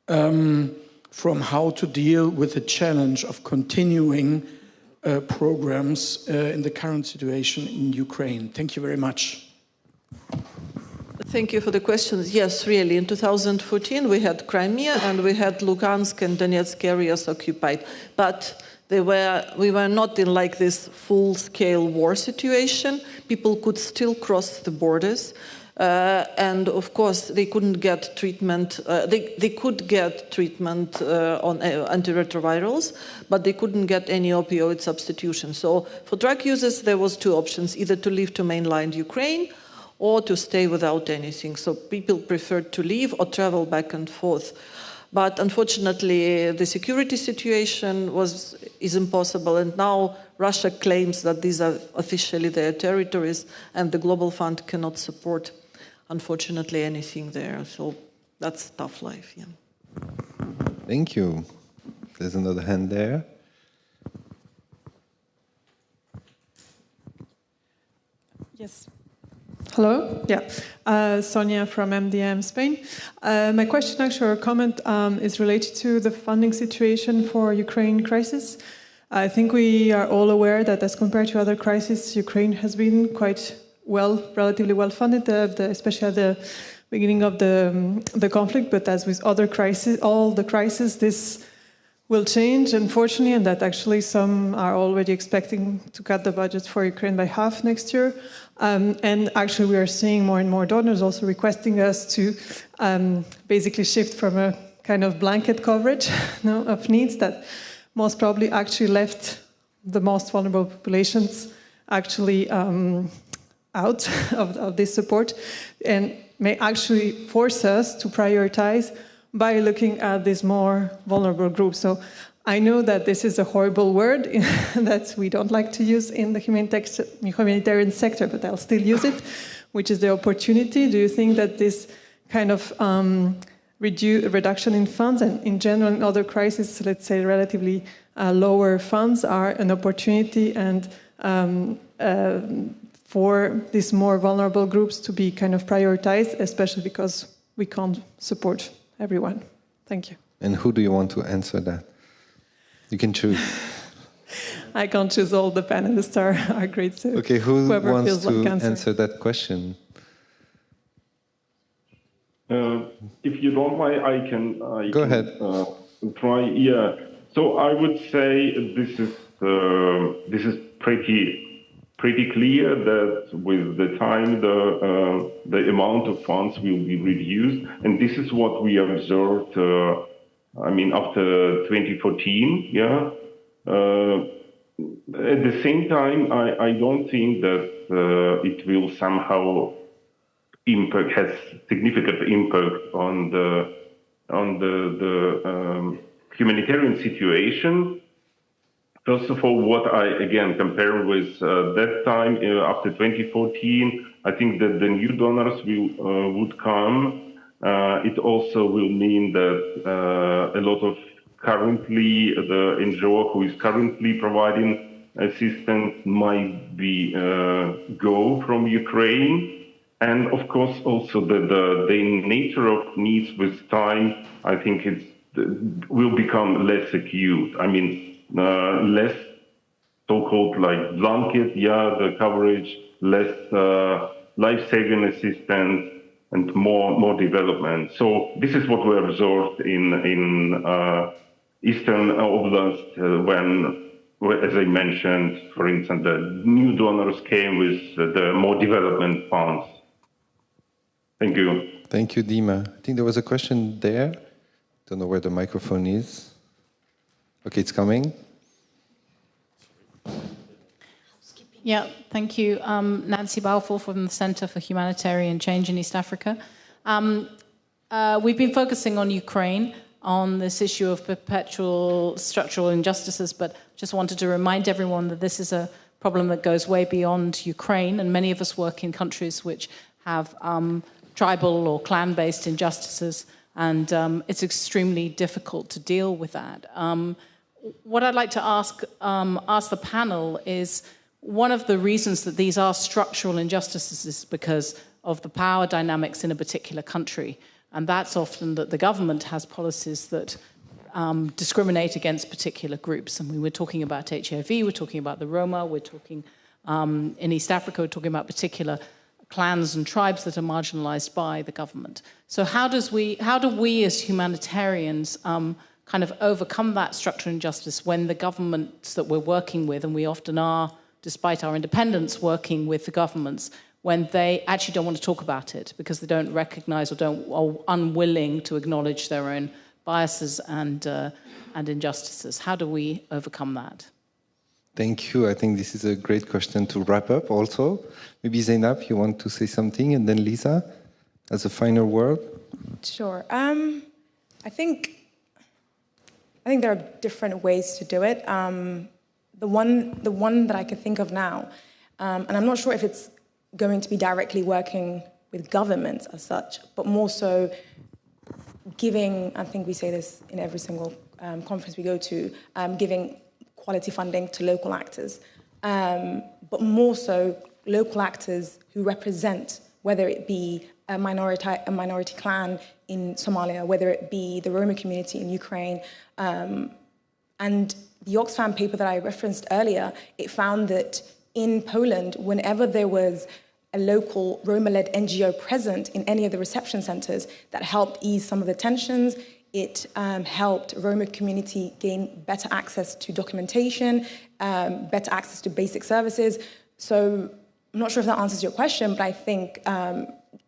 [SPEAKER 19] from how to deal with the challenge of continuing programs in the current situation in Ukraine. Thank you very much.
[SPEAKER 20] Thank you for the questions. Yes, really. In 2014, we had Crimea and we had Lugansk and Donetsk areas occupied. But we were not in like this full-scale war situation. People could still cross the borders. And of course, they couldn't get treatment. They could get treatment on antiretrovirals, but they couldn't get any opioid substitution. So for drug users, there was two options: either to leave to mainland Ukraine or to stay without anything. So people preferred to leave or travel back and forth. But unfortunately, the security situation is impossible. And now Russia claims that these are officially their territories and the Global Fund cannot support, unfortunately, anything there. So that's tough life, yeah.
[SPEAKER 3] Thank you. There's another hand there.
[SPEAKER 13] Yes. Hello, yeah, Sonia from MDM Spain. My question, actually, or comment, is related to the funding situation for Ukraine crisis. I think we are all aware that as compared to other crises, Ukraine has been quite relatively well funded, especially at the beginning of the conflict. But as with other crises, all the crises, this will change, unfortunately, and that actually some are already expecting to cut the budget for Ukraine by half next year. And actually we are seeing more and more donors also requesting us to basically shift from a kind of blanket coverage of needs that most probably actually left the most vulnerable populations actually out of this support, and may actually force us to prioritize by looking at these more vulnerable groups. So I know that this is a horrible word that we don't like to use in the humanitarian sector, but I'll still use it, which is the opportunity. Do you think that this kind of reduction in funds and in general in other crises, let's say relatively lower funds, are an opportunity and for these more vulnerable groups to be kind of prioritized, especially because we can't support everyone? Thank you.
[SPEAKER 3] And who do you want to answer that? You can choose.
[SPEAKER 13] I can't choose. All the panelists are great. So
[SPEAKER 3] okay, who wants
[SPEAKER 13] feels
[SPEAKER 3] to
[SPEAKER 13] like
[SPEAKER 3] answer that question?
[SPEAKER 5] If you don't mind, I can
[SPEAKER 3] Go ahead.
[SPEAKER 5] Try. Yeah. So I would say this is pretty clear that with the time the amount of funds will be reduced, and this is what we observed. After 2014, yeah. At the same time, I don't think that it will somehow has significant impact on the humanitarian situation. First of all, what I again compare with that time after 2014, I think that the new donors would come. It also will mean that a lot of currently the NGO who is currently providing assistance might be go from Ukraine. And of course, also the nature of needs with time, I think will become less acute. Less so-called like blanket, the coverage, less life-saving assistance, and more development. So this is what we observed in Eastern Oblast when, as I mentioned, for instance, the new donors came with the more development funds. Thank you.
[SPEAKER 3] Thank you, Dima. I think there was a question there. Don't know where the microphone is. Okay, it's coming.
[SPEAKER 6] Yeah, thank you. Nancy Balfour from the Center for Humanitarian Change in East Africa. We've been focusing on Ukraine, on this issue of perpetual structural injustices, but just wanted to remind everyone that this is a problem that goes way beyond Ukraine, and many of us work in countries which have tribal or clan-based injustices, and it's extremely difficult to deal with that. What I'd like to ask the panel is, one of the reasons that these are structural injustices is because of the power dynamics in a particular country. And that's often that the government has policies that discriminate against particular groups. And we were talking about HIV, we're talking about the Roma, we're talking in East Africa, we're talking about particular clans and tribes that are marginalized by the government. So how do we as humanitarians kind of overcome that structural injustice when the governments that we're working with, and we often are, despite our independence, working with the governments, when they actually don't want to talk about it because they don't recognize or are unwilling to acknowledge their own biases and injustices? How do we overcome that?
[SPEAKER 3] Thank you. I think this is a great question to wrap up also. Maybe Zainab, you want to say something, and then Lisa, as a final word?
[SPEAKER 21] Sure. I think there are different ways to do it. The one that I can think of now, and I'm not sure if it's going to be directly working with governments as such, but more so giving, I think we say this in every single conference we go to, giving quality funding to local actors, but more so local actors who represent, whether it be a minority clan in Somalia, whether it be the Roma community in Ukraine, and the Oxfam paper that I referenced earlier, it found that in Poland, whenever there was a local Roma-led NGO present in any of the reception centers that helped ease some of the tensions, It helped Roma community gain better access to documentation, better access to basic services. So I'm not sure if that answers your question, but I think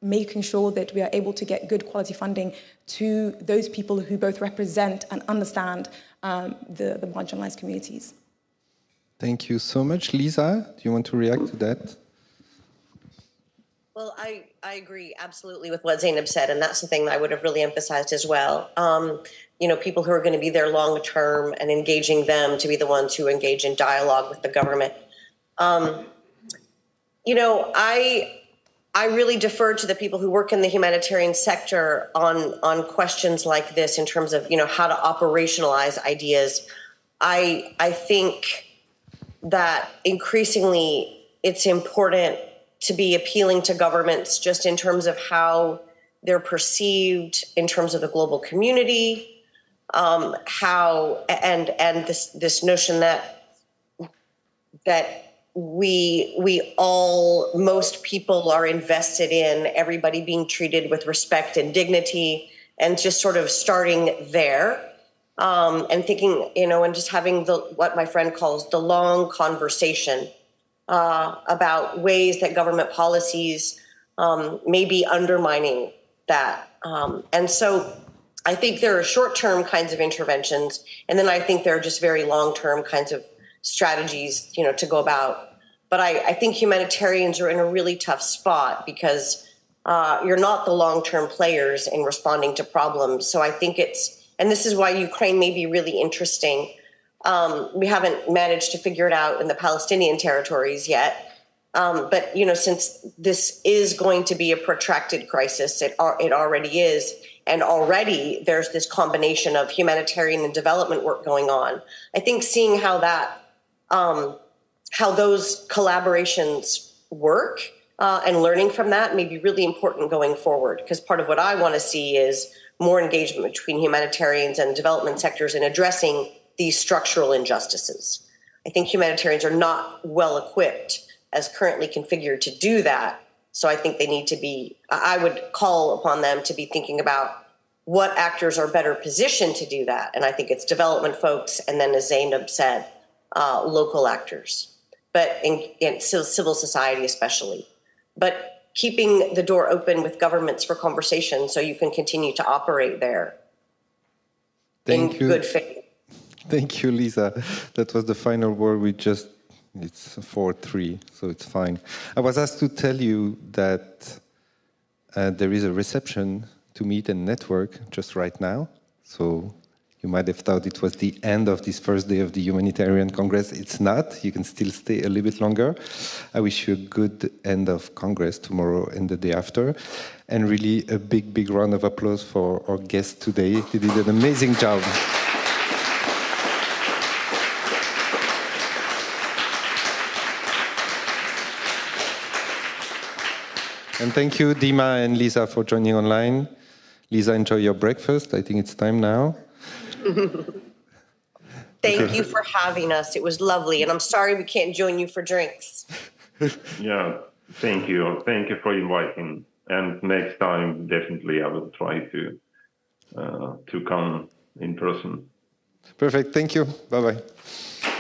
[SPEAKER 21] making sure that we are able to get good quality funding to those people who both represent and understand the marginalized communities.
[SPEAKER 3] Thank you so much. Lisa, do you want to react to that?
[SPEAKER 22] Well, I agree absolutely with what Zainab said, and that's the thing that I would have really emphasized as well. You know, people who are going to be there long term and engaging them to be the ones who engage in dialogue with the government. You know, I really defer to the people who work in the humanitarian sector on questions like this in terms of, you know, how to operationalize ideas. I think that increasingly it's important to be appealing to governments just in terms of how they're perceived in terms of the global community, how and this notion that we all, most people are invested in everybody being treated with respect and dignity, and just sort of starting there. And thinking, you know, and just having what my friend calls the long conversation about ways that government policies may be undermining that. And so I think there are short-term kinds of interventions, and then I think there are just very long-term kinds of strategies, you know, to go about. But I think humanitarians are in a really tough spot because you're not the long-term players in responding to problems. So I think and this is why Ukraine may be really interesting. We haven't managed to figure it out in the Palestinian territories yet. But, you know, since this is going to be a protracted crisis, it already is. And already there's this combination of humanitarian and development work going on. I think seeing how those collaborations work and learning from that may be really important going forward. Because part of what I want to see is more engagement between humanitarians and development sectors in addressing these structural injustices. I think humanitarians are not well equipped as currently configured to do that. So I think they need to be, I would call upon them to be thinking about what actors are better positioned to do that. And I think it's development folks, and then, as Zainab said, local actors, but in civil society especially. But keeping the door open with governments for conversation so you can continue to operate there in good faith.
[SPEAKER 3] Thank you, Lisa. That was the final word. It's 4-3, so it's fine. I was asked to tell you that there is a reception to meet and network just right now. So you might have thought it was the end of this first day of the Humanitarian Congress. It's not. You can still stay a little bit longer. I wish you a good end of Congress tomorrow and the day after. And really a big, big round of applause for our guests today. They did an amazing job. And thank you, Dima and Lisa, for joining online. Lisa, enjoy your breakfast. I think it's time now.
[SPEAKER 22] Thank you for having us. It was lovely. And I'm sorry we can't join you for drinks.
[SPEAKER 5] Yeah, thank you. Thank you for inviting. And next time, definitely, I will try to come in person.
[SPEAKER 3] Perfect. Thank you. Bye-bye.